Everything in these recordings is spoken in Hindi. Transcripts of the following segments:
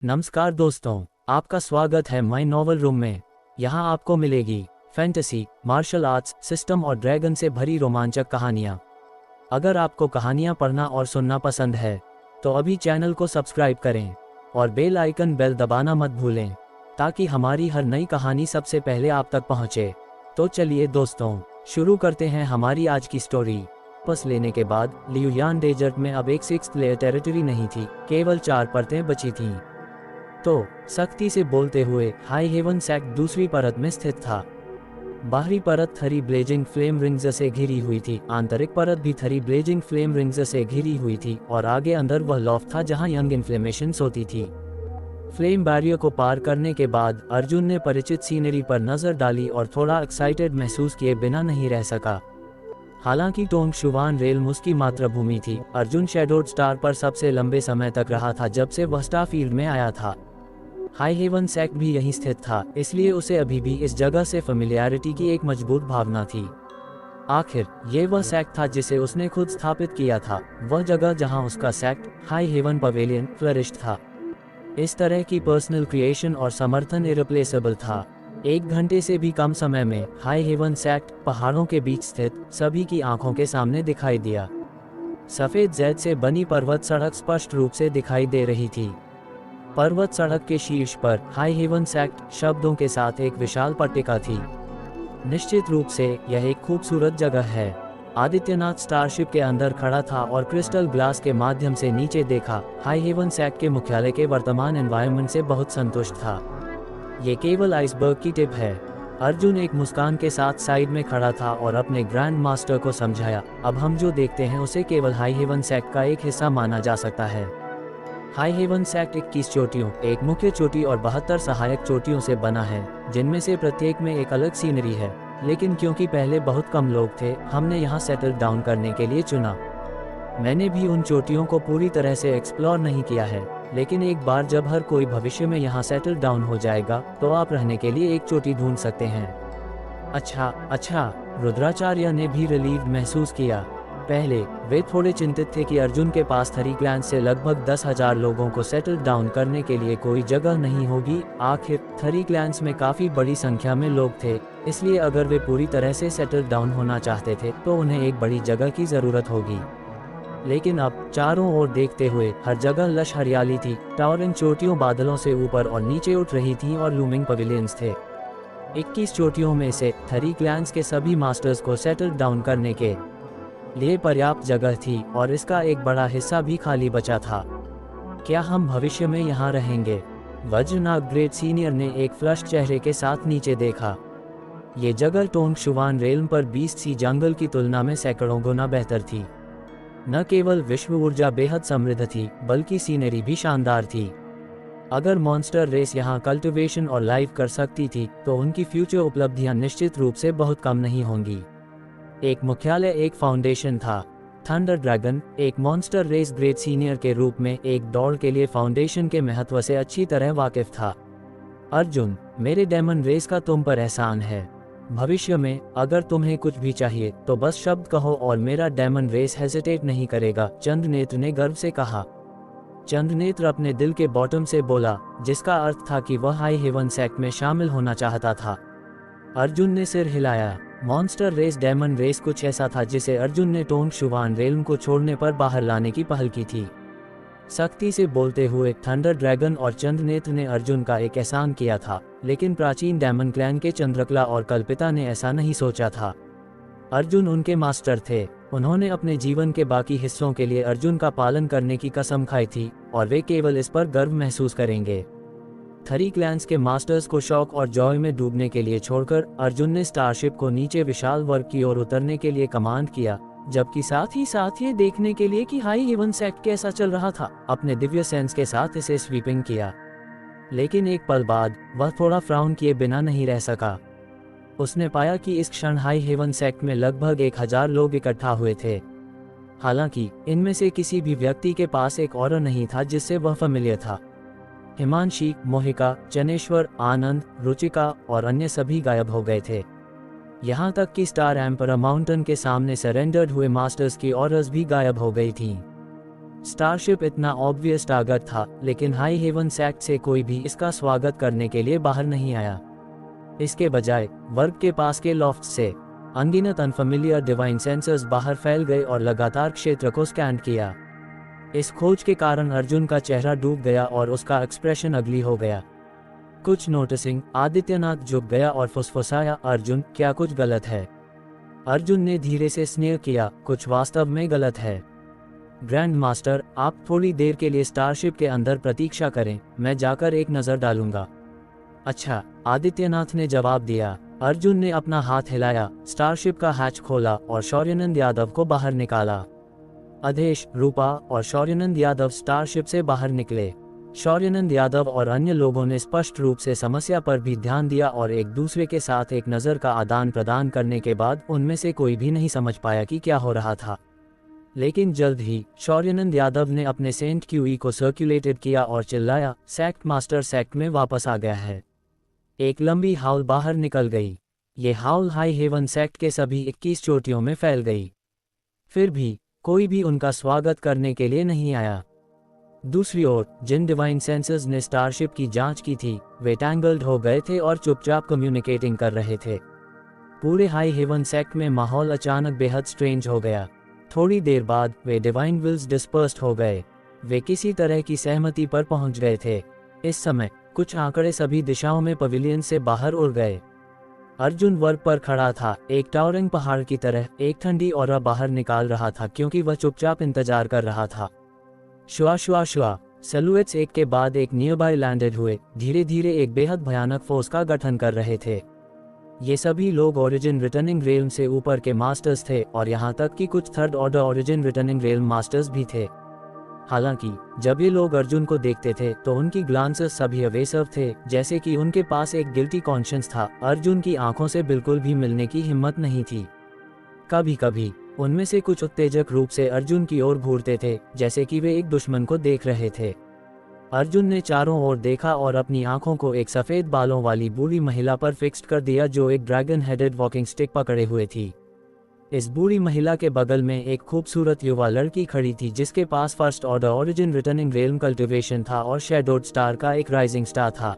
नमस्कार दोस्तों, आपका स्वागत है माय नॉवल रूम में। यहाँ आपको मिलेगी फैंटेसी, मार्शल आर्ट्स, सिस्टम और ड्रैगन से भरी रोमांचक कहानियाँ। अगर आपको कहानियाँ पढ़ना और सुनना पसंद है तो अभी चैनल को सब्सक्राइब करें और बेल आइकन बेल दबाना मत भूलें ताकि हमारी हर नई कहानी सबसे पहले आप तक पहुँचे। तो चलिए दोस्तों, शुरू करते हैं हमारी आज की स्टोरी। वापस लेने के बाद लियुयान डेजर्ट में अब एक 6th लेयर टेरिटरी नहीं थी, केवल 4 परतें बची थीं। तो सख्ती से बोलते हुए हाई हेवन सैक्ट दूसरी परत में स्थित था। बाहरी परत थरी ब्लेजिंग फ्लेम रिंग्स से घिरी हुई थी, आंतरिक परत भी थरी ब्लेजिंग फ्लेम रिंग्स से घिरी हुई थी और आगे अंदर वह लॉफ्ट था जहां यंग इन्फ्लेमेशंस होती थी। फ्लेम बैरियर को पार करने के बाद अर्जुन ने परिचित सीनरी पर नजर डाली और थोड़ा एक्साइटेड महसूस किए बिना नहीं रह सका। हालांकि टोंगशुवान रेल्म उसकी मातृभूमि थी, अर्जुन शैडोड स्टार पर सबसे लंबे समय तक रहा था जब से वह स्टारफील्ड में आया था। हाई हेवन सैक्ट भी यहीं स्थित था, इसलिए उसे अभी भी इस जगह से फेमिलियरिटी की एक मजबूत भावना थी। आखिर ये वह सैक्ट था जिसे उसने खुद स्थापित किया था, वह जगह जहां उसका sect High Heaven Pavilion flourished था। इस तरह की पर्सनल क्रिएशन और समर्थन इरिप्लेसेबल था। 1 घंटे से भी कम समय में हाई हेवन सैक्ट पहाड़ों के बीच स्थित सभी की आंखों के सामने दिखाई दिया। सफेद जैद से बनी पर्वत सड़क स्पष्ट रूप से दिखाई दे रही थी। पर्वत सड़क के शीर्ष पर हाई हेवन सैक्ट शब्दों के साथ एक विशाल पट्टिका थी। निश्चित रूप से यह एक खूबसूरत जगह है। आदित्यनाथ स्टारशिप के अंदर खड़ा था और क्रिस्टल ग्लास के माध्यम से नीचे देखा। हाई हेवन सैक्ट के मुख्यालय के वर्तमान एनवायरनमेंट से बहुत संतुष्ट था। ये केवल आइसबर्ग की टिप है। अर्जुन एक मुस्कान के साथ साइड में खड़ा था और अपने ग्रैंड मास्टर को समझाया, अब हम जो देखते हैं उसे केवल हाई हेवन सैक्ट का एक हिस्सा माना जा सकता है। हाई हेवन सैक्ट 21 चोटियों, एक मुख्य चोटी और 72 सहायक चोटियों से बना है, जिनमें से प्रत्येक में एक अलग सीनरी है। लेकिन क्योंकि पहले बहुत कम लोग थे, हमने यहाँ सेटल डाउन करने के लिए चुना। मैंने भी उन चोटियों को पूरी तरह से एक्सप्लोर नहीं किया है, लेकिन एक बार जब हर कोई भविष्य में यहाँ सेटल डाउन हो जाएगा तो आप रहने के लिए एक चोटी ढूंढ सकते हैं। अच्छा, रुद्राचार्य ने भी रिलीव महसूस किया। पहले वे थोड़े चिंतित थे कि अर्जुन के पास थरी क्लैंस से लगभग 10,000 लोगों को सेटल डाउन करने के लिए कोई जगह नहीं होगी। आखिर थरी क्लैंस में काफी बड़ी संख्या में लोग थे, इसलिए अगर वे पूरी तरह से सेटल डाउन होना चाहते थे तो उन्हें एक बड़ी जगह की जरूरत होगी। लेकिन अब चारों ओर देखते हुए हर जगह लश हरियाली थी। टावरिंग चोटियों बादलों से ऊपर और नीचे उठ रही थीं और लूमिंग पवेलियंस थे। 21 चोटियों में से थरी क्लैंस के सभी मास्टर्स को सेटल डाउन करने के लिए पर्याप्त जगह थी और इसका एक बड़ा हिस्सा भी खाली बचा था। क्या हम भविष्य में यहाँ रहेंगे? वज्रनाग ग्रेट सीनियर ने एक फ्लश चेहरे के साथ नीचे देखा। ये जगह टोंगशुवान रेल्म पर 20 सी जंगल की तुलना में सैकड़ों गुना बेहतर थी। न केवल विश्व ऊर्जा बेहद समृद्ध थी, बल्कि सीनरी भी शानदार थी। अगर मॉन्स्टर रेस यहाँ कल्टिवेशन और लाइव कर सकती थी तो उनकी फ्यूचर उपलब्धियां निश्चित रूप से बहुत कम नहीं होंगी। एक मुख्यालय, एक फाउंडेशन था। थंडर ड्रैगन एक मॉन्स्टर रेस ग्रेट सीनियर के रूप में एक दौड़ के लिए फाउंडेशन के महत्व से अच्छी तरह वाकिफ था। अर्जुन, मेरे डेमन रेस का तुम पर एहसान है। भविष्य में अगर तुम्हें कुछ भी चाहिए तो बस शब्द कहो और मेरा डेमन रेस हेजिटेट नहीं करेगा, चंद्रनेत्र ने गर्व से कहा। चंद्रनेत्र अपने दिल के बॉटम से बोला, जिसका अर्थ था कि वह हाई हेवन सैक्ट में शामिल होना चाहता था। अर्जुन ने सिर हिलाया। मॉन्स्टर रेस डेमन रेस कुछ ऐसा था जिसे अर्जुन ने टोंगशुवान रेल्म को छोड़ने पर बाहर लाने की पहल की थी। सख्ती से बोलते हुए थंडर ड्रैगन और चंद्रनेत्र ने अर्जुन का एक एहसान किया था, लेकिन प्राचीन डेमन क्लैन के चंद्रकला और कल्पिता ने ऐसा नहीं सोचा था। अर्जुन उनके मास्टर थे। उन्होंने अपने जीवन के बाकी हिस्सों के लिए अर्जुन का पालन करने की कसम खाई थी और वे केवल इस पर गर्व महसूस करेंगे। थरी क्लैंस के मास्टर्स को शौक और जॉय में डूबने के लिए छोड़कर अर्जुन ने स्टारशिप को नीचे विशाल वर्ग की ओर उतरने के लिए कमांड किया, जबकि साथ ही साथ ये देखने के लिए कि हाई हेवन सैक्ट कैसा चल रहा था, अपने दिव्य सेंस के साथ इसे स्वीपिंग किया। लेकिन एक पल बाद वह थोड़ा फ्राउन किए बिना नहीं रह सका। उसने पाया कि इस क्षण हाई हेवन सैक्ट में लगभग 1000 लोग इकट्ठा हुए थे। हालांकि इनमें से किसी भी व्यक्ति के पास एक ऑरा नहीं था जिससे वह फेमिलियर था। हिमांशी, मोहिका, चनेश्वर, आनंद, रुचिका और अन्य सभी गायब हो गए थे। यहाँ तक कि स्टार एम्परर माउंटेन के सामने सरेंडर्ड हुए मास्टर्स की ऑर्डर्स भी गायब हो गई थीं। स्टारशिप इतना ऑब्वियस टारगेट था, लेकिन हाई हेवन सेक्ट से कोई भी इसका स्वागत करने के लिए बाहर नहीं आया। इसके बजाय वर्ग के पास के लॉफ्ट से अनगिनत अनफेमिलियर डिवाइन सेंसर्स बाहर फैल गए और लगातार क्षेत्र को स्कैन किया। इस खोज के कारण अर्जुन का चेहरा डूब गया और उसका एक्सप्रेशन अगली हो गया। कुछ नोटिसिंग आदित्यनाथ झुक गया और फुसफुसाया, अर्जुन क्या कुछ गलत है? अर्जुन ने धीरे से स्नेह किया, कुछ वास्तव में गलत है। ग्रैंड मास्टर, आप थोड़ी देर के लिए स्टारशिप के अंदर प्रतीक्षा करें, मैं जाकर एक नज़र डालूंगा। अच्छा, आदित्यनाथ ने जवाब दिया। अर्जुन ने अपना हाथ हिलाया, स्टारशिप का हैच खोला और शौर्यानंद यादव को बाहर निकाला। अधेश, रूपा और शौर्यानंद यादव स्टारशिप से बाहर निकले। शौर्यानंद यादव और अन्य लोगों ने स्पष्ट रूप से समस्या पर भी ध्यान दिया और एक दूसरे के साथ एक नज़र का आदान प्रदान करने के बाद उनमें से कोई भी नहीं समझ पाया कि क्या हो रहा था। लेकिन जल्द ही शौर्यानंद यादव ने अपने सेंट क्यूई को सर्कुलेटेड किया और चिल्लाया, सेक्ट मास्टर सेक्ट में वापस आ गया है। एक लंबी हाउल बाहर निकल गई। ये हाउल हाई हेवन सेक्ट के सभी 21 चोटियों में फैल गई। फिर भी कोई भी उनका स्वागत करने के लिए नहीं आया। दूसरी ओर जिन डिवाइन सेंसर्स ने स्टारशिप की जांच की थी, वे टैंगल्ड हो गए थे और चुपचाप कम्युनिकेटिंग कर रहे थे। पूरे हाई हेवन सेक्ट में माहौल अचानक बेहद स्ट्रेंज हो गया। थोड़ी देर बाद वे डिवाइन विल्स डिस्पर्स्ड हो गए। वे किसी तरह की सहमति पर पहुंच गए थे। इस समय कुछ आंकड़े सभी दिशाओं में पवेलियन से बाहर उड़ गए। अर्जुन वर्ग पर खड़ा था, एक टावरिंग पहाड़ की तरह, एक ठंडी ऑरा बाहर निकाल रहा था क्योंकि वह चुपचाप इंतजार कर रहा था। शुआ शुआ शुआ सेलुएट्स एक के बाद एक नियरबाई लैंडेड हुए, धीरे धीरे एक बेहद भयानक फोर्स का गठन कर रहे थे। ये सभी लोग ओरिजिन रिटर्निंग रेल्म से ऊपर के मास्टर्स थे और यहाँ तक कि कुछ third order origin returning realm masters भी थे। हालांकि जब ये लोग अर्जुन को देखते थे तो उनकी ग्लांसेस सभी अवेसिव थे, जैसे कि उनके पास एक गिल्टी कॉन्शियंस था। अर्जुन की आंखों से बिल्कुल भी मिलने की हिम्मत नहीं थी। कभी कभी उनमें से कुछ उत्तेजक रूप से अर्जुन की ओर घूरते थे, जैसे कि वे एक दुश्मन को देख रहे थे। अर्जुन ने चारों ओर देखा और अपनी आंखों को एक सफेद बालों वाली बूढ़ी महिला पर फिक्स्ड कर दिया जो एक ड्रैगन हेडेड वॉकिंग स्टिक पकड़े हुए थी। इस बूढ़ी महिला के बगल में एक खूबसूरत युवा लड़की खड़ी थी जिसके पास first order origin returning realm cultivation था और शैडोड स्टार का एक राइजिंग स्टार था।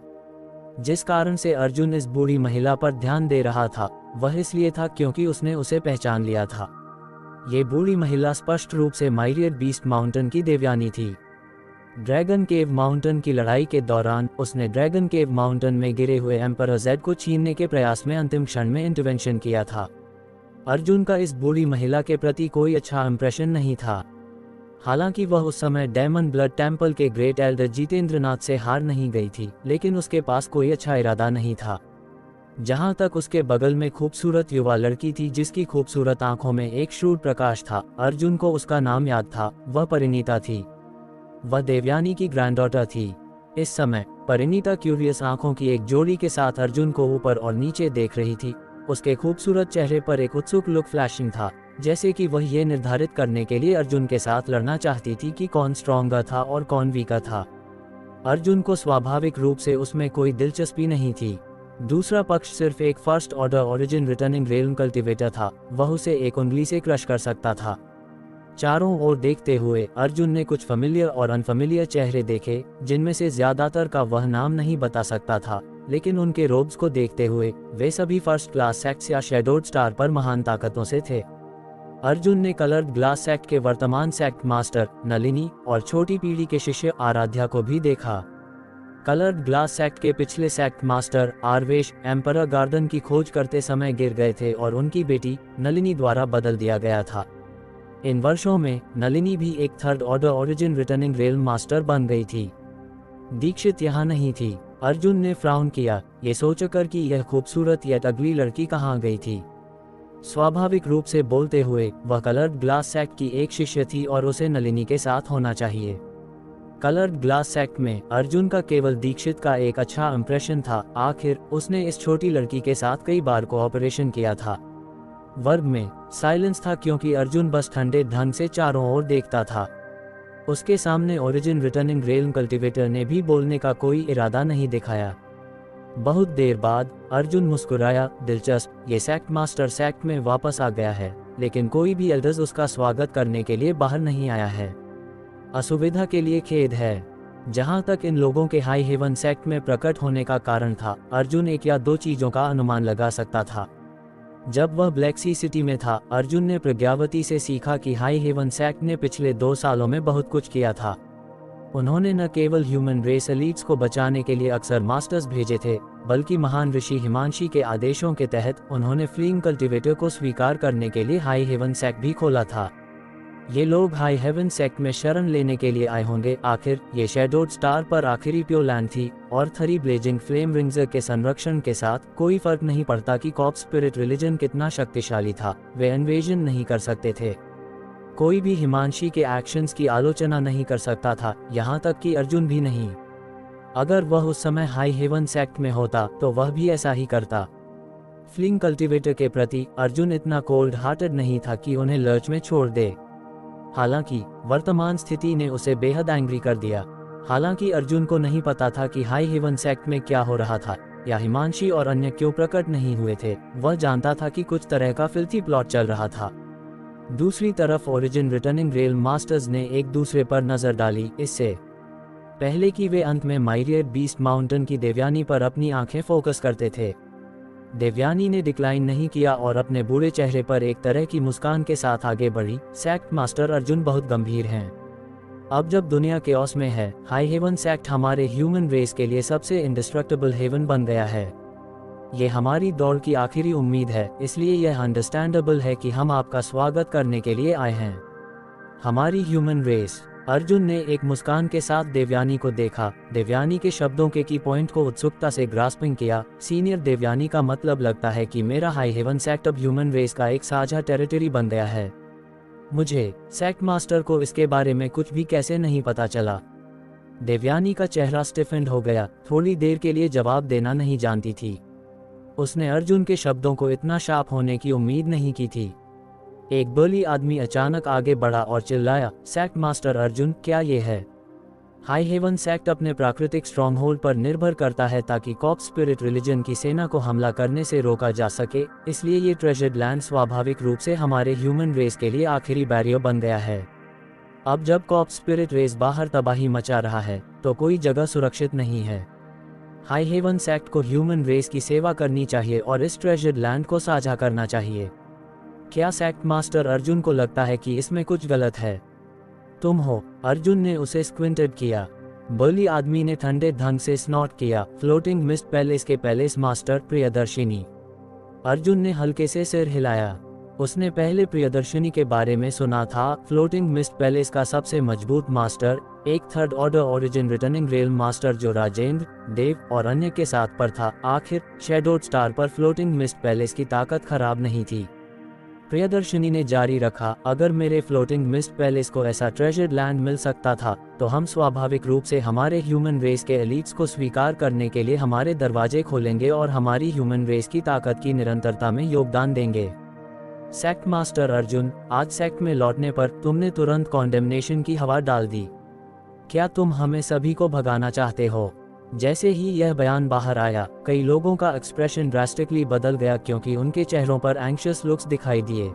जिस कारण से अर्जुन इस बूढ़ी महिला पर ध्यान दे रहा था वह इसलिए था क्योंकि उसने उसे पहचान लिया था। ये बूढ़ी महिला स्पष्ट रूप से माइरियर बीस्ट माउंटेन की देवयानी थी। ड्रैगन केव माउंटेन की लड़ाई के दौरान उसने ड्रैगन केव माउंटेन में गिरे हुए एम्परर जेड को छीनने के प्रयास में अंतिम क्षण में इंटरवेंशन किया था। अर्जुन का इस बूढ़ी महिला के प्रति कोई अच्छा इंप्रेशन नहीं था। हालांकि वह उस समय डेमन ब्लड टेम्पल के ग्रेट एल्डर जितेंद्रनाथ से हार नहीं गई थी, लेकिन उसके पास कोई अच्छा इरादा नहीं था। जहां तक उसके बगल में खूबसूरत युवा लड़की थी जिसकी खूबसूरत आंखों में एक श्रूर प्रकाश था, अर्जुन को उसका नाम याद था, वह परिणीता थी। वह देवयानी की ग्रैंडडॉटर थी। इस समय परिणीता क्यूरियस आंखों की एक जोड़ी के साथ अर्जुन को ऊपर और नीचे देख रही थी। उसके खूबसूरत चेहरे पर एक उत्सुक लुक फ्लैशिंग था, जैसे कि वह ये निर्धारित करने के लिए अर्जुन के साथ लड़ना चाहती थी कि कौन स्ट्रॉन्गर था और कौन वीकर था। अर्जुन को स्वाभाविक रूप से उसमें कोई दिलचस्पी नहीं थी। दूसरा पक्ष सिर्फ एक first order origin returning realm cultivator था, वह उसे एक उंगली से क्रश कर सकता था। चारों ओर देखते हुए अर्जुन ने कुछ फेमिलियर और अनफेमिलियर चेहरे देखे, जिनमें से ज्यादातर का वह नाम नहीं बता सकता था, लेकिन उनके रोब्स को देखते हुए वे सभी फर्स्ट क्लास सेक्ट्स या शैडोड स्टार पर महान ताकतों से थे। अर्जुन ने कलर्ड ग्लास सेक्ट के वर्तमान सेक्ट मास्टर नलिनी और छोटी पीढ़ी के शिष्य आराध्या को भी देखा। कलर्ड ग्लास सेक्ट के पिछले सेक्ट मास्टर आरवेश एम्परर गार्डन की खोज करते समय गिर गए थे और उनकी बेटी नलिनी द्वारा बदल दिया गया था। इन वर्षों में नलिनी भी एक third order origin returning realm master बन गई थी। दीक्षित यहाँ नहीं थी। अर्जुन ने फ्राउन किया, ये सोचकर कि यह खूबसूरत या अगली लड़की कहाँ गई थी। स्वाभाविक रूप से बोलते हुए वह कलर्ड ग्लास सेक्ट की एक शिष्य थी और उसे नलिनी के साथ होना चाहिए। कलर्ड ग्लास सेक्ट में अर्जुन का केवल दीक्षित का एक अच्छा इंप्रेशन था। आखिर उसने इस छोटी लड़की के साथ कई बार कोऑपरेशन किया था। वर्ग में साइलेंस था क्योंकि अर्जुन बस ठंडे ढंग से चारों ओर देखता था। उसके सामने ओरिजिन रिटर्निंग रेल्म कल्टिवेटर ने भी बोलने का कोई इरादा नहीं दिखाया। बहुत देर बाद अर्जुन मुस्कुराया, दिलचस्प, ये सेक्ट मास्टर सेक्ट में वापस आ गया है, लेकिन कोई भी एल्डर्स उसका स्वागत करने के लिए बाहर नहीं आया है। असुविधा के लिए खेद है। जहां तक इन लोगों के हाई हेवन सेक्ट में प्रकट होने का कारण था, अर्जुन एक या दो चीजों का अनुमान लगा सकता था। जब वह ब्लैक सी सिटी में था, अर्जुन ने प्रज्ञावती से सीखा कि हाई हेवन सेक्ट ने पिछले 2 सालों में बहुत कुछ किया था। उन्होंने न केवल ह्यूमन रेस एलीट्स को बचाने के लिए अक्सर मास्टर्स भेजे थे, बल्कि महान ऋषि हिमांशी के आदेशों के तहत उन्होंने फ्लीइंग कल्टिवेटर को स्वीकार करने के लिए हाई हेवन सेक्ट भी खोला था। ये लोग हाई हेवन सेक्ट में शरण लेने के लिए आए होंगे। आखिर ये शैडोड स्टार पर आखिरी प्योर लैंड थी, और थरी ब्लेजिंग फ्लेम रिंग्स के संरक्षण के साथ कोई फर्क नहीं पड़ता कि कॉप स्पिरिट रिलीजन कितना शक्तिशाली था, वे इन्वेजन नहीं कर सकते थे। कोई भी हिमांशी के एक्शंस की आलोचना नहीं कर सकता था, यहाँ तक कि अर्जुन भी नहीं। अगर वह उस समय हाई हेवन सेक्ट में होता तो वह भी ऐसा ही करता। फ्लिंग कल्टिवेटर के प्रति अर्जुन इतना कोल्ड हार्टेड नहीं था कि उन्हें लर्च में छोड़ दे। हालांकि वर्तमान स्थिति ने उसे बेहद एंग्री कर दिया। हालांकि अर्जुन को नहीं पता था कि हाई हेवन सेक्ट में क्या हो रहा था, या हिमांशी और अन्य क्यों प्रकट नहीं हुए थे। वह जानता था कि कुछ तरह का फिल्थी प्लॉट चल रहा था। दूसरी तरफ ओरिजिन रिटर्निंग रेल मास्टर्स ने एक दूसरे पर नजर डाली, इससे पहले कि वे अंत में माइरियर बीस्ट माउंटेन की देवयानी पर अपनी आंखें फोकस करते थे। देवयानी ने डिक्लाइन नहीं किया और अपने बूढ़े चेहरे पर एक तरह की मुस्कान के साथ आगे बढ़ी। सेक्ट मास्टर अर्जुन बहुत गंभीर हैं। अब जब दुनिया केओस में है, हाई हेवन सेक्ट हमारे ह्यूमन रेस के लिए सबसे इंडिस्ट्रक्टेबल हेवन बन गया है। ये हमारी दौड़ की आखिरी उम्मीद है, इसलिए यह अंडरस्टैंडेबल है कि हम आपका स्वागत करने के लिए आए हैं। हमारी ह्यूमन रेस। अर्जुन ने एक मुस्कान के साथ देवयानी को देखा। देवयानी के शब्दों के की पॉइंट को उत्सुकता से ग्रास्पिंग किया। सीनियर देवयानी का मतलब लगता है कि मेरा हाई हेवन सेक्ट अब ह्यूमन रेस का एक साझा टेरिटरी बन गया है। मुझे सेक्ट मास्टर को इसके बारे में कुछ भी कैसे नहीं पता चला। देवयानी का चेहरा स्टिफेंड हो गया। थोड़ी देर के लिए जवाब देना नहीं जानती थी। उसने अर्जुन के शब्दों को इतना शार्प होने की उम्मीद नहीं की थी। एक बली आदमी अचानक आगे बढ़ा और चिल्लाया, सेक्ट मास्टर अर्जुन, क्या ये है? हाई हेवन सेक्ट अपने प्राकृतिक स्ट्रॉन्ग होल्ड पर निर्भर करता है ताकि कॉप स्पिरिट रिलीजन की सेना को हमला करने से रोका जा सके, इसलिए ये ट्रेजर्ड लैंड स्वाभाविक रूप से हमारे ह्यूमन रेस के लिए आखिरी बैरियर बन गया है। अब जब कॉप स्पिरिट रेस बाहर तबाही मचा रहा है, तो कोई जगह सुरक्षित नहीं है। हाई हेवन सेक्ट को ह्यूमन रेस की सेवा करनी चाहिए और इस ट्रेजर्ड लैंड को साझा करना चाहिए। क्या सेक्ट मास्टर अर्जुन को लगता है कि इसमें कुछ गलत है? तुम हो? अर्जुन ने उसे स्क्विंटेड किया। बली आदमी ने ठंडे ढंग से स्नॉट किया। फ्लोटिंग मिस्ट पैलेस के पैलेस मास्टर प्रियदर्शिनी। अर्जुन ने हल्के से सिर हिलाया। उसने पहले प्रियदर्शिनी के बारे में सुना था। फ्लोटिंग मिस्ट पैलेस का सबसे मजबूत मास्टर, एक third order origin returning rail master जो राजेंद्र, देव और अन्य के साथ पर था। आखिर शैडोड स्टार पर फ्लोटिंग मिस्ट पैलेस की ताकत खराब नहीं थी। प्रियदर्शिनी ने जारी रखा, अगर मेरे फ्लोटिंग मिस्ट पैलेस को ऐसा ट्रेजर्ड लैंड मिल सकता था, तो हम स्वाभाविक रूप से हमारे ह्यूमन रेस के एलीट्स को स्वीकार करने के लिए हमारे दरवाजे खोलेंगे और हमारी ह्यूमन रेस की ताकत की निरंतरता में योगदान देंगे। सेक्ट मास्टर अर्जुन, आज सेक्ट में लौटने पर तुमने तुरंत कॉन्डेमनेशन की हवा डाल दी। क्या तुम हमें सभी को भगाना चाहते हो? जैसे ही यह बयान बाहर आया, कई लोगों का एक्सप्रेशन ड्रास्टिकली बदल गया क्योंकि उनके चेहरों पर एंग्शियस लुक्स दिखाई दिए।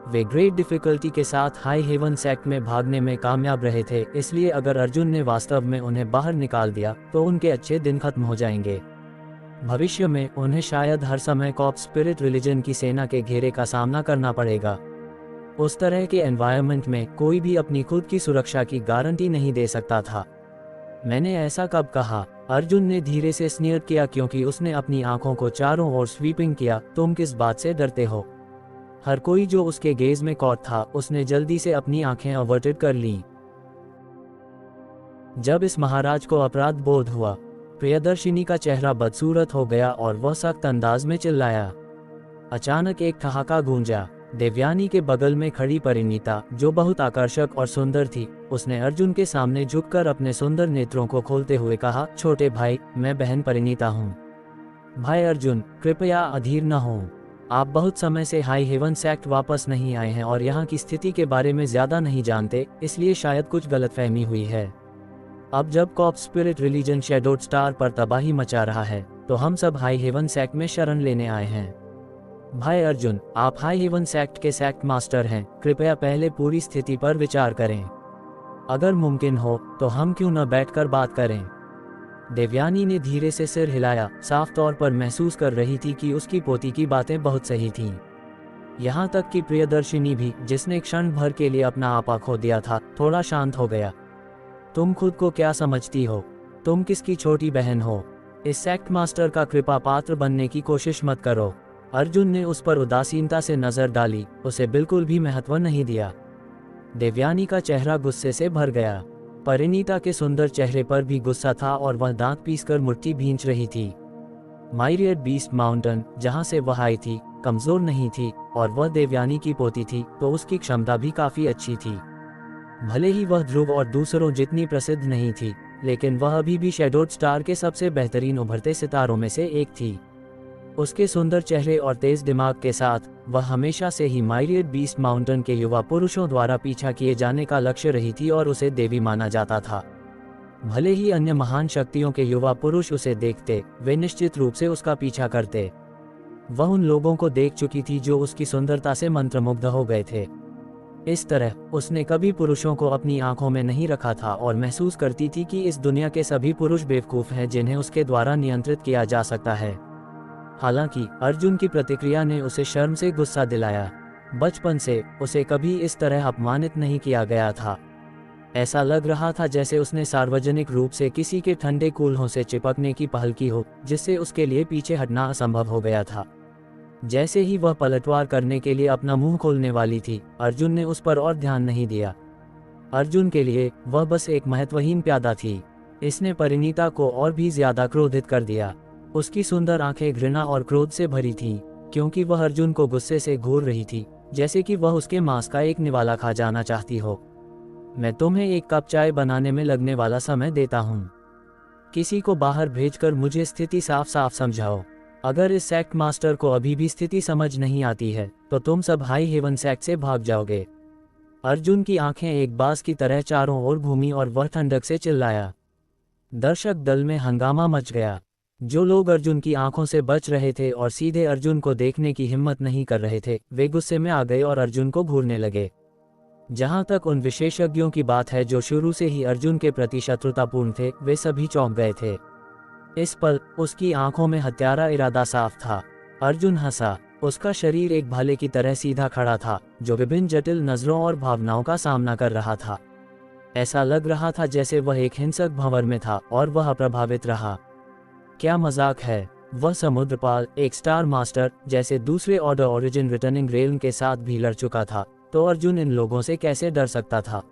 वे ग्रेट डिफिकल्टी के साथ हाई हेवन सेक्ट में भागने में कामयाब रहे थे, इसलिए अगर अर्जुन ने वास्तव में उन्हें बाहर निकाल दिया तो उनके अच्छे दिन खत्म हो जाएंगे। भविष्य में उन्हें शायद हर समय कॉप स्पिरिट रिलीजन की सेना के घेरे का सामना करना पड़ेगा। उस तरह के एनवायरनमेंट में कोई भी अपनी खुद की सुरक्षा की गारंटी नहीं दे सकता था। मैंने ऐसा कब कहा? अर्जुन ने धीरे से स्नीयर किया क्योंकि उसने अपनी आंखों को चारों ओर स्वीपिंग किया। तुम किस बात से डरते हो? हर कोई जो उसके गेज में कॉट था, उसने जल्दी से अपनी आंखें अवर्टेड कर लीं। जब इस महाराज को अपराध बोध हुआ, प्रियदर्शिनी का चेहरा बदसूरत हो गया और वह सख्त अंदाज में चिल्लाया। अचानक एक ठहाका गूंजा। देवयानी के बगल में खड़ी परिणीता, जो बहुत आकर्षक और सुंदर थी, उसने अर्जुन के सामने झुककर अपने सुंदर नेत्रों को खोलते हुए कहा, छोटे भाई, मैं बहन परिणीता हूँ। भाई अर्जुन, कृपया अधीर न हो। आप बहुत समय से हाई हेवन सेक्ट वापस नहीं आए हैं और यहाँ की स्थिति के बारे में ज्यादा नहीं जानते, इसलिए शायद कुछ गलतफहमी हुई है। अब जब Cop Spirit Religion Shadowed Star पर तबाही मचा रहा है, तो हम सब हाई हेवन सेक्ट में शरण लेने आए हैं। भाई अर्जुन, आप हाई हेवन सेक्ट के सेक्ट मास्टर हैं, कृपया पहले पूरी स्थिति पर विचार करें। अगर मुमकिन हो तो हम क्यों न बैठकर बात करें। देवयानी ने धीरे से सिर हिलाया, साफ तौर पर महसूस कर रही थी कि उसकी पोती की बातें बहुत सही थीं। यहाँ तक कि प्रियदर्शिनी भी, जिसने क्षण भर के लिए अपना आपा खो दिया था, थोड़ा शांत हो गया। तुम खुद को क्या समझती हो? तुम किसकी छोटी बहन हो? इस सेक्ट मास्टर का कृपा पात्र बनने की कोशिश मत करो। अर्जुन ने उस पर उदासीनता से नजर डाली, उसे बिल्कुल भी महत्व नहीं दिया। देवयानी का चेहरा गुस्से से भर गया। परिणीता के सुंदर चेहरे पर भी गुस्सा था और वह दांत पीसकर मुट्ठी भींच रही थी। माइरियड बीस्ट माउंटेन, जहां से वह आई थी, कमजोर नहीं थी और वह देवयानी की पोती थी, तो उसकी क्षमता भी काफी अच्छी थी। भले ही वह ध्रुव और दूसरों जितनी प्रसिद्ध नहीं थी, लेकिन वह अभी भी शैडोड स्टार के सबसे बेहतरीन उभरते सितारों में से एक थी। उसके सुंदर चेहरे और तेज दिमाग के साथ वह हमेशा से ही माइरियड बीस्ट माउंटेन के युवा पुरुषों द्वारा पीछा किए जाने का लक्ष्य रही थी और उसे देवी माना जाता था। भले ही अन्य महान शक्तियों के युवा पुरुष उसे देखते, वे निश्चित रूप से उसका पीछा करते। वह उन लोगों को देख चुकी थी जो उसकी सुंदरता से मंत्रमुग्ध हो गए थे। इस तरह उसने कभी पुरुषों को अपनी आंखों में नहीं रखा था और महसूस करती थी कि इस दुनिया के सभी पुरुष बेवकूफ हैं जिन्हें उसके द्वारा नियंत्रित किया जा सकता है। हालांकि अर्जुन की प्रतिक्रिया ने उसे शर्म से गुस्सा दिलाया। बचपन से उसे कभी इस तरह अपमानित नहीं किया गया था। ऐसा लग रहा था जैसे उसने सार्वजनिक रूप से किसी के ठंडे कूल्हों से चिपकने की पहल की हो, जिससे उसके लिए पीछे हटना असंभव हो गया था। जैसे ही वह पलटवार करने के लिए अपना मुंह खोलने वाली थी, अर्जुन ने उस पर और ध्यान नहीं दिया। अर्जुन के लिए वह बस एक महत्वहीन प्यादा थी। इसने परिणीता को और भी ज्यादा क्रोधित कर दिया। उसकी सुंदर आंखें घृणा और क्रोध से भरी थीं, क्योंकि वह अर्जुन को गुस्से से घूर रही थी, जैसे कि वह उसके मांस का एक निवाला खा जाना चाहती हो। मैं तुम्हें एक कप चाय बनाने में लगने वाला समय देता हूँ। किसी को बाहर भेजकर मुझे स्थिति साफ साफ समझाओ। अगर इस सेक्ट मास्टर को अभी भी स्थिति समझ नहीं आती है, तो तुम सब हाई हेवन सेक्ट से भाग जाओगे। अर्जुन की आंखें एक बाज की तरह चारों ओर घूमी और वह ठंडक से चिल्लाया। दर्शक दल में हंगामा मच गया। जो लोग अर्जुन की आंखों से बच रहे थे और सीधे अर्जुन को देखने की हिम्मत नहीं कर रहे थे, वे गुस्से में आ गए और अर्जुन को घूरने लगे। जहां तक उन विशेषज्ञों की बात है जो शुरू से ही अर्जुन के प्रति शत्रुतापूर्ण थे, वे सभी चौंक गए थे। इस पल उसकी आंखों में हत्यारा इरादा साफ था। अर्जुन हंसा। उसका शरीर एक भाले की तरह सीधा खड़ा था, जो विभिन्न जटिल नजरों और भावनाओं का सामना कर रहा था। ऐसा लग रहा था जैसे वह एक हिंसक भंवर में था और वह अप्रभावित रहा। क्या मजाक है? वह समुद्रपाल, एक स्टार मास्टर, जैसे दूसरे ऑर्डर ओरिजिन रिटर्निंग रेलन के साथ भी लड़ चुका था, तो अर्जुन इन लोगों से कैसे डर सकता था?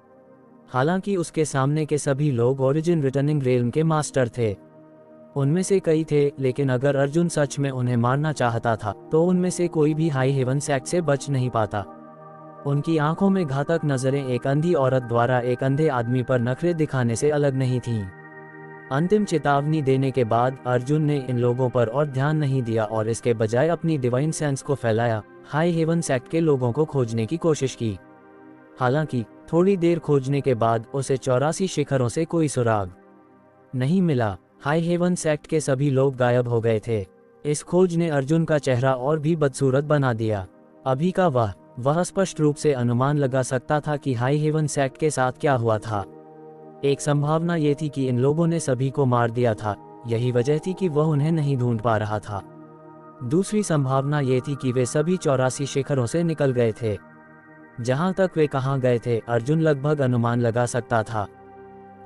हालांकि उसके सामने के सभी लोग ओरिजिन रिटर्निंग रेलन के मास्टर थे। उनमें से कई थे, लेकिन अगर अर्जुन सच में उन्हें मारना चाहता था, तो उनमें से कोई भी हाई हेवन सेक्ट से बच नहीं पाता। उनकी आंखों में घातक नजरें एक अंधी औरत द्वारा एक अंधे आदमी पर नखरे दिखाने से अलग नहीं थीं। अंतिम चेतावनी देने के बाद अर्जुन ने इन लोगों पर और ध्यान नहीं दिया और इसके बजाय अपनी डिवाइन सेंस को फैलाया, हाई हेवन सेक्ट के लोगों को खोजने की कोशिश की। हालांकि थोड़ी देर खोजने के बाद उसे 84 शिखरों से कोई सुराग नहीं मिला। हाई हेवन सेक्ट के सभी लोग गायब हो गए थे। इस खोज ने अर्जुन का चेहरा और भी बदसूरत बना दिया। अभी का वह स्पष्ट रूप से अनुमान लगा सकता था कि हाई हेवन सेक्ट के साथ क्या हुआ था। एक संभावना ये थी कि इन लोगों ने सभी को मार दिया था, यही वजह थी कि वह उन्हें नहीं ढूंढ पा रहा था। दूसरी संभावना ये थी कि वे सभी 84 शिखरों से निकल गए थे। जहां तक वे कहां गए थे, अर्जुन लगभग अनुमान लगा सकता था।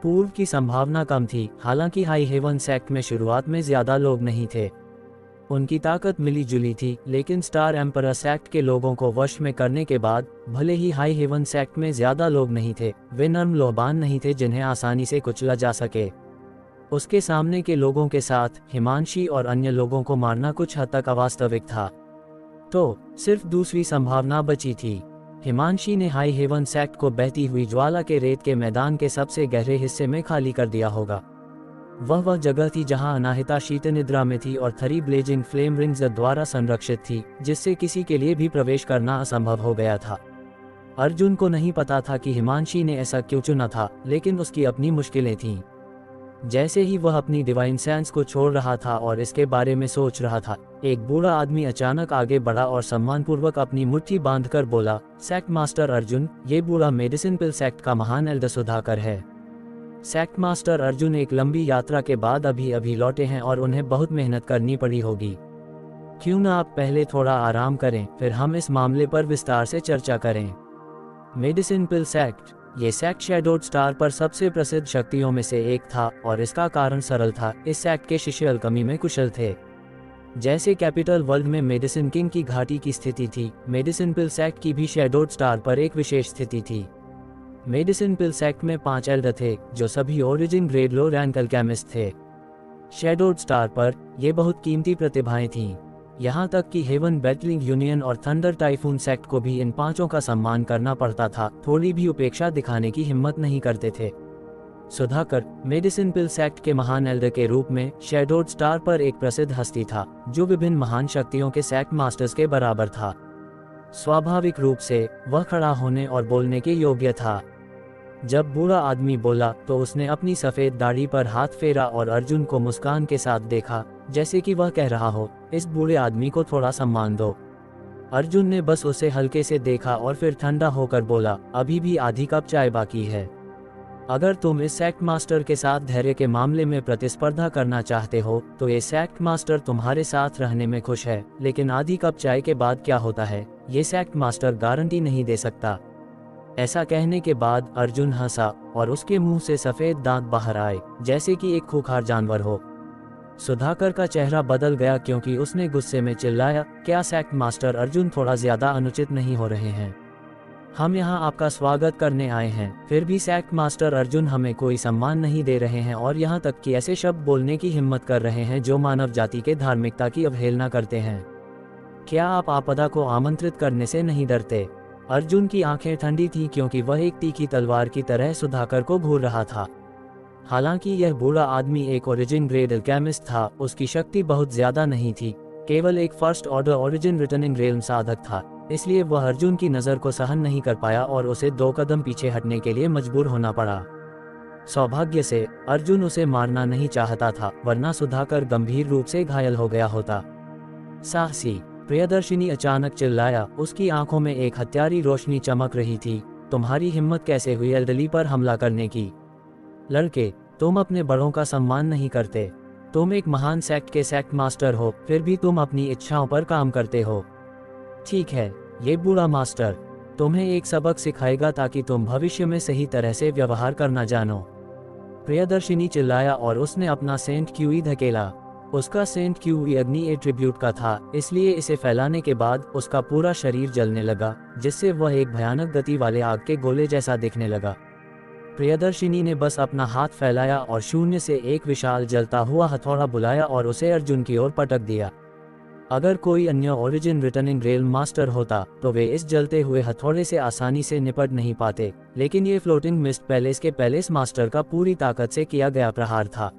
पूर्व की संभावना कम थी। हालांकि हाई हेवन सेक्ट में शुरुआत में ज्यादा लोग नहीं थे। उनकी ताकत मिली जुली थी, लेकिन स्टार एम्परर सेक्ट के लोगों को वश में करने के बाद भले ही हाई हेवन सेक्ट में ज्यादा लोग नहीं थे, वे नर्म लोबान नहीं थे जिन्हें आसानी से कुचला जा सके। उसके सामने के लोगों के साथ हिमांशी और अन्य लोगों को मारना कुछ हद तक अवास्तविक था। तो सिर्फ दूसरी संभावना बची थी। हिमांशी ने हाई हेवन सेक्ट को बहती हुई ज्वाला के रेत के मैदान के सबसे गहरे हिस्से में खाली कर दिया होगा। वह जगह थी जहां अनाहिता शीत निद्रा में थी और थरी ब्लेजिंग फ्लेम रिंग्स द्वारा संरक्षित थी, जिससे किसी के लिए भी प्रवेश करना असंभव हो गया था। अर्जुन को नहीं पता था कि हिमांशी ने ऐसा क्यों चुना था, लेकिन उसकी अपनी मुश्किलें थीं। जैसे ही वह अपनी डिवाइन सेंस को छोड़ रहा था और इसके बारे में सोच रहा था, एक बूढ़ा आदमी अचानक आगे बढ़ा और सम्मानपूर्वक अपनी मुट्ठी बांधकर बोला, सेक्ट मास्टर अर्जुन, ये बूढ़ा मेडिसिन पिल सेक्ट का महान एल्डर सुधाकर है। सेक्ट मास्टर अर्जुन एक लंबी यात्रा के बाद अभी अभी लौटे हैं और उन्हें बहुत मेहनत करनी पड़ी होगी। क्यों ना आप पहले थोड़ा आराम करें, फिर हम इस मामले पर विस्तार से चर्चा करें। मेडिसिन पिल सेक्ट, ये सेक्ट शैडोड स्टार पर सबसे प्रसिद्ध शक्तियों में से एक था और इसका कारण सरल था, इस सेक्ट के शिष्य अल्केमी में कुशल थे। जैसे कैपिटल वर्ल्ड में मेडिसिन किंग की घाटी की स्थिति थी, मेडिसिन पिल सेक्ट की भी शैडोड स्टार पर एक विशेष स्थिति थी। मेडिसिन पिल सेक्ट में 5 एल्डर थे, जो सभी ओरिजिन ग्रेड लो रैंक अल्केमिस्ट थे। शैडोड स्टार पर ये बहुत कीमती प्रतिभाएं थीं। यहाँ तक कि हेवन बैटलिंग यूनियन और थंडर टाइफून सेक्ट को भी इन 5 का सम्मान करना पड़ता था, थोड़ी भी उपेक्षा दिखाने की हिम्मत नहीं करते थे। सुधाकर मेडिसिन पिल सेक्ट के महान एल्डर के रूप में शैडोड स्टार पर एक प्रसिद्ध हस्ती था, जो विभिन्न महान शक्तियों के सेक्ट मास्टर्स के बराबर था। स्वाभाविक रूप से वह खड़ा होने और बोलने के योग्य था। जब बूढ़ा आदमी बोला तो उसने अपनी सफेद दाढ़ी पर हाथ फेरा और अर्जुन को मुस्कान के साथ देखा, जैसे कि वह कह रहा हो, इस बूढ़े आदमी को थोड़ा सम्मान दो। अर्जुन ने बस उसे हल्के से देखा और फिर ठंडा होकर बोला, अभी भी आधी कप चाय बाकी है। अगर तुम इस सेक्ट मास्टर के साथ धैर्य के मामले में प्रतिस्पर्धा करना चाहते हो तो ये सेक्ट मास्टर तुम्हारे साथ रहने में खुश है, लेकिन आधी कप चाय के बाद क्या होता है, ये सेक्ट मास्टर गारंटी नहीं दे सकता। ऐसा कहने के बाद अर्जुन हंसा और उसके मुंह से सफेद दांत बाहर आए, जैसे कि एक खूंखार जानवर हो। सुधाकर का चेहरा बदल गया क्योंकि उसने गुस्से में चिल्लाया, क्या सेक्ट मास्टर अर्जुन थोड़ा ज्यादा अनुचित नहीं हो रहे हैं? हम यहाँ आपका स्वागत करने आए हैं, फिर भी सेक्ट मास्टर अर्जुन हमें कोई सम्मान नहीं दे रहे हैं और यहाँ तक कि ऐसे शब्द बोलने की हिम्मत कर रहे हैं जो मानव जाति के धार्मिकता की अवहेलना करते हैं। क्या आप आपदा को आमंत्रित करने से नहीं डरते? अर्जुन की आंखें ठंडी थीं क्योंकि वह एक तीखी तलवार की तरह सुधाकर को घूर रहा था। हालांकि यह बूढ़ा आदमी एक ओरिजिन ग्रेड अल्केमिस्ट था, उसकी शक्ति बहुत ज्यादा नहीं थी, केवल एक first order origin returning realm साधक था, इसलिए वह अर्जुन की नज़र को सहन नहीं कर पाया और उसे 2 कदम पीछे हटने के लिए मजबूर होना पड़ा। सौभाग्य से अर्जुन उसे मारना नहीं चाहता था, वरना सुधाकर गंभीर रूप से घायल हो गया होता। साहसी प्रियदर्शिनी अचानक चिल्लाया, उसकी आंखों में एक हत्यारी रोशनी चमक रही थी। तुम्हारी हिम्मत कैसे हुई एल्डरली पर हमला करने की? लड़के, तुम अपने बड़ों का सम्मान नहीं करते। तुम एक महान सेक्ट के सेक्ट मास्टर हो, फिर भी तुम अपनी इच्छाओं पर काम करते हो। ठीक है, ये बूढ़ा मास्टर तुम्हें एक सबक सिखाएगा ताकि तुम भविष्य में सही तरह से व्यवहार करना जानो। प्रियदर्शिनी चिल्लाया और उसने अपना सेंट क्यूई धकेला। उसका सेंट क्यूई अग्नि एट्रीब्यूट का था, इसलिए इसे फैलाने के बाद उसका पूरा शरीर जलने लगा, जिससे वह एक भयानक गति वाले आग के गोले जैसा दिखने लगा। प्रियदर्शिनी ने बस अपना हाथ फैलाया और शून्य से एक विशाल जलता हुआ हथौड़ा बुलाया और उसे अर्जुन की ओर पटक दिया। अगर कोई अन्य ओरिजिन रिटर्निंग रेल्म मास्टर होता तो वे इस जलते हुए हथौड़े से आसानी से निपट नहीं पाते, लेकिन ये फ्लोटिंग मिस्ट पैलेस के पैलेस मास्टर का पूरी ताकत से किया गया प्रहार था।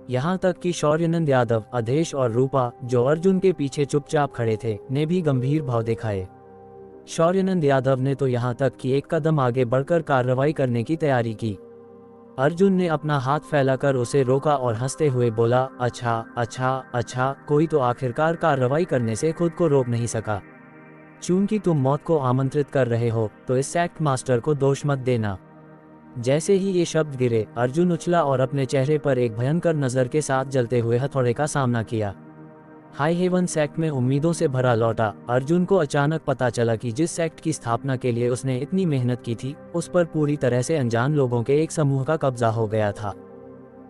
यहाँ तक कि शौर्यानंद यादव, अधेश और रूपा, जो अर्जुन के पीछे चुपचाप खड़े थे, ने भी गंभीर भाव दिखाए। शौर्यानंद यादव ने तो यहाँ तक कि एक कदम आगे बढ़कर कार्रवाई करने की तैयारी की। अर्जुन ने अपना हाथ फैलाकर उसे रोका और हंसते हुए बोला, अच्छा अच्छा अच्छा, कोई तो आखिरकार कार्रवाई करने से खुद को रोक नहीं सका। चूंकि तुम मौत को आमंत्रित कर रहे हो तो इस सेक्ट मास्टर को दोष मत देना। जैसे ही ये शब्द गिरे, अर्जुन उछला और अपने चेहरे पर एक भयंकर नज़र के साथ जलते हुए हथौड़े का सामना किया। हाई हेवन सेक्ट में उम्मीदों से भरा लौटा अर्जुन को अचानक पता चला कि जिस सेक्ट की स्थापना के लिए उसने इतनी मेहनत की थी, उस पर पूरी तरह से अनजान लोगों के एक समूह का कब्जा हो गया था।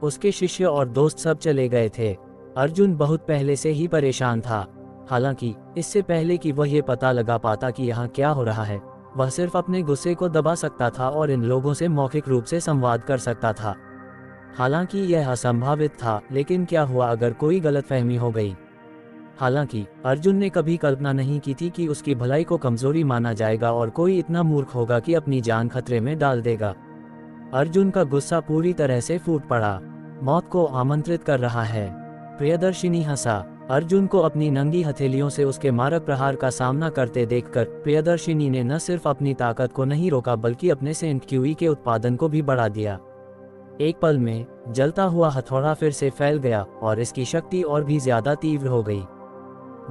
उसके शिष्य और दोस्त सब चले गए थे। अर्जुन बहुत पहले से ही परेशान था। हालांकि इससे पहले कि वह ये पता लगा पाता कि यहाँ क्या हो रहा है, वह सिर्फ अपने गुस्से को दबा सकता था और इन लोगों से मौखिक रूप से संवाद कर सकता था। हालांकि यह असंभावित था, लेकिन क्या हुआ अगर कोई गलतफहमी हो गई? हालांकि अर्जुन ने कभी कल्पना नहीं की थी कि उसकी भलाई को कमजोरी माना जाएगा और कोई इतना मूर्ख होगा कि अपनी जान खतरे में डाल देगा। अर्जुन का गुस्सा पूरी तरह से फूट पड़ा। मौत को आमंत्रित कर रहा है। प्रियदर्शिनी हंसा। अर्जुन को अपनी नंगी हथेलियों से उसके मारक प्रहार का सामना करते देखकर प्रियदर्शिनी ने न सिर्फ अपनी ताकत को नहीं रोका बल्कि अपने सेंट क्यूई के उत्पादन को भी बढ़ा दिया। एक पल में जलता हुआ हथौड़ा फिर से फैल गया और इसकी शक्ति और भी ज्यादा तीव्र हो गई।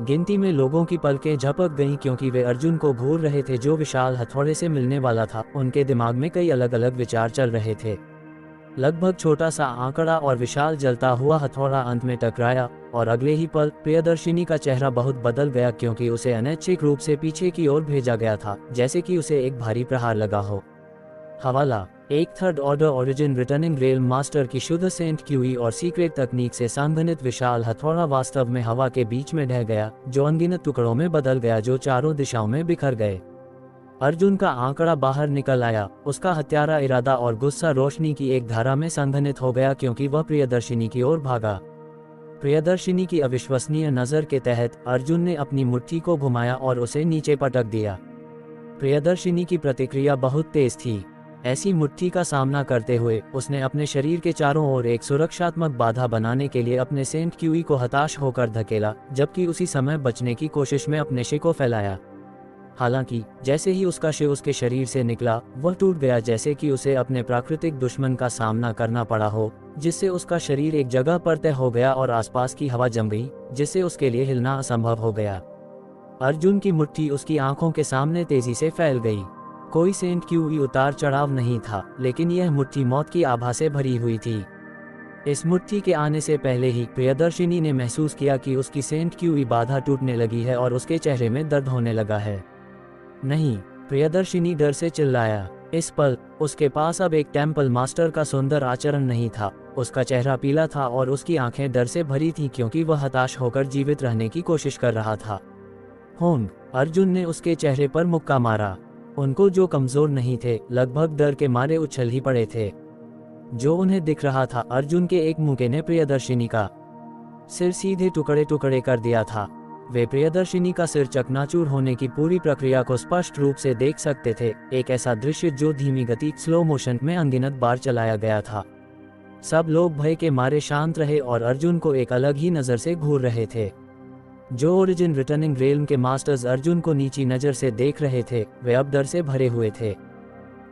गिनती में लोगों की पलकें झपक गईं क्योंकि वे अर्जुन को घूर रहे थे जो विशाल हथौड़े से मिलने वाला था। उनके दिमाग में कई अलग अलग विचार चल रहे थे। लगभग छोटा सा आंकड़ा और विशाल जलता हुआ हथौड़ा अंत में टकराया और अगले ही पल प्रियदर्शिनी का चेहरा बहुत बदल गया क्योंकि उसे अनैच्छिक रूप से पीछे की ओर भेजा गया था, जैसे कि उसे एक भारी प्रहार लगा हो। हवाला: एक third order origin returning rail master की शुद्ध सेंट क्यूई और सीक्रेट तकनीक से संघनित विशाल हथौड़ा वास्तव में हवा के बीच में ढह गया, जो अनगिनत टुकड़ों में बदल गया जो चारों दिशाओं में बिखर गए। अर्जुन का आंकड़ा बाहर निकल आया, उसका हत्यारा इरादा और गुस्सा रोशनी की एक धारा में संघनित हो गया क्योंकि वह प्रियदर्शिनी की ओर भागा। प्रियदर्शिनी की अविश्वसनीय नजर के तहत अर्जुन ने अपनी मुट्ठी को घुमाया और उसे नीचे पटक दिया। प्रियदर्शिनी की प्रतिक्रिया बहुत तेज थी। ऐसी मुट्ठी का सामना करते हुए उसने अपने शरीर के चारों ओर एक सुरक्षात्मक बाधा बनाने के लिए अपने सेंट क्यूई को हताश होकर धकेला, जबकि उसी समय बचने की कोशिश में अपने शिर को फैलाया। हालांकि जैसे ही उसका शिर उसके शरीर से निकला, वह टूट गया जैसे कि उसे अपने प्राकृतिक दुश्मन का सामना करना पड़ा हो, जिससे उसका शरीर एक जगह पर तय हो गया और आसपास की हवा जम गई, जिससे उसके लिए हिलना असंभव हो गया। अर्जुन की मुट्ठी उसकी आंखों के सामने तेजी से फैल गई। कोई सेंट क्यूई उतार चढ़ाव नहीं था, लेकिन यह मुट्ठी मौत की आभा से भरी हुई थी। इस मुट्ठी के आने से पहले ही प्रियदर्शिनी ने महसूस किया कि उसकी सेंट क्यूई बाधा टूटने लगी है और उसके चेहरे में दर्द होने लगा है। नहीं, प्रियदर्शिनी डर से चिल्लाया। इस पल उसके पास अब एक टेम्पल मास्टर का सुंदर आचरण नहीं था। उसका चेहरा पीला था और उसकी आंखें डर से भरी थीं क्योंकि वह हताश होकर जीवित रहने की कोशिश कर रहा था। होंग! अर्जुन ने उसके चेहरे पर मुक्का मारा। उनको जो कमजोर नहीं थे, लगभग डर के मारे उछल ही पड़े थे। जो उन्हें दिख रहा था, अर्जुन के एक मुक्के ने प्रियदर्शिनी का सिर सीधे टुकड़े टुकड़े कर दिया था। वे प्रियदर्शिनी का सिर चकनाचूर होने की पूरी प्रक्रिया को स्पष्ट रूप से देख सकते थे, एक ऐसा दृश्य जो धीमी गति स्लो मोशन में अनगिनत बार चलाया गया था। सब लोग भय के मारे शांत रहे और अर्जुन को एक अलग ही नज़र से घूर रहे थे। जो ओरिजिन रिटर्निंग रेल के मास्टर्स अर्जुन को नीची नज़र से देख रहे थे, वे अब डर से भरे हुए थे।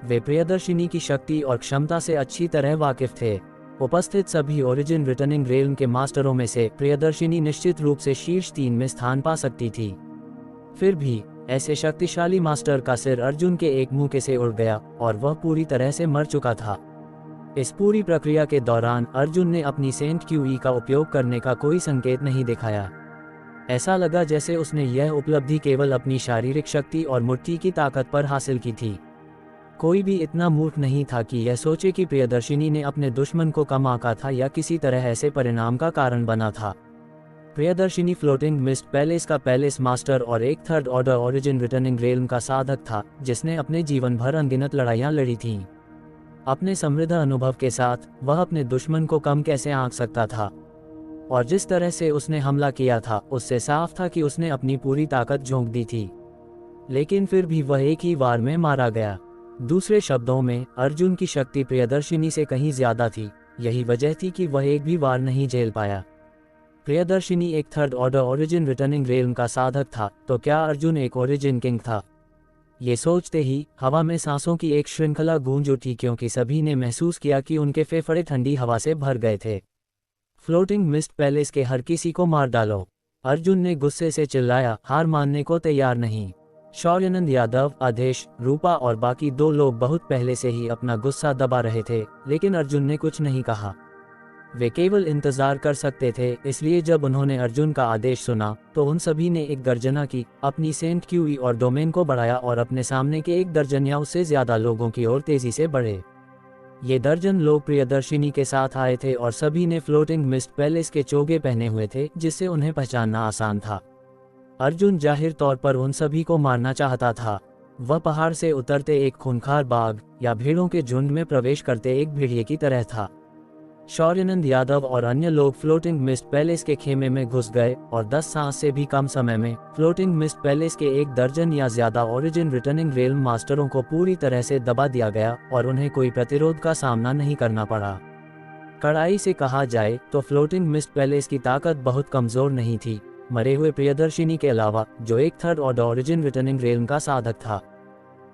वे प्रियदर्शिनी की शक्ति और क्षमता से अच्छी तरह वाकिफ थे। उपस्थित सभी ओरिजिन रिटर्निंग रेल के मास्टरों में से प्रियदर्शिनी निश्चित रूप से शीर्ष 3 में स्थान पा सकती थी। फिर भी ऐसे शक्तिशाली मास्टर का सिर अर्जुन के एक मुक्के से उड़ गया और वह पूरी तरह से मर चुका था। इस पूरी प्रक्रिया के दौरान अर्जुन ने अपनी सेंट क्यूई का उपयोग करने का कोई संकेत नहीं दिखाया। ऐसा लगा जैसे उसने यह उपलब्धि केवल अपनी शारीरिक शक्ति और मुट्ठी की ताकत पर हासिल की थी। कोई भी इतना मूर्ख नहीं था कि यह सोचे कि प्रियदर्शिनी ने अपने दुश्मन को कम आंका था या किसी तरह ऐसे परिणाम का कारण बना था। प्रियदर्शिनी फ्लोटिंग मिस्ट पैलेस का पैलेस मास्टर और एक third order origin returning rail का साधक था, जिसने अपने जीवन भर अनगिनत लड़ाइयाँ लड़ी थीं। अपने समृद्ध अनुभव के साथ वह अपने दुश्मन को कम कैसे आंक सकता था, और जिस तरह से उसने हमला किया था उससे साफ था कि उसने अपनी पूरी ताकत झोंक दी थी। लेकिन फिर भी वह एक ही वार में मारा गया। दूसरे शब्दों में, अर्जुन की शक्ति प्रियदर्शिनी से कहीं ज्यादा थी। यही वजह थी कि वह एक भी वार नहीं झेल पाया। प्रियदर्शिनी एक third order origin returning rail का साधक था, तो क्या अर्जुन एक ओरिजिन किंग था? ये सोचते ही हवा में सांसों की एक श्रृंखला गूंज उठी क्योंकि सभी ने महसूस किया कि उनके फेफड़े ठंडी हवा से भर गए थे। फ्लोटिंग मिस्ट पैलेस के हर किसी को मार डालो, अर्जुन ने गुस्से से चिल्लाया, हार मानने को तैयार नहीं। शौर्यानंद यादव, आदेश, रूपा और बाकी 2 लोग बहुत पहले से ही अपना गुस्सा दबा रहे थे, लेकिन अर्जुन ने कुछ नहीं कहा। वे केवल इंतजार कर सकते थे, इसलिए जब उन्होंने अर्जुन का आदेश सुना तो उन सभी ने एक गर्जना की, अपनी सेंट क्यूई और डोमेन को बढ़ाया और अपने सामने के 1 दर्जन या उससे ज्यादा लोगों की ओर तेजी से बढ़े। ये दर्जन लोग प्रियदर्शिनी के साथ आए थे और सभी ने फ्लोटिंग मिस्ट पैलेस के चोगे पहने हुए थे, जिससे उन्हें पहचानना आसान था। अर्जुन जाहिर तौर पर उन सभी को मारना चाहता था। वह पहाड़ से उतरते एक खूंखार बाघ या भेड़ों के झुंड में प्रवेश करते एक भेड़िए की तरह था। शौर्यानंद यादव और अन्य लोग फ्लोटिंग मिस्ट पैलेस के खेमे में घुस गए और 10 सांस से भी कम समय में फ्लोटिंग मिस्ट पैलेस के 1 दर्जन या ज्यादा ओरिजिन रिटर्निंग रेल मास्टरों को पूरी तरह से दबा दिया गया और उन्हें कोई प्रतिरोध का सामना नहीं करना पड़ा। कड़ाई से कहा जाए तो फ्लोटिंग मिस्ट पैलेस की ताकत बहुत कमजोर नहीं थी, मरे हुए प्रियदर्शिनी के अलावा, जो एक third order origin returning rail का साधक था।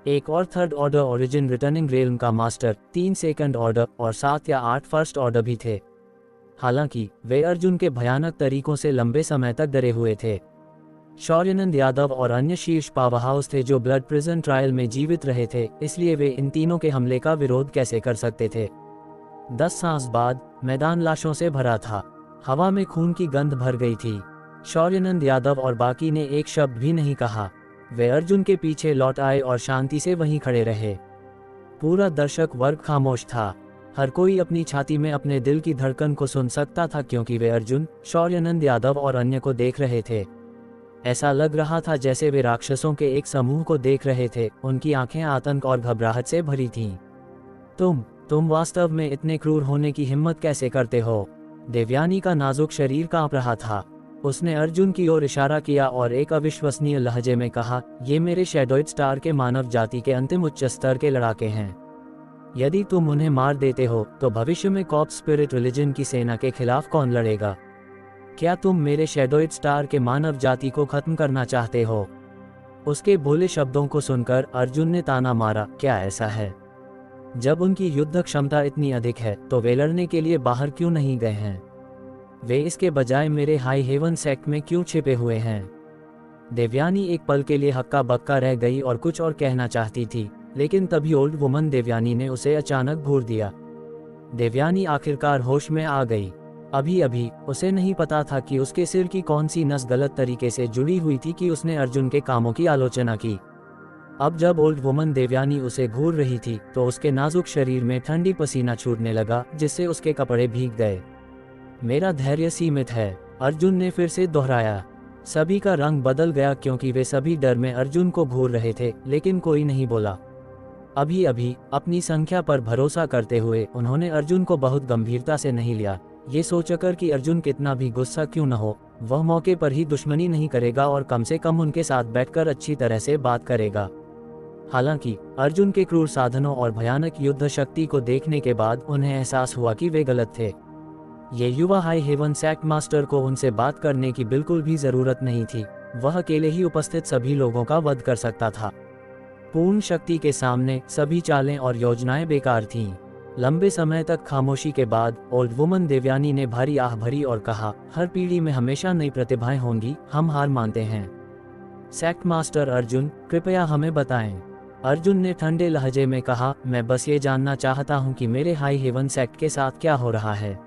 एक और third order origin returning realm का मास्टर, 3 सेकंड ऑर्डर और 7 या 8 फर्स्ट ऑर्डर भी थे। हालांकि वे अर्जुन के भयानक तरीकों से लंबे समय तक डरे हुए थे। शौर्यानंद यादव और अन्य शीर्ष पावरहाउस थे जो ब्लड प्रिजन ट्रायल में जीवित रहे थे, इसलिए वे इन तीनों के हमले का विरोध कैसे कर सकते थे। 10 सांस बाद मैदान लाशों से भरा था। हवा में खून की गंध भर गई थी। शौर्यानंद यादव और बाकी ने एक शब्द भी नहीं कहा। वे अर्जुन के पीछे लौट आए और शांति से वहीं खड़े रहे। पूरा दर्शक वर्ग खामोश था। हर कोई अपनी छाती में अपने दिल की धड़कन को सुन सकता था, क्योंकि वे अर्जुन, शौर्यानंद यादव और अन्य को देख रहे थे। ऐसा लग रहा था जैसे वे राक्षसों के एक समूह को देख रहे थे। उनकी आंखें आतंक और घबराहट से भरी थीं। तुम वास्तव में इतने क्रूर होने की हिम्मत कैसे करते हो? देवयानी का नाजुक शरीर कांप रहा था। उसने अर्जुन की ओर इशारा किया और एक अविश्वसनीय लहजे में कहा, ये मेरे शैडोइड स्टार के मानव जाति के अंतिम उच्च स्तर के लड़ाके हैं। यदि तुम उन्हें मार देते हो तो भविष्य में कॉर्प्स स्पिरिट रिलीजन की सेना के खिलाफ कौन लड़ेगा? क्या तुम मेरे शैडोइड स्टार के मानव जाति को खत्म करना चाहते हो? उसके भोले शब्दों को सुनकर अर्जुन ने ताना मारा, क्या ऐसा है? जब उनकी युद्ध क्षमता इतनी अधिक है तो वे लड़ने के लिए बाहर क्यों नहीं गए हैं? वे इसके बजाय मेरे हाई हेवन सेक्ट में क्यों छिपे हुए हैं? देवयानी एक पल के लिए हक्का बक्का रह गई और कुछ और कहना चाहती थी, लेकिन तभी ओल्ड वुमन देवयानी ने उसे अचानक घूर दिया। देवयानी आखिरकार होश में आ गई। अभी अभी उसे नहीं पता था कि उसके सिर की कौन सी नस गलत तरीके से जुड़ी हुई थी कि उसने अर्जुन के कामों की आलोचना की। अब जब ओल्ड वुमन देवयानी उसे घूर रही थी तो उसके नाजुक शरीर में ठंडी पसीना छूटने लगा, जिससे उसके कपड़े भीग गए। मेरा धैर्य सीमित है, अर्जुन ने फिर से दोहराया। सभी का रंग बदल गया क्योंकि वे सभी डर में अर्जुन को घूर रहे थे, लेकिन कोई नहीं बोला। अभी अभी अपनी संख्या पर भरोसा करते हुए उन्होंने अर्जुन को बहुत गंभीरता से नहीं लिया, ये सोचकर कि अर्जुन कितना भी गुस्सा क्यों न हो, वह मौके पर ही दुश्मनी नहीं करेगा और कम से कम उनके साथ बैठकर अच्छी तरह से बात करेगा। हालांकि अर्जुन के क्रूर साधनों और भयानक युद्ध शक्ति को देखने के बाद उन्हें एहसास हुआ कि वे गलत थे। ये युवा हाई हेवन सेक्ट मास्टर को उनसे बात करने की बिल्कुल भी जरूरत नहीं थी। वह अकेले ही उपस्थित सभी लोगों का वध कर सकता था। पूर्ण शक्ति के सामने सभी चालें और योजनाएं बेकार थीं। लंबे समय तक खामोशी के बाद ओल्ड वुमन देवयानी ने भारी आह भरी और कहा, हर पीढ़ी में हमेशा नई प्रतिभाएं होंगी, हम हार मानते हैं। सेक्ट मास्टर अर्जुन, कृपया हमें बताएं। अर्जुन ने ठंडे लहजे में कहा, मैं बस ये जानना चाहता हूं कि मेरे हाई हेवन सेक्ट के साथ क्या हो रहा है।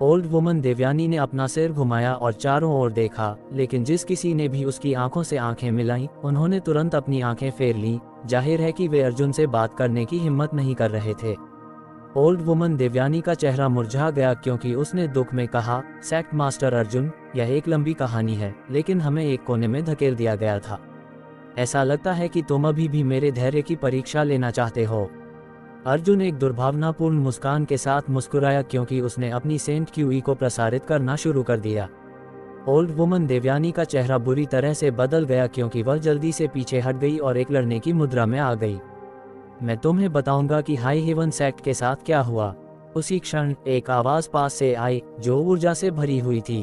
ओल्ड वुमन देवयानी ने अपना सिर घुमाया और चारों ओर देखा, लेकिन जिस किसी ने भी उसकी आंखों से आंखें मिलाईं, उन्होंने तुरंत अपनी आंखें फेर लीं। जाहिर है कि वे अर्जुन से बात करने की हिम्मत नहीं कर रहे थे। ओल्ड वुमन देवयानी का चेहरा मुरझा गया क्योंकि उसने दुख में कहा, सेक्ट मास्टर अर्जुन, यह एक लंबी कहानी है, लेकिन हमें एक कोने में धकेल दिया गया था। ऐसा लगता है कि तुम अभी भी मेरे धैर्य की परीक्षा लेना चाहते हो। अर्जुन एक दुर्भावनापूर्ण मुस्कान के साथ मुस्कुराया क्योंकि उसने अपनी सेंट क्यूई को प्रसारित करना शुरू कर दिया। ओल्ड वुमन देवयानी का चेहरा बुरी तरह से बदल गया क्योंकि वह जल्दी से पीछे हट गई और एक लड़ने की मुद्रा में आ गई। मैं तुम्हें बताऊंगा कि हाई हेवन सेक्ट के साथ क्या हुआ। उसी क्षण एक आवाज पास से आई जो ऊर्जा से भरी हुई थी।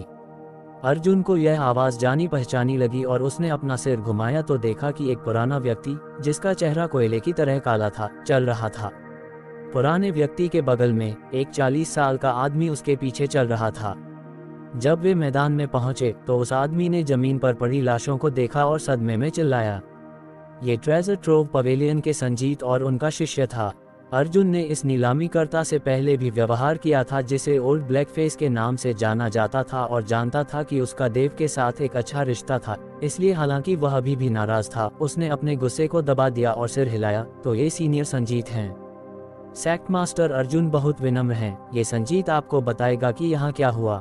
अर्जुन को यह आवाज जानी पहचानी लगी और उसने अपना सिर घुमाया तो देखा कि एक पुराना व्यक्ति, जिसका चेहरा कोयले की तरह काला था, चल रहा था। पुराने व्यक्ति के बगल में एक 40 साल का आदमी उसके पीछे चल रहा था। जब वे मैदान में पहुंचे तो उस आदमी ने जमीन पर पड़ी लाशों को देखा और सदमे में चिल्लाया। ये ट्रेजर ट्रोव पवेलियन के संजीत और उनका शिष्य था। अर्जुन ने इस नीलामीकर्ता से पहले भी व्यवहार किया था, जिसे ओल्ड ब्लैकफेस के नाम से जाना जाता था, और जानता था कि उसका देव के साथ एक अच्छा रिश्ता था। इसलिए हालांकि वह अभी भी नाराज था, उसने अपने गुस्से को दबा दिया और सिर हिलाया। तो ये सीनियर संजीत हैं। सेक्ट मास्टर अर्जुन बहुत विनम्र हैं। ये संजीत आपको बताएगा कि यहाँ क्या हुआ।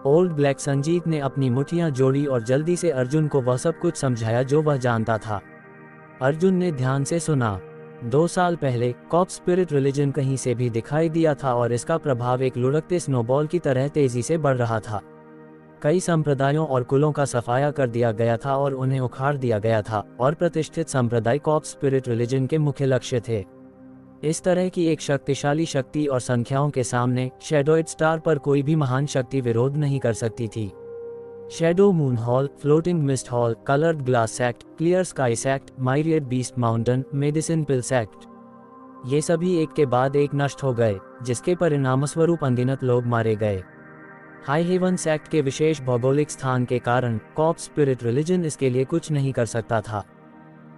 ओल्ड ब्लैक संजीत ने अपनी मुट्ठियां जोड़ी और जल्दी से अर्जुन को वह सब कुछ समझाया जो वह जानता था। अर्जुन ने ध्यान से सुना। 2 साल पहले कॉर्प्स स्पिरिट रिलीजन कहीं से भी दिखाई दिया था और इसका प्रभाव एक लुढ़कते स्नोबॉल की तरह तेजी से बढ़ रहा था। कई संप्रदायों और कुलों का सफाया कर दिया गया था और उन्हें उखाड़ दिया गया था, और प्रतिष्ठित संप्रदाय कॉर्प्स स्पिरिट रिलीजन के मुख्य लक्ष्य थे। इस तरह की एक शक्तिशाली शक्ति और संख्याओं के सामने शैडोइड स्टार पर कोई भी महान शक्ति विरोध नहीं कर सकती थी। Shadow moon hall, floating mist hall, coloured glass sect, clear sky sect, myriad beast mountain, medicine pill sect, ये सभी एक के बाद एक नष्ट हो गए, जिसके परिणामस्वरूप अनगिनत लोग मारे गए। हाई हेवन सेक्ट के विशेष भौगोलिक स्थान के कारण कॉर्प्स स्पिरिट रिलीजन इसके लिए कुछ नहीं कर सकता था।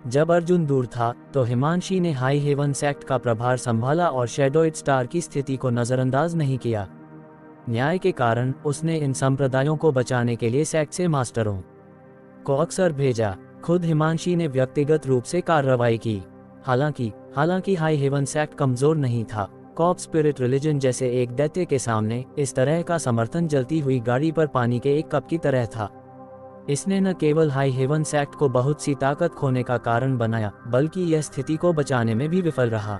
जब अर्जुन दूर था तो हिमांशी ने हाई हेवन सेक्ट का प्रभार संभाला और शैडोइड स्टार की स्थिति को नज़रअंदाज नहीं किया। न्याय के कारण उसने इन संप्रदायों को बचाने के लिए सेक्ट से मास्टरों को अक्सर भेजा। खुद हिमांशी ने व्यक्तिगत रूप से कार्रवाई की। हालांकि हाई हेवन सेक्ट कमजोर नहीं था। कॉर्प्स स्पिरिट रिलीजन जैसे एक दैत्य के सामने इस तरह का समर्थन जलती हुई गाड़ी पर पानी के एक कप की तरह था। इसने न केवल हाई हेवन सेक्ट को बहुत सी ताकत खोने का कारण बनाया, बल्कि यह स्थिति को बचाने में भी विफल रहा।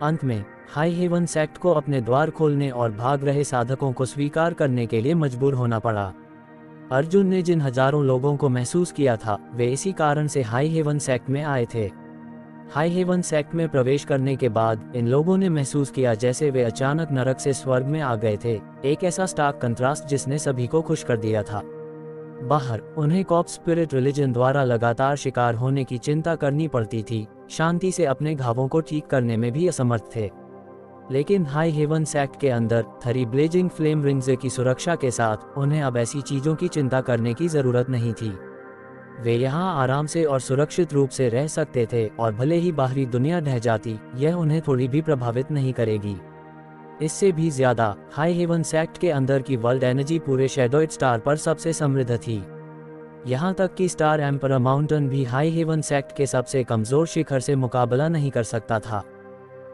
अंत में हाई हेवन सेक्ट को अपने द्वार खोलने और भाग रहे साधकों को स्वीकार करने के लिए मजबूर होना पड़ा। अर्जुन ने जिन हजारों लोगों को महसूस किया था, वे इसी कारण से हाई हेवन सेक्ट में आए थे। हाई हेवन सेक्ट में प्रवेश करने के बाद इन लोगों ने महसूस किया जैसे वे अचानक नरक से स्वर्ग में आ गए थे, एक ऐसा स्टार्क कंट्रास्ट जिसने सभी को खुश कर दिया था। बाहर उन्हें कॉर्प्स स्पिरिट रिलीजन द्वारा लगातार शिकार होने की चिंता करनी पड़ती थी, शांति से अपने घावों को ठीक करने में भी असमर्थ थे। लेकिन हाई हेवन सेक्ट के अंदर थरी ब्लेजिंग फ्लेम रिंग्स की सुरक्षा के साथ उन्हें अब ऐसी चीजों की चिंता करने की जरूरत नहीं थी। वे यहाँ आराम से और सुरक्षित रूप से रह सकते थे और भले ही बाहरी दुनिया ढह जाती, यह उन्हें थोड़ी भी प्रभावित नहीं करेगी। इससे भी ज्यादा हाई हेवन सेक्ट के अंदर की वर्ल्ड एनर्जी पूरे शैडोइड स्टार पर सबसे समृद्ध थी। यहाँ तक कि स्टार एम्परर माउंटेन भी हाई हेवन सेक्ट के सबसे कमजोर शिखर से मुकाबला नहीं कर सकता था।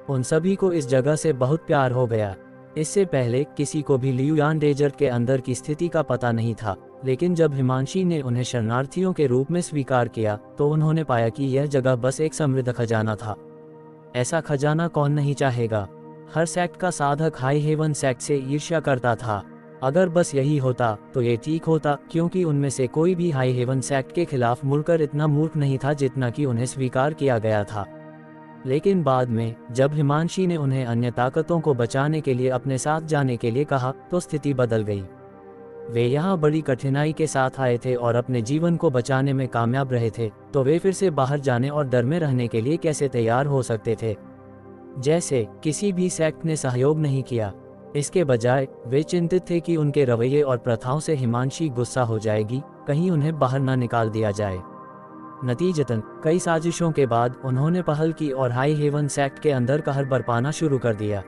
उन सभी को इस जगह से बहुत प्यार हो गया। इससे पहले किसी को भी लियुयान डेजर्ट के अंदर की स्थिति का पता नहीं था, लेकिन जब हिमांशी ने उन्हें शरणार्थियों के रूप में स्वीकार किया तो उन्होंने पाया कि यह जगह बस एक समृद्ध खजाना था। ऐसा खजाना कौन नहीं चाहेगा। हर सेक्ट का साधक हाई हेवन सेक्ट से ईर्ष्या करता था। अगर बस यही होता तो ये ठीक होता, क्योंकि उनमें से कोई भी हाई हेवन सेक्ट के खिलाफ मुड़कर इतना मूर्ख नहीं था जितना कि उन्हें स्वीकार किया गया था। लेकिन बाद में जब हिमांशी ने उन्हें अन्य ताकतों को बचाने के लिए अपने साथ जाने के लिए कहा तो स्थिति बदल गई। वे यहाँ बड़ी कठिनाई के साथ आए थे और अपने जीवन को बचाने में कामयाब रहे थे, तो वे फिर से बाहर जाने और डर में रहने के लिए कैसे तैयार हो सकते थे। जैसे किसी भी सेक्ट ने सहयोग नहीं किया। इसके बजाय वे चिंतित थे कि उनके रवैये और प्रथाओं से हिमांशी गुस्सा हो जाएगी, कहीं उन्हें बाहर न निकाल दिया जाए। नतीजतन कई साजिशों के बाद उन्होंने पहल की और हाई हेवन सेक्ट के अंदर कहर बरपाना शुरू कर दिया।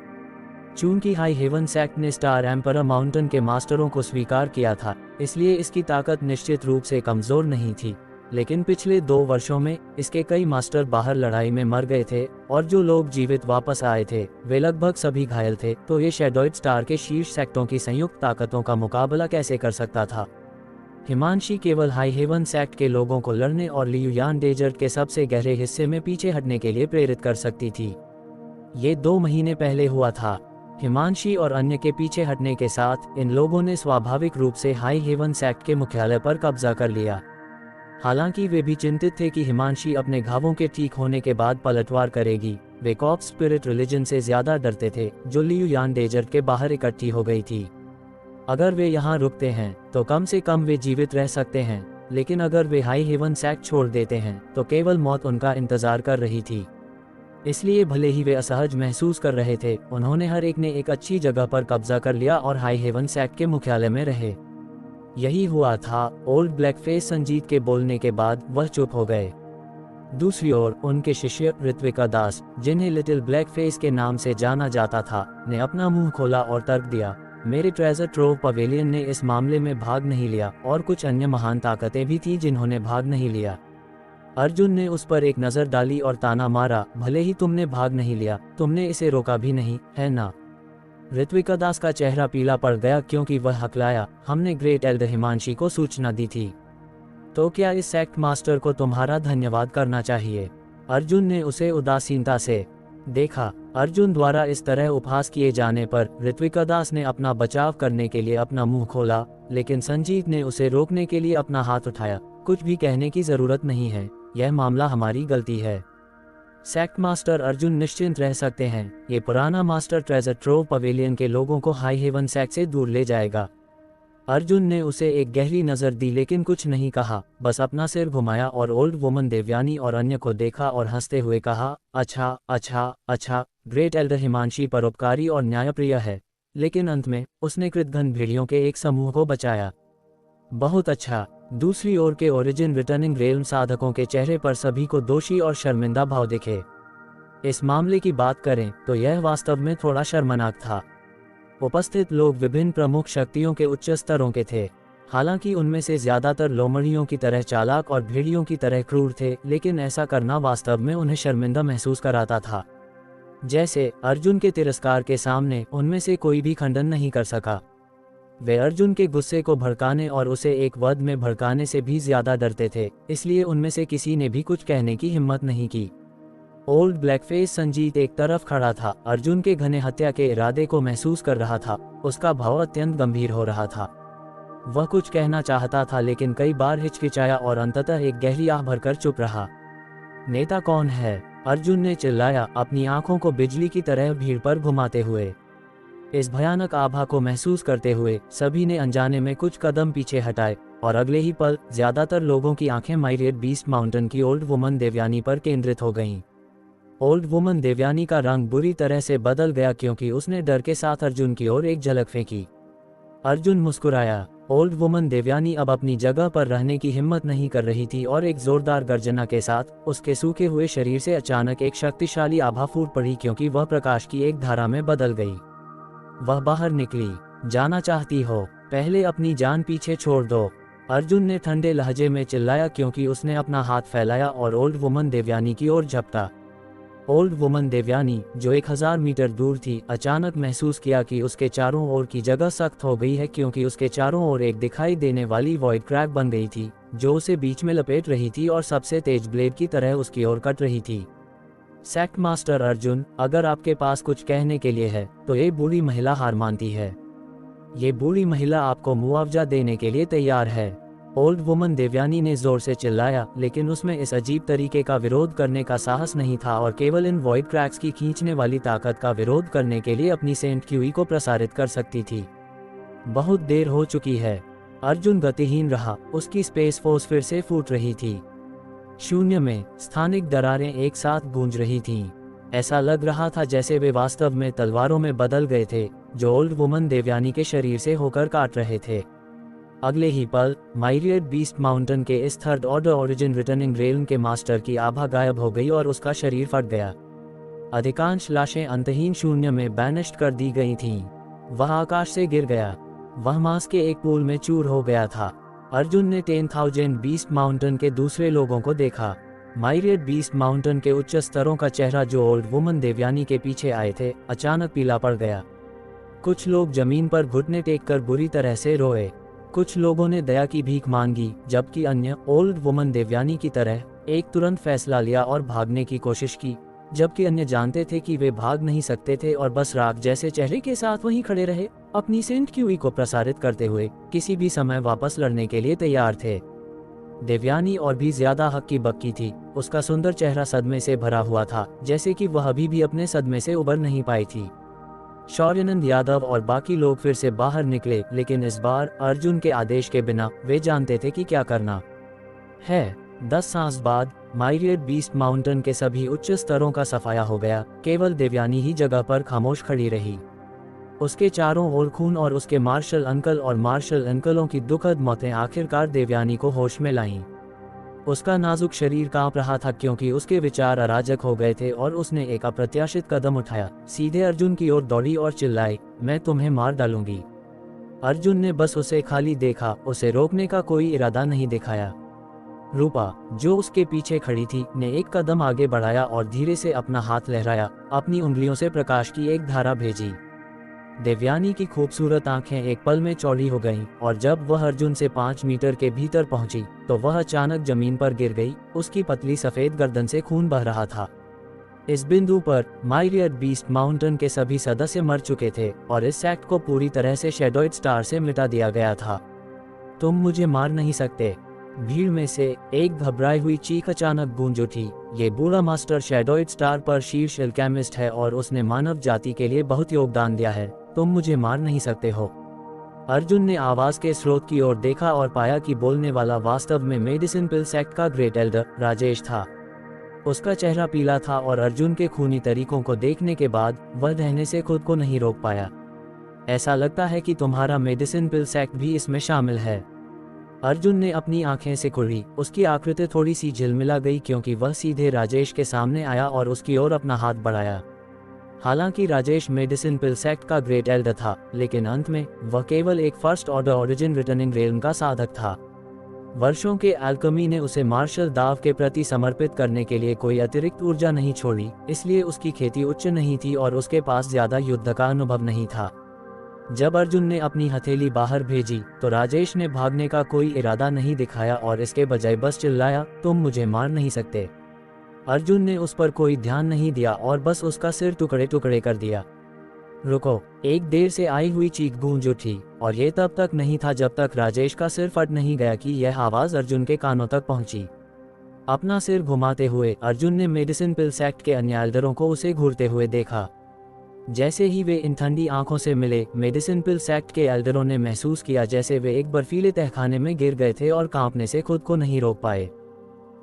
चूंकि हाई हेवन सेक्ट ने स्टार एम्परर माउंटेन के मास्टरों को स्वीकार किया था, इसलिए इसकी ताकत निश्चित रूप से कमजोर नहीं थी। लेकिन पिछले 2 वर्षों में इसके कई मास्टर बाहर लड़ाई में मर गए थे और जो लोग जीवित वापस आए थे वे लगभग सभी घायल थे। तो ये शैडोइड स्टार के शीर्ष सेक्टों की संयुक्त ताकतों का मुकाबला कैसे कर सकता था। हिमांशी केवल हाई हेवन सेक्ट के लोगों को लड़ने और लियुयान डेजर्ट के सबसे गहरे हिस्से में पीछे हटने के लिए प्रेरित कर सकती थी। ये 2 महीने पहले हुआ था। हिमांशी और अन्य के पीछे हटने के साथ इन लोगों ने स्वाभाविक रूप से हाई हेवन सेक्ट के मुख्यालय पर कब्जा कर लिया। हालांकि वे भी चिंतित थे कि हिमांशी अपने घावों के ठीक होने के बाद पलटवार करेगी। वे कॉर्प्स स्पिरिट रिलीजन से ज्यादा डरते थे, जो लियुयान डेजर्ट के बाहर इकट्ठी हो गई थी। अगर वे यहाँ रुकते हैं तो कम से कम वे जीवित रह सकते हैं, लेकिन अगर वे हाई हेवन सेक्ट छोड़ देते हैं तो केवल मौत उनका इंतजार कर रही थी। इसलिए भले ही वे असहज महसूस कर रहे थे, उन्होंने हर एक ने एक अच्छी जगह पर कब्जा कर लिया और हाई हेवन सेक्ट के मुख्यालय में रहे। यही हुआ था। ओल्ड ब्लैकफेस संजीत के बोलने के बाद वह चुप हो गए। दूसरी ओर उनके शिष्य ऋत्विका दास, जिन्हें लिटिल ब्लैकफेस के नाम से जाना जाता था, ने अपना मुंह खोला और तर्क दिया, मेरे ट्रेजर ट्रोव पवेलियन ने इस मामले में भाग नहीं लिया और कुछ अन्य महान ताकतें भी थीं जिन्होंने भाग नहीं लिया। अर्जुन ने उस पर एक नजर डाली और ताना मारा, भले ही तुमने भाग नहीं लिया, तुमने इसे रोका भी नहीं, है ना। ऋत्विका दास का चेहरा पीला पड़ गया क्योंकि वह हकलाया, हमने ग्रेट एल्डर हिमांशी को सूचना दी थी। तो क्या इस सेक्ट मास्टर को तुम्हारा धन्यवाद करना चाहिए। अर्जुन ने उसे उदासीनता से देखा। अर्जुन द्वारा इस तरह उपहास किए जाने पर ऋत्विका दास ने अपना बचाव करने के लिए अपना मुंह खोला, लेकिन संजीत ने उसे रोकने के लिए अपना हाथ उठाया। कुछ भी कहने की जरूरत नहीं है, यह मामला हमारी गलती है। सेक्ट मास्टर अर्जुन निश्चिंत रह सकते हैं, ये पुराना मास्टर ट्रेजर ट्रोव पवेलियन के लोगों को हाई हेवन सेक्ट से दूर ले जाएगा। अर्जुन ने उसे एक गहरी नज़र दी लेकिन कुछ नहीं कहा, बस अपना सिर घुमाया और ओल्ड वुमन देवयानी और अन्य को देखा और हंसते हुए कहा, अच्छा अच्छा अच्छा, ग्रेट एल्डर हिमांशी परोपकारी और न्यायप्रिय है। लेकिन अंत में उसने कृतघ्न भेड़ियों के एक समूह को बचाया। बहुत अच्छा। दूसरी ओर के ओरिजिन रिटर्निंग रेल्म साधकों के चेहरे पर सभी को दोषी और शर्मिंदा भाव दिखे। इस मामले की बात करें तो यह वास्तव में थोड़ा शर्मनाक था। उपस्थित लोग विभिन्न प्रमुख शक्तियों के उच्च स्तरों के थे। हालांकि उनमें से ज्यादातर लोमड़ियों की तरह चालाक और भेड़ियों की तरह क्रूर थे, लेकिन ऐसा करना वास्तव में उन्हें शर्मिंदा महसूस कराता था। जैसे अर्जुन के तिरस्कार के सामने उनमें से कोई भी खंडन नहीं कर सका। वे अर्जुन के गुस्से को भड़काने और उसे एक वध में भड़काने से भी ज्यादा डरते थे, इसलिए उनमें से किसी ने भी कुछ कहने की हिम्मत नहीं की। ओल्ड ब्लैकफेस संजीत एक तरफ खड़ा था, अर्जुन के घने हत्या के इरादे को महसूस कर रहा था। उसका भाव अत्यंत गंभीर हो रहा था। वह कुछ कहना चाहता था लेकिन कई बार हिचकिचाया और अंततः एक गहरी आह भरकर चुप रहा। नेता कौन है? अर्जुन ने चिल्लाया, अपनी आंखों को बिजली की तरह भीड़ पर घुमाते हुए। इस भयानक आभा को महसूस करते हुए सभी ने अनजाने में कुछ कदम पीछे हटाए और अगले ही पल ज्यादातर लोगों की आंखें माइरियड बीस्ट माउंटेन की ओल्ड वुमन देवयानी पर केंद्रित हो गईं। ओल्ड वुमन देवयानी का रंग बुरी तरह से बदल गया क्योंकि उसने डर के साथ अर्जुन की ओर एक झलक फेंकी। अर्जुन मुस्कुराया। ओल्ड वुमन देवयानी अब अपनी जगह पर रहने की हिम्मत नहीं कर रही थी और एक जोरदार गर्जना के साथ उसके सूखे हुए शरीर से अचानक एक शक्तिशाली आभा फूट पड़ी क्योंकि वह प्रकाश की एक धारा में बदल गई। वह बाहर निकली। जाना चाहती हो? पहले अपनी जान पीछे छोड़ दो, अर्जुन ने ठंडे लहजे में चिल्लाया क्योंकि उसने अपना हाथ फैलाया और ओल्ड वुमन देवयानी की ओर झपटा। ओल्ड वुमन देवयानी, जो 1000 मीटर दूर थी, अचानक महसूस किया कि उसके चारों ओर की जगह सख्त हो गई है क्योंकि उसके चारों ओर एक दिखाई देने वाली वॉइड क्रैक बन गई थी जो उसे बीच में लपेट रही थी और सबसे तेज ब्लेड की तरह उसकी ओर कट रही थी। सेक्ट मास्टर अर्जुन, अगर आपके पास कुछ कहने के लिए है तो ये बूढ़ी महिला हार मानती है। ये बूढ़ी महिला आपको मुआवजा देने के लिए तैयार है, ओल्ड वुमन देवयानी ने जोर से चिल्लाया, लेकिन उसमें इस अजीब तरीके का विरोध करने का साहस नहीं था और केवल इन वॉइड क्रैक्स की खींचने वाली ताकत का विरोध करने के लिए अपनी सेंट क्यूई को प्रसारित कर सकती थी। बहुत देर हो चुकी है। अर्जुन गतिहीन रहा। उसकी स्पेस फोर्स फिर से फूट रही थी। शून्य में स्थानिक दरारें एक साथ गूंज रही थीं। ऐसा लग रहा था जैसे वे वास्तव में तलवारों में बदल गए थे जो ओल्ड वुमन देवयानी के शरीर से होकर काट रहे थे। अगले ही पल माइरियड बीस्ट माउंटेन के इस third order origin returning realm के मास्टर की आभा गायब हो गई और उसका शरीर फट गया। अधिकांश लाशें अंतहीन शून्य में बैनिश्ड कर दी गई थीं। वह आकाश से गिर गया। वह मांस के एक पूल में चूर हो गया था। अर्जुन ने 10,000 बीस्ट माउंटेन के दूसरे लोगों को देखा। माइरियड बीस्ट माउंटेन के उच्च स्तरों का चेहरा जो ओल्ड वुमन देवयानी के पीछे आए थे अचानक पीला पड़ गया। कुछ लोग जमीन पर घुटने टेककर बुरी तरह से रोए। कुछ लोगों ने दया की भीख मांगी, जबकि अन्य ओल्ड वुमन देवयानी की तरह एक तुरंत फैसला लिया और भागने की कोशिश की, जबकि अन्य जानते थे कि वे भाग नहीं सकते थे और बस राख जैसे चेहरे के साथ वहीं खड़े रहे, अपनी सेंट क्यूई को प्रसारित करते हुए किसी भी समय वापस लड़ने के लिए तैयार थे। देवयानी और भी ज्यादा हक्की बक्की थी। उसका सुंदर चेहरा सदमे से भरा हुआ था, जैसे कि वह अभी भी अपने सदमे से उबर नहीं पाई थी। शौर्यानंद यादव और बाकी लोग फिर से बाहर निकले, लेकिन इस बार अर्जुन के आदेश के बिना। वे जानते थे कि क्या करना है। 10 सांस बाद माइरियड बीस्ट माउंटेन के सभी उच्च स्तरों का सफाया हो गया। केवल देवयानी ही जगह पर खामोश खड़ी रही। उसके चारों ओर खून और उसके मार्शल अंकल और मार्शल अंकलों की दुखद मौतें आखिरकार देवयानी को होश में लाईं। उसका नाजुक शरीर कांप रहा था क्योंकि उसके विचार अराजक हो गए थे और उसने एक अप्रत्याशित कदम उठाया, सीधे अर्जुन की ओर दौड़ी और चिल्लाई, मैं तुम्हें मार डालूंगी। अर्जुन ने बस उसे खाली देखा, उसे रोकने का कोई इरादा नहीं दिखाया। रूपा, जो उसके पीछे खड़ी थी, ने एक कदम आगे बढ़ाया और धीरे से अपना हाथ लहराया, अपनी उंगलियों से प्रकाश की एक धारा भेजी। देवयानी की खूबसूरत आंखें एक पल में चौड़ी हो गईं और जब वह अर्जुन से 5 मीटर के भीतर पहुंची तो वह अचानक जमीन पर गिर गई। उसकी पतली सफेद गर्दन से खून बह रहा था। इस बिंदु पर माइरियड बीस्ट माउंटेन के सभी सदस्य मर चुके थे और इस सेक्ट को पूरी तरह से शैडोइड स्टार से मिटा दिया गया था। तुम मुझे मार नहीं सकते। भीड़ में से एक घबराई हुई चीख अचानक गूंज उठी। ये बूढ़ा मास्टर शैडोइड स्टार पर शीर्ष एल्केमिस्ट है और उसने मानव जाति के लिए बहुत योगदान दिया है। तुम मुझे मार नहीं सकते हो। अर्जुन ने आवाज के स्रोत की ओर देखा और पाया कि बोलने वाला वास्तव में मेडिसिन पिल सेक्ट का ग्रेट एल्डर राजेश था। उसका चेहरा पीला था और अर्जुन के खूनी तरीकों को देखने के बाद वह रहने से खुद को नहीं रोक पाया। ऐसा लगता है कि तुम्हारा मेडिसिन पिल सेक्ट भी इसमें शामिल है। अर्जुन ने अपनी आंखें सिकुड़ी। उसकी आकृति थोड़ी सी झिलमिला गई क्योंकि वह सीधे राजेश के सामने आया और उसकी ओर अपना हाथ बढ़ाया। हालांकि राजेश मेडिसिन पिल सेक्ट का ग्रेट एल्डर था, लेकिन अंत में वह केवल एक first order origin returning realm का साधक था। वर्षों के अल्केमी ने उसे मार्शल दाव के प्रति समर्पित करने के लिए कोई अतिरिक्त ऊर्जा नहीं छोड़ी, इसलिए उसकी खेती उच्च नहीं थी और उसके पास ज्यादा युद्ध का अनुभव नहीं था। जब अर्जुन ने अपनी हथेली बाहर भेजी तो राजेश ने भागने का कोई इरादा नहीं दिखाया और इसके बजाय बस चिल्लाया, तुम मुझे मार नहीं सकते। अर्जुन ने उस पर कोई ध्यान नहीं दिया और बस उसका सिर टुकड़े टुकड़े कर दिया। रुको, एक देर से आई हुई चीख गूंज उठी और ये तब तक नहीं था जब तक राजेश का सिर फट नहीं गया कि यह आवाज अर्जुन के कानों तक पहुंची। अपना सिर घुमाते हुए अर्जुन ने मेडिसिन पिल सेक्ट के अन्य एल्डरों को उसे घूरते हुए देखा। जैसे ही वे इन ठंडी आंखों से मिले, मेडिसिन पिल सेक्ट के एल्डरों ने महसूस किया जैसे वे एक बर्फीले तहखाने में गिर गए थे और कांपने से खुद को नहीं रोक पाए।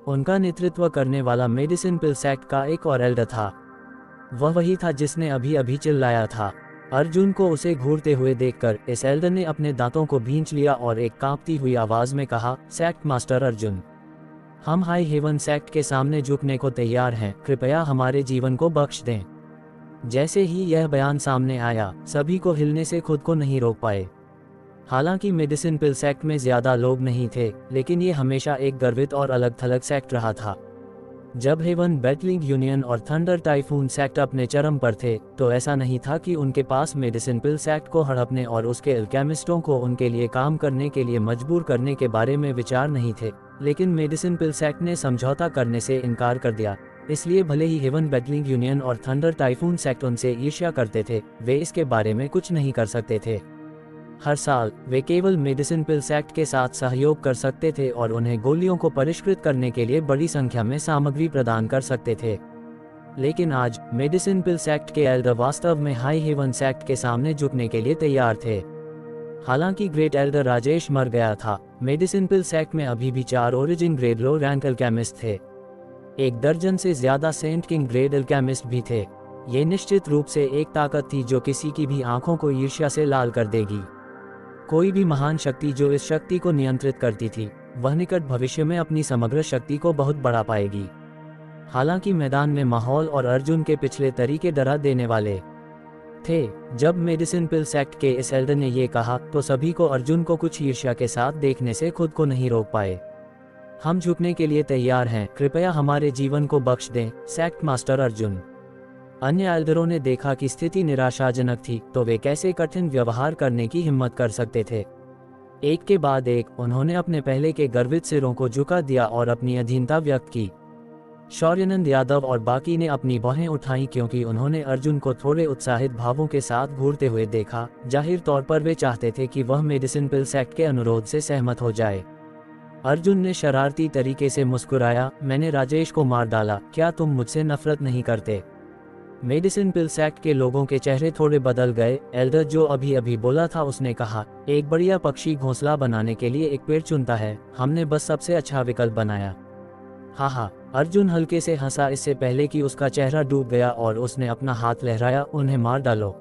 उनका नेतृत्व करने वाला मेडिसिन पिल सेक्ट का एक और एल्डर था। वह वही था जिसने अभी अभी चिल्लाया था। अर्जुन को उसे घूरते हुए देखकर इस एल्डर ने अपने दांतों को भींच लिया और एक कांपती हुई आवाज में कहा, सेक्ट मास्टर अर्जुन, हम हाई हेवन सेक्ट के सामने झुकने को तैयार हैं, कृपया हमारे जीवन को बख्श दें। जैसे ही यह बयान सामने आया, सभी को हिलने से खुद को नहीं रोक पाए। हालांकि मेडिसिन पिल सेक्ट में ज्यादा लोग नहीं थे, लेकिन ये हमेशा एक गर्वित और अलग थलग सेक्ट रहा था। जब हेवन बैटलिंग यूनियन और थंडर टाइफून सेक्ट अपने चरम पर थे, तो ऐसा नहीं था कि उनके पास मेडिसिन पिल सेक्ट को हड़पने और उसके अल्केमिस्टों को उनके लिए काम करने के लिए मजबूर करने के बारे में विचार नहीं थे, लेकिन मेडिसिन पिल सेक्ट ने समझौता करने से इनकार कर दिया। इसलिए भले ही हेवन बैटलिंग यूनियन और थंडर टाइफून सेक्ट उनसे ईर्ष्या करते थे, वे इसके बारे में कुछ नहीं कर सकते थे। हर साल वे केवल मेडिसिन पिल सेक्ट के साथ सहयोग कर सकते थे और उन्हें गोलियों को परिष्कृत करने के लिए बड़ी संख्या में सामग्री प्रदान कर सकते थे। लेकिन आज मेडिसिन पिल सेक्ट के एल्डर वास्तव में हाई हेवन सेक्ट के सामने झुकने के लिए तैयार थे। हालांकि ग्रेट एल्डर राजेश मर गया था, मेडिसिन पिल सेक्ट में अभी भी 4 ओरिजिन ग्रेड लो रैंक अल्केमिस्ट थे। 1 दर्जन से ज्यादा सेंट किंग ग्रेड अल्केमिस्ट भी थे। ये निश्चित रूप से एक ताकत थी जो किसी की भी आंखों को ईर्ष्या से लाल कर देगी। कोई भी महान शक्ति जो इस शक्ति को नियंत्रित करती थी, वह निकट भविष्य में अपनी समग्र शक्ति को बहुत बढ़ा पाएगी। हालांकि मैदान में माहौल और अर्जुन के पिछले तरीके डरा देने वाले थे। जब मेडिसिन पिल सेक्ट के इस एल्डर ने ये कहा, तो सभी को अर्जुन को कुछ ईर्ष्या के साथ देखने से खुद को नहीं रोक पाए। हम झुकने के लिए तैयार हैं, कृपया हमारे जीवन को बख्श दें, सेक्ट मास्टर अर्जुन। अन्य एल्डरों ने देखा कि स्थिति निराशाजनक थी, तो वे कैसे कठिन व्यवहार करने की हिम्मत कर सकते थे। एक के बाद एक उन्होंने अपने पहले के गर्वित सिरों को झुका दिया और अपनी अधीनता व्यक्त की। शौर्यानंद यादव और बाकी ने अपनी बाहें उठाई क्योंकि उन्होंने अर्जुन को थोड़े उत्साहित भावों के साथ घूरते हुए देखा। जाहिर तौर पर वे चाहते थे कि वह मेडिसिन पिल सेक्ट के अनुरोध से सहमत हो जाए। अर्जुन ने शरारती तरीके से मुस्कुराया, मैंने राजेश को मार डाला, क्या तुम मुझसे नफरत नहीं करते? मेडिसिन पिल सेक्ट के लोगों के चेहरे थोड़े बदल गए। एल्डर जो अभी अभी बोला था उसने कहा, एक बढ़िया पक्षी घोंसला बनाने के लिए एक पेड़ चुनता है, हमने बस सबसे अच्छा विकल्प बनाया। हाँ, अर्जुन हल्के से हंसा, इससे पहले कि उसका चेहरा डूब गया और उसने अपना हाथ लहराया, उन्हें मार डालो।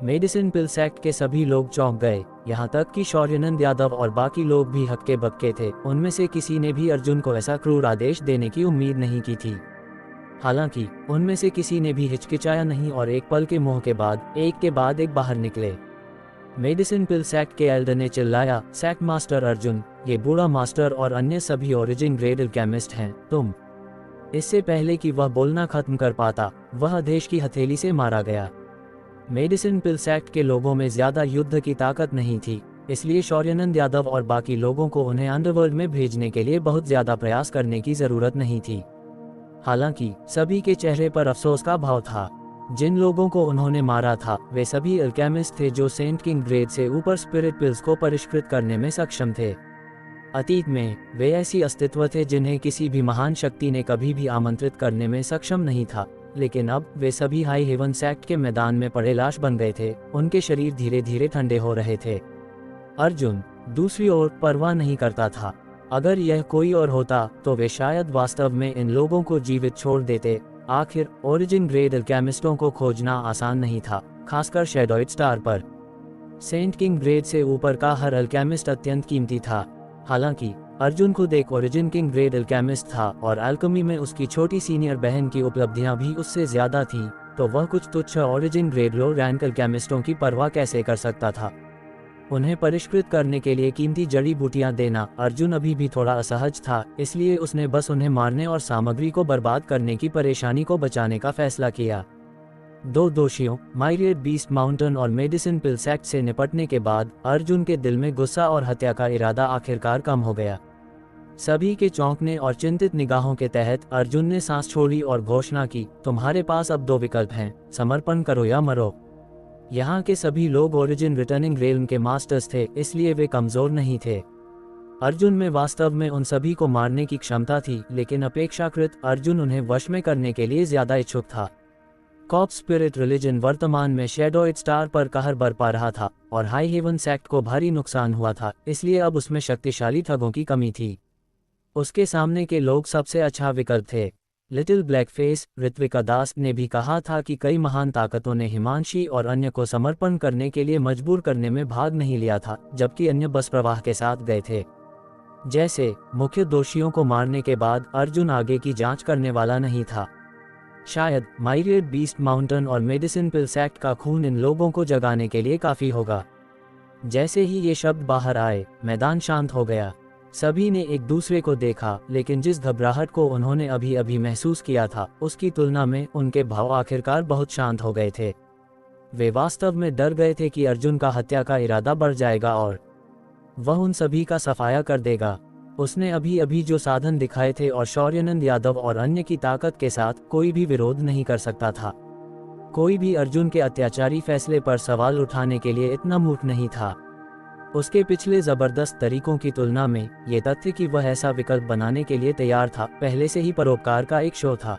मेडिसिन पिल सेक्ट के सभी लोग चौंक गए, यहाँ तक कि शौर्यानंद यादव और बाकी लोग भी हक्के बक्के थे। उनमें से किसी ने भी अर्जुन को ऐसा क्रूर आदेश देने की उम्मीद नहीं की थी। हालांकि उनमें से किसी ने भी हिचकिचाया नहीं और एक पल के मोह के बाद एक बाहर निकले। मेडिसिन पिल सेक्ट के एल्डर ने चिल्लाया, सेक्ट मास्टर अर्जुन, ये बूढ़ा मास्टर और अन्य सभी ओरिजिन ग्रेड अल्केमिस्ट हैं, तुम। इससे पहले कि वह बोलना खत्म कर पाता, वह आदेश की हथेली से मारा गया। मेडिसिन पिल सेक्ट के लोगों में ज्यादा युद्ध की ताकत नहीं थी, इसलिए शौर्यानंद यादव और बाकी लोगों को उन्हें अंडरवर्ल्ड में भेजने के लिए बहुत ज्यादा प्रयास करने की जरूरत नहीं थी। हालांकि सभी के चेहरे पर अफसोस का भाव था। जिन लोगों को उन्होंने मारा था वे सभी अल्केमिस्ट थे जो सेंट किंग ग्रेड से ऊपर स्पिरिट पिल्स को परिष्कृत करने में सक्षम थे। अतीत में वे ऐसी अस्तित्व थे जिन्हें किसी भी महान शक्ति ने कभी भी आमंत्रित करने में सक्षम नहीं था, लेकिन अब वे सभी हाई हेवन सेक्ट के मैदान में पड़े लाश बन गए थे। उनके शरीर धीरे धीरे ठंडे हो रहे थे। अर्जुन दूसरी ओर परवाह नहीं करता था। अगर यह कोई और होता तो वे शायद वास्तव में इन लोगों को जीवित छोड़ देते। आखिर ओरिजिन ग्रेड अल्केमिस्टों को खोजना आसान नहीं था, खासकर शैडोइड स्टार पर। सेंट किंग ग्रेड से ऊपर का हर अल्केमिस्ट अत्यंत कीमती था। हालांकि अर्जुन खुद एक ओरिजिन किंग ग्रेड अल्केमिस्ट था और अल्केमी में उसकी छोटी सीनियर बहन की उपलब्धियां भी उससे ज्यादा थीं, तो वह कुछ तुच्छ ओरिजिन ग्रेड लो रैंक अल्केमिस्टों की परवाह कैसे कर सकता था। उन्हें परिष्कृत करने के लिए कीमती जड़ी बूटियां देना अर्जुन अभी भी थोड़ा असहज था, इसलिए उसने बस उन्हें मारने और सामग्री को बर्बाद करने की परेशानी को बचाने का फैसला किया। दो दोषियों माइरियड बीस्ट माउंटेन और मेडिसिन पिल सेक्ट से निपटने के बाद अर्जुन के दिल में गुस्सा और हत्या का इरादा आखिरकार कम हो गया। सभी के चौंकने और चिंतित निगाहों के तहत अर्जुन ने सांस छोड़ी और घोषणा की, तुम्हारे पास अब दो विकल्प हैं, समर्पण करो या मरो। यहाँ के सभी लोग ओरिजिन रिटर्निंग रेल्म के मास्टर्स थे, इसलिए वे कमजोर नहीं थे। अर्जुन में वास्तव में उन सभी को मारने की क्षमता थी, लेकिन अपेक्षाकृत अर्जुन उन्हें वश में करने के लिए ज्यादा इच्छुक था। कॉप स्पिरिट रिलीजन वर्तमान में शैडोइड स्टार पर कहर बरपा रहा था और हाई हेवन सेक्ट को भारी नुकसान हुआ था, इसलिए अब उसमें शक्तिशाली ठगों की कमी थी। उसके सामने के लोग सबसे अच्छा विकल्प थे। लिटिल ब्लैक फेस ऋत्विका दास ने भी कहा था कि कई महान ताकतों ने हिमांशी और अन्य को समर्पण करने के लिए मजबूर करने में भाग नहीं लिया था, जबकि अन्य बस प्रवाह के साथ गए थे। जैसे मुख्य दोषियों को मारने के बाद अर्जुन आगे की जांच करने वाला नहीं था। शायद माइरियड बीस्ट माउंटेन और मेडिसिन पिल सेक्ट का खून इन लोगों को जगाने के लिए काफी होगा। जैसे ही ये शब्द बाहर आए, मैदान शांत हो गया। सभी ने एक दूसरे को देखा, लेकिन जिस घबराहट को उन्होंने अभी अभी महसूस किया था, उसकी तुलना में उनके भाव आखिरकार बहुत शांत हो गए थे। वे वास्तव में डर गए थे कि अर्जुन का हत्या का इरादा बढ़ जाएगा और वह उन सभी का सफाया कर देगा। उसने अभी अभी जो साधन दिखाए थे और शौर्यानंद यादव और अन्य की ताकत के साथ कोई भी विरोध नहीं कर सकता था। कोई भी अर्जुन के अत्याचारी फैसले पर सवाल उठाने के लिए इतना मूर्ख नहीं था। उसके पिछले जबरदस्त तरीकों की तुलना में ये तथ्य कि वह ऐसा विकल्प बनाने के लिए तैयार था, पहले से ही परोपकार का एक शो था।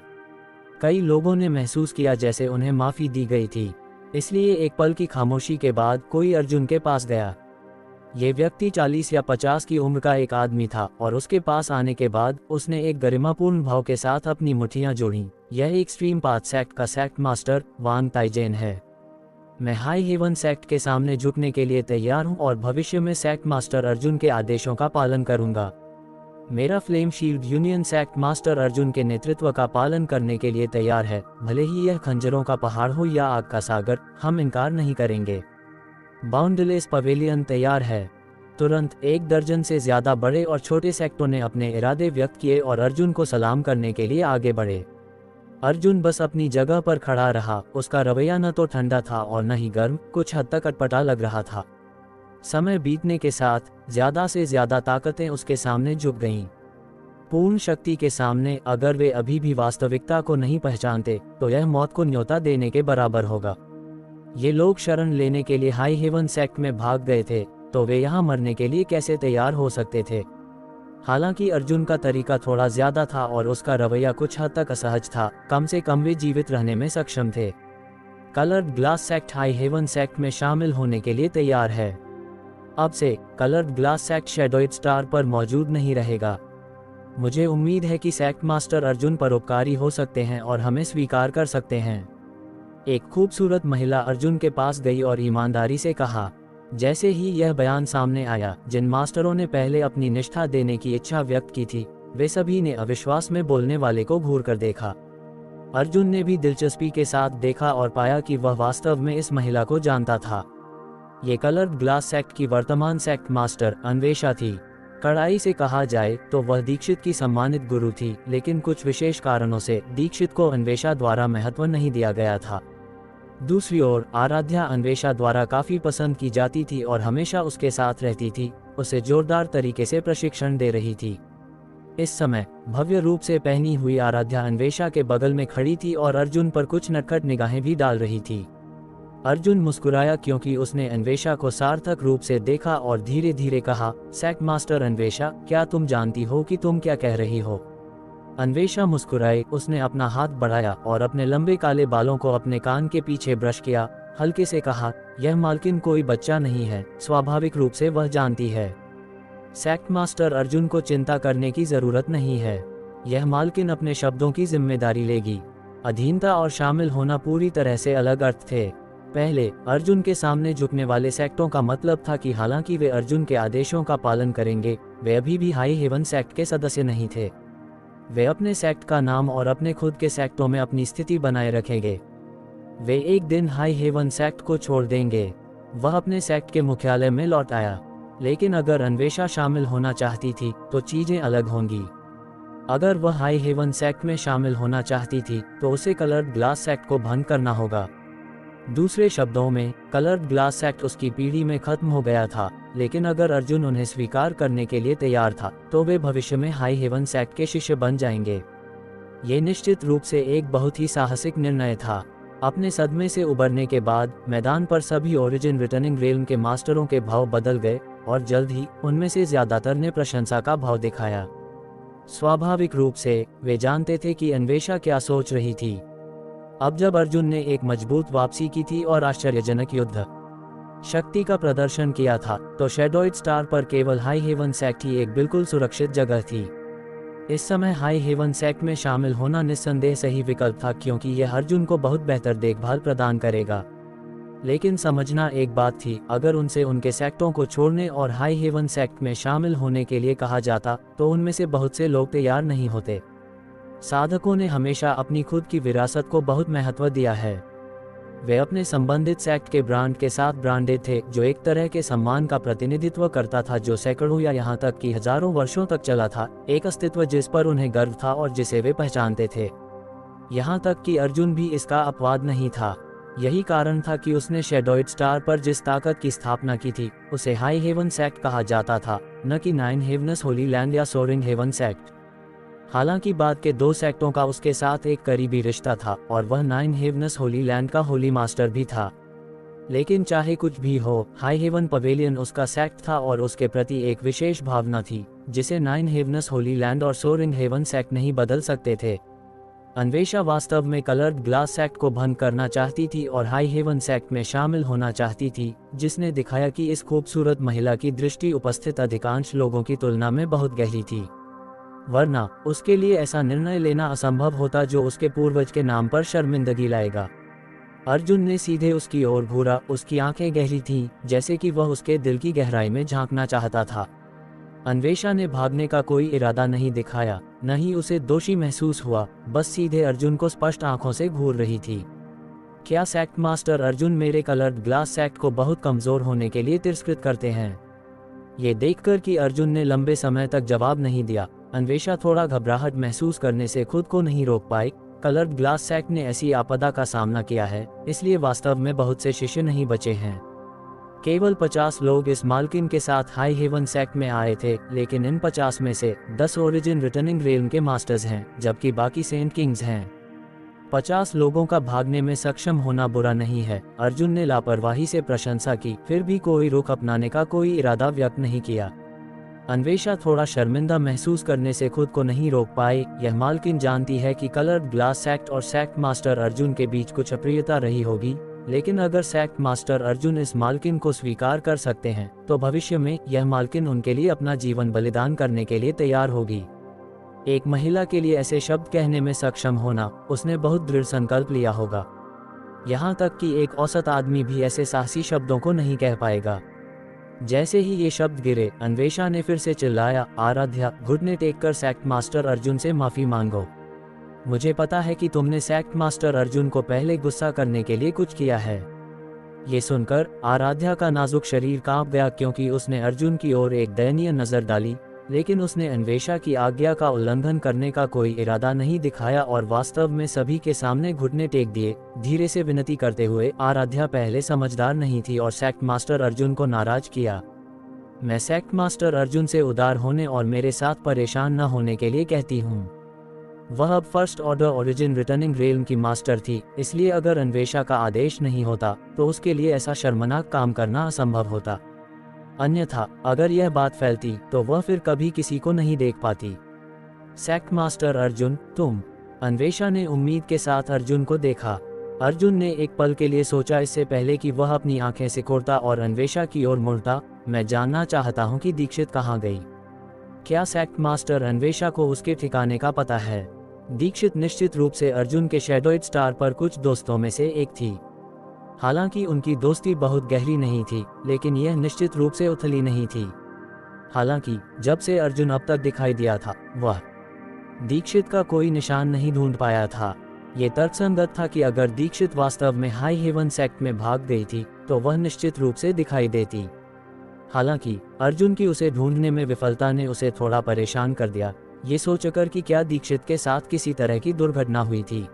कई लोगों ने महसूस किया जैसे उन्हें माफी दी गई थी, इसलिए एक पल की खामोशी के बाद कोई अर्जुन के पास गया। ये व्यक्ति 40 या 50 की उम्र का एक आदमी था और उसके पास आने के बाद उसने एक गरिमापूर्ण भाव के साथ अपनी मुट्ठियां जोड़ी। यह एक्सट्रीम पाथ सेक्ट का सेक्ट मास्टर वांग ताइजेन है। मैं हाई हेवन सेक्ट के सामने झुकने के लिए तैयार हूं और भविष्य में सेक्ट मास्टर अर्जुन के आदेशों का पालन करूंगा। मेरा flame shield union sect master Arjun के नेतृत्व का पालन करने के लिए तैयार है, भले ही यह खंजरों का पहाड़ हो या आग का सागर, हम इनकार नहीं करेंगे। बाउंडलेस पवेलियन तैयार है। तुरंत 1 दर्जन से ज्यादा बड़े और छोटे सेक्टों ने अपने इरादे व्यक्त किए और अर्जुन को सलाम करने के लिए आगे बढ़े। अर्जुन बस अपनी जगह पर खड़ा रहा। उसका रवैया न तो ठंडा था और न ही गर्म, कुछ हद तक अटपटा लग रहा था। समय बीतने के साथ ज्यादा से ज्यादा ताकतें उसके सामने झुक गईं। पूर्ण शक्ति के सामने अगर वे अभी भी वास्तविकता को नहीं पहचानते तो यह मौत को न्योता देने के बराबर होगा। ये लोग शरण लेने के लिए हाई हेवन सेक्ट में भाग गए थे, तो वे यहाँ मरने के लिए कैसे तैयार हो सकते थे। हालांकि अर्जुन का तरीका थोड़ा ज्यादा था और उसका रवैया कुछ हद तक असहज था, कम से कम वे जीवित रहने में सक्षम थे। Coloured glass Sect High Heaven Sect में शामिल होने के लिए तैयार है। अब से Coloured glass Sect Shadowed Star पर मौजूद नहीं रहेगा। मुझे उम्मीद है कि सेक्ट मास्टर अर्जुन परोपकारी हो सकते हैं और हमें स्वीकार कर सकते हैं। एक खूबसूरत महिला अर्जुन के पास गई और ईमानदारी से कहा। जैसे ही यह बयान सामने आया, जिन मास्टरों ने पहले अपनी निष्ठा देने की इच्छा व्यक्त की थी, वे सभी ने अविश्वास में बोलने वाले को घूर कर देखा। अर्जुन ने भी दिलचस्पी के साथ देखा और पाया कि वह वास्तव में इस महिला को जानता था। ये कलर्ड ग्लास सेक्ट की वर्तमान सेक्ट मास्टर अन्वेषा थी। कड़ाई से कहा जाए तो वह दीक्षित की सम्मानित गुरु थी, लेकिन कुछ विशेष कारणों से दीक्षित को अन्वेषा द्वारा महत्व नहीं दिया गया था। दूसरी ओर आराध्या अन्वेषा द्वारा काफी पसंद की जाती थी और हमेशा उसके साथ रहती थी, उसे जोरदार तरीके से प्रशिक्षण दे रही थी। इस समय भव्य रूप से पहनी हुई आराध्या अन्वेषा के बगल में खड़ी थी और अर्जुन पर कुछ नटखट निगाहें भी डाल रही थी। अर्जुन मुस्कुराया क्योंकि उसने अन्वेषा को सार्थक रूप से देखा और धीरे धीरे कहा, सेक्ट मास्टर अन्वेषा, क्या तुम जानती हो कि तुम क्या कह रही हो? अन्वेषा मुस्कुराई। उसने अपना हाथ बढ़ाया और अपने लंबे काले बालों को अपने कान के पीछे ब्रश किया। हल्के से कहा, यह मालकिन कोई बच्चा नहीं है, स्वाभाविक रूप से वह जानती है। सेक्ट मास्टर अर्जुन को चिंता करने की जरूरत नहीं है, यह मालकिन अपने शब्दों की जिम्मेदारी लेगी। अधीनता और शामिल होना पूरी तरह से अलग अर्थ थे। पहले अर्जुन के सामने झुकने वाले सेक्टों का मतलब था कि हालांकि वे अर्जुन के आदेशों का पालन करेंगे, वे अभी भी हाई हेवन सेक्ट के सदस्य नहीं थे। वे अपने सेक्ट का नाम और अपने खुद के सेक्टों में अपनी स्थिति बनाए रखेंगे। वे एक दिन हाई हेवन सेक्ट को छोड़ देंगे। वह अपने सेक्ट के मुख्यालय में लौट आया। लेकिन अगर अन्वेषा शामिल होना चाहती थी तो चीजें अलग होंगी। अगर वह हाई हेवन सेक्ट में शामिल होना चाहती थी तो उसे कलर्ड ग्लास सेक्ट को भंग करना होगा। दूसरे शब्दों में, कलर्ड ग्लास सेक्ट उसकी पीढ़ी में खत्म हो गया था, लेकिन अगर अर्जुन उन्हें स्वीकार करने के लिए तैयार था तो वे भविष्य में हाई हेवन सेक्ट के शिष्य बन जाएंगे। ये निश्चित रूप से एक बहुत ही साहसिक निर्णय था। अपने सदमे से उबरने के बाद मैदान पर सभी ओरिजिन रिटर्निंग रेल्म के मास्टरों के भाव बदल गए और जल्द ही उनमें से ज्यादातर ने प्रशंसा का भाव दिखाया। स्वाभाविक रूप से वे जानते थे कि अन्वेषा क्या सोच रही थी। अब जब अर्जुन ने एक मजबूत वापसी की थी और आश्चर्यजनक युद्ध शक्ति का प्रदर्शन किया था, तो शैडोइड स्टार पर केवल हाई हेवन सेक्ट ही एक बिल्कुल सुरक्षित जगह थी। इस समय हाई हेवन सेक्ट में शामिल होना निस्संदेह सही विकल्प था, क्योंकि यह अर्जुन को बहुत बेहतर देखभाल प्रदान करेगा। लेकिन समझना एक बात थी, अगर उनसे उनके सेक्टों को छोड़ने और हाई हेवन सेक्ट में शामिल होने के लिए कहा जाता तो उनमें से बहुत से लोग तैयार नहीं होते। साधकों ने हमेशा अपनी खुद की विरासत को बहुत महत्व दिया है। वे अपने संबंधित सेक्ट के ब्रांड के साथ ब्रांडेड थे, जो एक तरह के सम्मान का प्रतिनिधित्व करता था जो सैकड़ों या यहाँ तक कि हजारों वर्षों तक चला था, एक अस्तित्व जिस पर उन्हें गर्व था और जिसे वे पहचानते थे। यहाँ तक कि अर्जुन भी इसका अपवाद नहीं था। यही कारण था कि उसने शैडोइड स्टार पर जिस ताकत की स्थापना की थी उसे हाई हेवन सेक्ट कहा जाता था, न कि नाइन हेवनस होली लैंड या सोरिंग हेवन सेक्ट। हालांकि बाद के दो सेक्टों का उसके साथ एक करीबी रिश्ता था और वह नाइन हेवनस होली लैंड का होली मास्टर भी था। लेकिन चाहे कुछ भी हो, हाई हेवन पवेलियन उसका सेक्ट था और उसके प्रति एक विशेष भावना थी जिसे नाइन हेवनस होली लैंड और सोरिंग हेवन सेक्ट नहीं बदल सकते थे। अन्वेषा वास्तव में कलर्ड ग्लास सेक्ट को भंग करना चाहती थी और हाई हेवन सेक्ट में शामिल होना चाहती थी, जिसने दिखाया कि इस खूबसूरत महिला की दृष्टि उपस्थित अधिकांश लोगों की तुलना में बहुत गहरी थी। वरना उसके लिए ऐसा निर्णय लेना असंभव होता जो उसके पूर्वज के नाम पर शर्मिंदगी लाएगा। अर्जुन ने सीधे उसकी ओर घूरा। उसकी आंखें गहरी थीं, जैसे कि वह उसके दिल की गहराई में झांकना चाहता था। अन्वेषा ने भागने का कोई इरादा नहीं दिखाया, न ही उसे दोषी महसूस हुआ, बस सीधे अर्जुन को स्पष्ट आंखों से घूर रही थी। क्या सेक्ट मास्टर अर्जुन मेरे कलर्ड ग्लास सेक्ट को बहुत कमजोर होने के लिए तिरस्कृत करते हैं? ये देखकर कि अर्जुन ने लंबे समय तक जवाब नहीं दिया, अन्वेषा थोड़ा घबराहट महसूस करने से खुद को नहीं रोक पाई। कलर्ड ग्लास सेक्ट ने ऐसी आपदा का सामना किया है, इसलिए वास्तव में बहुत से शिष्य नहीं बचे हैं। केवल 50 लोग इस मालकिन के साथ हाई हेवन सेक्ट में आए थे, लेकिन इन 50 में से 10 ओरिजिन रिटर्निंग रेल्म के मास्टर्स हैं, जबकि बाकी सेंट किंग्स हैं। 50 लोगों का भागने में सक्षम होना बुरा नहीं है। अर्जुन ने लापरवाही से प्रशंसा की, फिर भी कोई रुख अपनाने का कोई इरादा व्यक्त नहीं किया। अन्वेषा थोड़ा शर्मिंदा महसूस करने से खुद को नहीं रोक पाई। यह मालकिन जानती है कि कलर्ड ग्लास सेक्ट और सेक्ट मास्टर अर्जुन के बीच कुछ अप्रियता रही होगी, लेकिन अगर सेक्ट मास्टर अर्जुन इस मालकिन को स्वीकार कर सकते हैं तो भविष्य में यह मालकिन उनके लिए अपना जीवन बलिदान करने के लिए तैयार होगी। एक महिला के लिए ऐसे शब्द कहने में सक्षम होना, उसने बहुत दृढ़ संकल्प लिया होगा। यहाँ तक कि एक औसत आदमी भी ऐसे साहसी शब्दों को नहीं कह पाएगा। जैसे ही ये शब्द गिरे, अन्वेषा ने फिर से चिल्लाया, आराध्या, घुटने टेककर सेक्ट मास्टर अर्जुन से माफी मांगो। मुझे पता है कि तुमने सेक्ट मास्टर अर्जुन को पहले गुस्सा करने के लिए कुछ किया है। ये सुनकर आराध्या का नाजुक शरीर कांप गया, क्योंकि उसने अर्जुन की ओर एक दयनीय नजर डाली, लेकिन उसने अन्वेषा की आज्ञा का उल्लंघन करने का कोई इरादा नहीं दिखाया और वास्तव में सभी के सामने घुटने टेक दिए, धीरे से विनती करते हुए। आराध्या पहले समझदार नहीं थी और सेक्ट मास्टर अर्जुन को नाराज किया। मैं सेक्ट मास्टर अर्जुन से उदार होने और मेरे साथ परेशान न होने के लिए कहती हूँ। वह अब first order origin returning realm की मास्टर थी, इसलिए अगर अन्वेषा का आदेश नहीं होता तो उसके लिए ऐसा शर्मनाक काम करना असंभव होता। अन्यथा अगर यह बात फैलती तो वह फिर कभी किसी को नहीं देख पाती। सेक्ट मास्टर अर्जुन, तुम? अन्वेषा ने उम्मीद के साथ अर्जुन को देखा। अर्जुन ने एक पल के लिए सोचा, इससे पहले कि वह अपनी आंखें सिकोड़ता और अन्वेषा की ओर मुड़ता, मैं जानना चाहता हूं कि दीक्षित कहाँ गई। क्या सेक्ट मास्टर अन्वेषा को उसके ठिकाने का पता है? दीक्षित निश्चित रूप से अर्जुन के शैडोइड स्टार पर कुछ दोस्तों में से एक थी। हालांकि उनकी दोस्ती बहुत गहरी नहीं थी, लेकिन यह निश्चित रूप से उथली नहीं थी। हालांकि जब से अर्जुन अब तक दिखाई दिया था, वह दीक्षित का कोई निशान नहीं ढूंढ पाया था। ये तर्कसंगत था कि अगर दीक्षित वास्तव में हाई हेवन सेक्ट में भाग गई थी, तो वह निश्चित रूप से दिखाई देती। हालांकि अर्जुन की उसे ढूंढने में विफलता ने उसे थोड़ा परेशान कर दिया, ये सोचकर कि क्या दीक्षित के साथ किसी तरह की दुर्घटना हुई थी।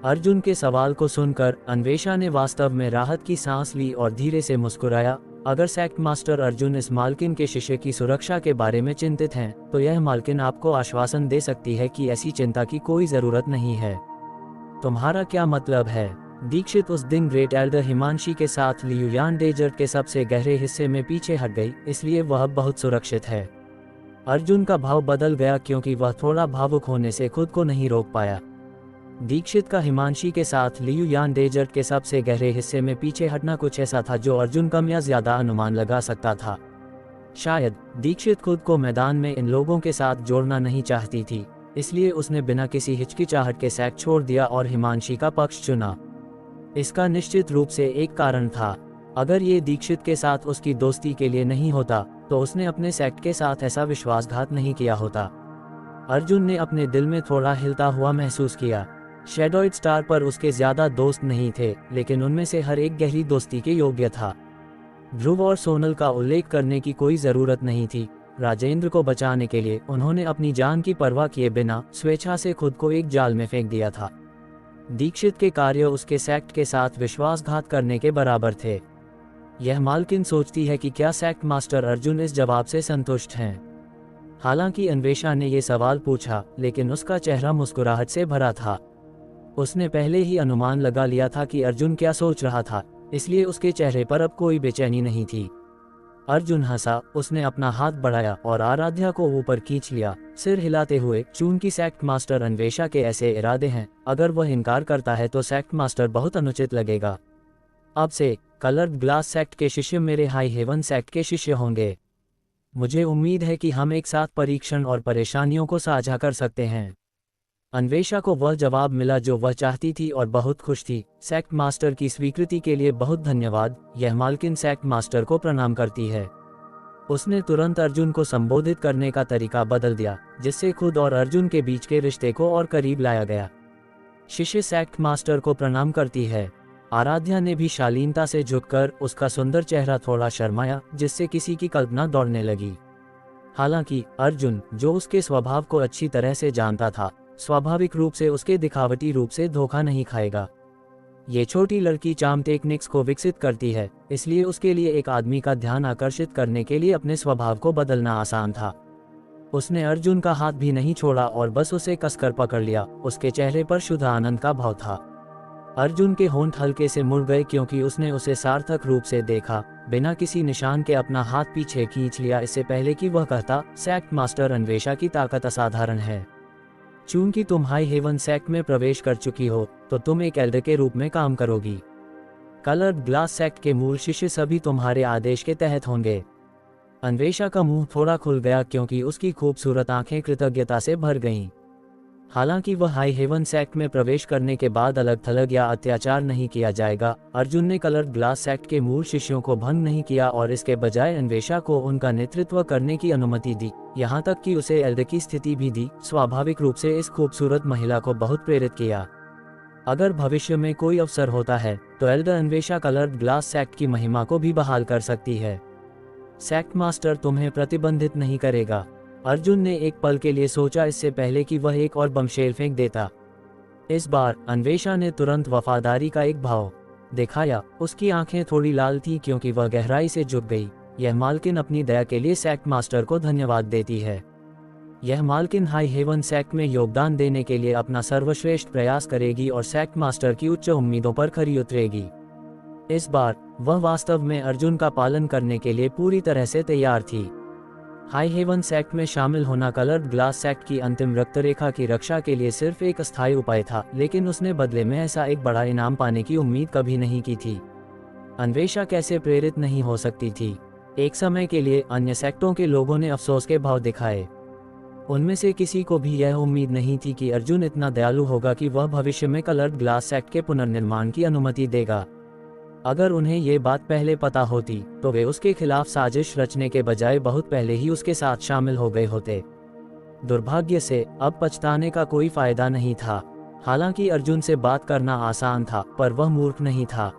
अर्जुन के सवाल को सुनकर अन्वेषा ने वास्तव में राहत की सांस ली और धीरे से मुस्कुराया। अगर सेक्ट मास्टर अर्जुन इस मालकिन के शिष्य की सुरक्षा के बारे में चिंतित हैं, तो यह मालकिन आपको आश्वासन दे सकती है कि ऐसी चिंता की कोई जरूरत नहीं है। तुम्हारा क्या मतलब है? दीक्षित उस दिन ग्रेट एल्डर हिमांशी के साथ लियुयान डेजर्ट के सबसे गहरे हिस्से में पीछे हट गई, इसलिए वह बहुत सुरक्षित है। अर्जुन का भाव बदल गया क्योंकि वह थोड़ा भावुक होने से खुद को नहीं रोक पाया। दीक्षित का हिमांशी के साथ लियुयान डेजर्ट के सबसे गहरे हिस्से में पीछे हटना कुछ ऐसा था जो अर्जुन कम या ज्यादा अनुमान लगा सकता था। शायद दीक्षित खुद को मैदान में इन लोगों के साथ जोड़ना नहीं चाहती थी, इसलिए उसने बिना किसी हिचकिचाहट के सेक्ट छोड़ दिया और हिमांशी का पक्ष चुना। इसका निश्चित रूप से एक कारण था। अगर ये दीक्षित के साथ उसकी दोस्ती के लिए नहीं होता, तो उसने अपने सेक्ट के साथ ऐसा विश्वासघात नहीं किया होता। अर्जुन ने अपने दिल में थोड़ा हिलता हुआ महसूस किया। शैडोइड स्टार पर उसके ज्यादा दोस्त नहीं थे, लेकिन उनमें से हर एक गहरी दोस्ती के योग्य था। ध्रुव और सोनल का उल्लेख करने की कोई जरूरत नहीं थी। राजेंद्र को बचाने के लिए उन्होंने अपनी जान की परवाह किए बिना स्वेच्छा से खुद को एक जाल में फेंक दिया था। दीक्षित के कार्य उसके सेक्ट के साथ विश्वासघात करने के बराबर थे। यह मालकिन सोचती है कि क्या सेक्ट मास्टर अर्जुन इस जवाब से संतुष्ट हैं। हालांकि अन्वेषा ने यह सवाल पूछा, लेकिन उसका चेहरा मुस्कुराहट से भरा था। उसने पहले ही अनुमान लगा लिया था कि अर्जुन क्या सोच रहा था, इसलिए उसके चेहरे पर अब कोई बेचैनी नहीं थी। अर्जुन हंसा, उसने अपना हाथ बढ़ाया और आराध्या को ऊपर खींच लिया, सिर हिलाते हुए। चूंकि सेक्ट मास्टर अन्वेषा के ऐसे इरादे हैं, अगर वह इनकार करता है तो सेक्ट मास्टर बहुत अनुचित लगेगा। अब से कलर्ड ग्लास सेक्ट के शिष्य मेरे हाई हेवन सेक्ट के शिष्य होंगे। मुझे उम्मीद है कि हम एक साथ परीक्षण और परेशानियों को साझा कर सकते हैं। अन्वेषा को वह जवाब मिला जो वह चाहती थी और बहुत खुश थी। सेक्ट मास्टर की स्वीकृति के लिए बहुत धन्यवाद। यह मालकिन सेक्ट मास्टर को प्रणाम करती है। उसने तुरंत अर्जुन को संबोधित करने का तरीका बदल दिया, जिससे खुद और अर्जुन के बीच के रिश्ते को और करीब लाया गया। शिष्य सेक्ट मास्टर को प्रणाम करती है। आराध्या ने भी शालीनता से झुककर, उसका सुंदर चेहरा थोड़ा शर्माया, जिससे किसी की कल्पना दौड़ने लगी। हालांकि अर्जुन, जो उसके स्वभाव को अच्छी तरह से जानता था, स्वाभाविक रूप से उसके दिखावटी रूप से धोखा नहीं खाएगा। ये छोटी लड़की चार्म टेक्निक्स को विकसित करती है, इसलिए उसके लिए एक आदमी का ध्यान आकर्षित करने के लिए अपने स्वभाव को बदलना आसान था। उसने अर्जुन का हाथ भी नहीं छोड़ा और बस उसे कसकर पकड़ लिया। उसके चेहरे पर शुद्ध आनंद का भाव था। अर्जुन के होंठ हल्के से मुड़ गए क्योंकि उसने उसे सार्थक रूप से देखा। बिना किसी निशान के अपना हाथ पीछे खींच लिया, इससे पहले कि वह कहता, सेक्ट मास्टर अन्वेषा की ताकत असाधारण है। चूंकि तुम हाई हेवन सेक्ट में प्रवेश कर चुकी हो, तो तुम एक एल्डर के रूप में काम करोगी। कलर्ड ग्लास सेक्ट के मूल शिष्य सभी तुम्हारे आदेश के तहत होंगे। अन्वेषा का मुंह थोड़ा खुल गया क्योंकि उसकी खूबसूरत आंखें कृतज्ञता से भर गईं। हालांकि वह हाई हेवन सेक्ट में प्रवेश करने के बाद अलग थलग या अत्याचार नहीं किया जाएगा। अर्जुन ने कलर्ड ग्लास सेक्ट के मूल शिष्यों को भंग नहीं किया और इसके बजाय अन्वेषा को उनका नेतृत्व करने की अनुमति दी, यहाँ तक कि उसे एल्डर की स्थिति भी दी। स्वाभाविक रूप से इस खूबसूरत महिला को बहुत प्रेरित किया। अगर भविष्य में कोई अवसर होता है, तो Elder Anvesha coloured glass sect की महिमा को भी बहाल कर सकती है। सेक्ट मास्टर तुम्हें प्रतिबंधित नहीं करेगा। अर्जुन ने एक पल के लिए सोचा, इससे पहले कि वह एक और बमशेल फेंक देता। इस बार अन्वेषा ने तुरंत वफादारी का एक भाव दिखाया। उसकी आंखें थोड़ी लाल थीं क्योंकि वह गहराई से झुक गई। यह मालकिन अपनी दया के लिए सेक्ट मास्टर को धन्यवाद देती है। यह मालकिन हाई हेवन सेक्ट में योगदान देने के लिए अपना सर्वश्रेष्ठ प्रयास करेगी और सेक्ट मास्टर की उच्च उम्मीदों पर खरी उतरेगी। इस बार वह वास्तव में अर्जुन का पालन करने के लिए पूरी तरह से तैयार थी। हाई हेवन सेक्ट में शामिल होना कलर्ड ग्लास सेक्ट की अंतिम रक्तरेखा की रक्षा के लिए सिर्फ एक अस्थायी उपाय था, लेकिन उसने बदले में ऐसा एक बड़ा इनाम पाने की उम्मीद कभी नहीं की थी। अन्वेषा कैसे प्रेरित नहीं हो सकती थी? एक समय के लिए अन्य सेक्टों के लोगों ने अफसोस के भाव दिखाए। उनमें से किसी को भी यह उम्मीद नहीं थी कि अर्जुन इतना दयालु होगा कि वह भविष्य में कलर्ड ग्लास सेक्ट के पुनर्निर्माण की अनुमति देगा। अगर उन्हें ये बात पहले पता होती तो वे उसके खिलाफ साजिश रचने के बजाय बहुत पहले ही उसके साथ शामिल हो गए होते। दुर्भाग्य से अब पछताने का कोई फायदा नहीं था। हालांकि अर्जुन से बात करना आसान था, पर वह मूर्ख नहीं था।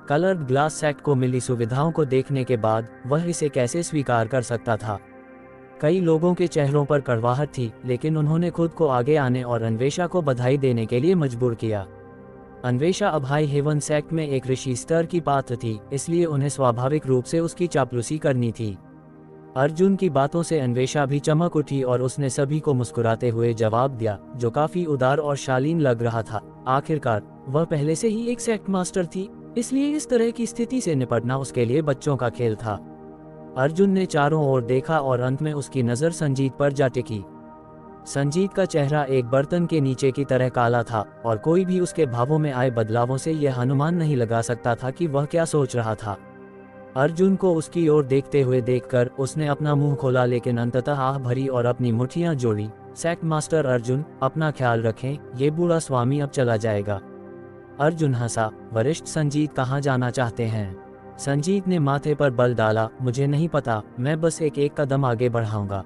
कलर्ड ग्लास सेक्ट को मिली सुविधाओं को देखने के बाद वह इसे कैसे स्वीकार कर सकता था? कई लोगों के चेहरों पर कड़वाहट थी, लेकिन उन्होंने खुद को आगे आने और अन्वेषा को बधाई देने के लिए मजबूर किया। अन्वेषा अब हाई हेवन सेक्ट में एक ऋषि स्तर की पात्र थी, इसलिए उन्हें स्वाभाविक रूप से उसकी चापलूसी करनी थी। अर्जुन की बातों से अन्वेषा भी चमक उठी और उसने सभी को मुस्कुराते हुए जवाब दिया, जो काफी उदार और शालीन लग रहा था। आखिरकार वह पहले से ही एक सेक्ट मास्टर थी, इसलिए इस तरह की स्थिति से निपटना उसके लिए बच्चों का खेल था। अर्जुन ने चारों ओर देखा और अंत में उसकी नज़र संजीत पर जा टिकी। संजीत का चेहरा एक बर्तन के नीचे की तरह काला था और कोई भी उसके भावों में आए बदलावों से यह अनुमान नहीं लगा सकता था कि वह क्या सोच रहा था। अर्जुन को उसकी ओर देखते हुए देखकर उसने अपना मुंह खोला, लेकिन अंततः आह भरी और अपनी मुट्ठियां जोड़ी। सेक्ट मास्टर अर्जुन, अपना ख्याल रखें, ये बूढ़ा स्वामी अब चला जाएगा। अर्जुन हंसा। वरिष्ठ संजीत कहाँ जाना चाहते हैं? संजीत ने माथे पर बल डाला, मुझे नहीं पता, मैं बस एक कदम आगे बढ़ाऊंगा।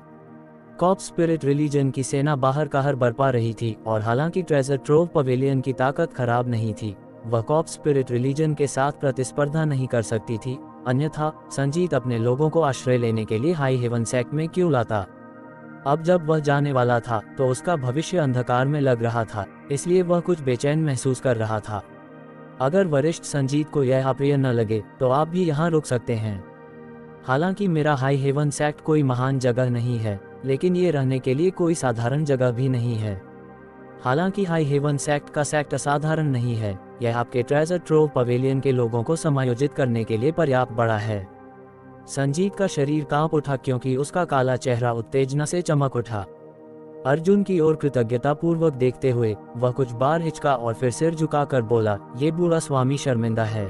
कॉप स्पिरिट रिलीजन की सेना बाहर कहर बरपा रही थी और हालांकि ट्रेजर ट्रोव पवेलियन की ताकत खराब नहीं थी, वह कॉप स्पिरिट रिलीजन के साथ प्रतिस्पर्धा नहीं कर सकती थी। अन्यथा संजीत अपने लोगों को आश्रय लेने के लिए हाई हेवन सेक्ट में क्यों लाता? अब जब वह जाने वाला था तो उसका भविष्य अंधकार में लग रहा था, इसलिए वह कुछ बेचैन महसूस कर रहा था। अगर वरिष्ठ संजीत को यह अप्रिय न लगे तो आप भी यहाँ रुक सकते हैं। हालांकि मेरा हाई हेवन सेक्ट कोई महान जगह नहीं है, लेकिन ये रहने के लिए कोई साधारण जगह भी नहीं है। हालांकि हाई हेवन सेक्ट का सेक्ट असाधारण नहीं है, यह आपके ट्रेजर ट्रोव पवेलियन के लोगों को समायोजित करने के लिए पर्याप्त बड़ा है। संजीत का शरीर कांप उठा क्योंकि उसका काला चेहरा उत्तेजना से चमक उठा। अर्जुन की ओर कृतज्ञतापूर्वक देखते हुए वह कुछ बार हिचका और फिर सिर झुकाकर बोला, ये बूढ़ा स्वामी शर्मिंदा है।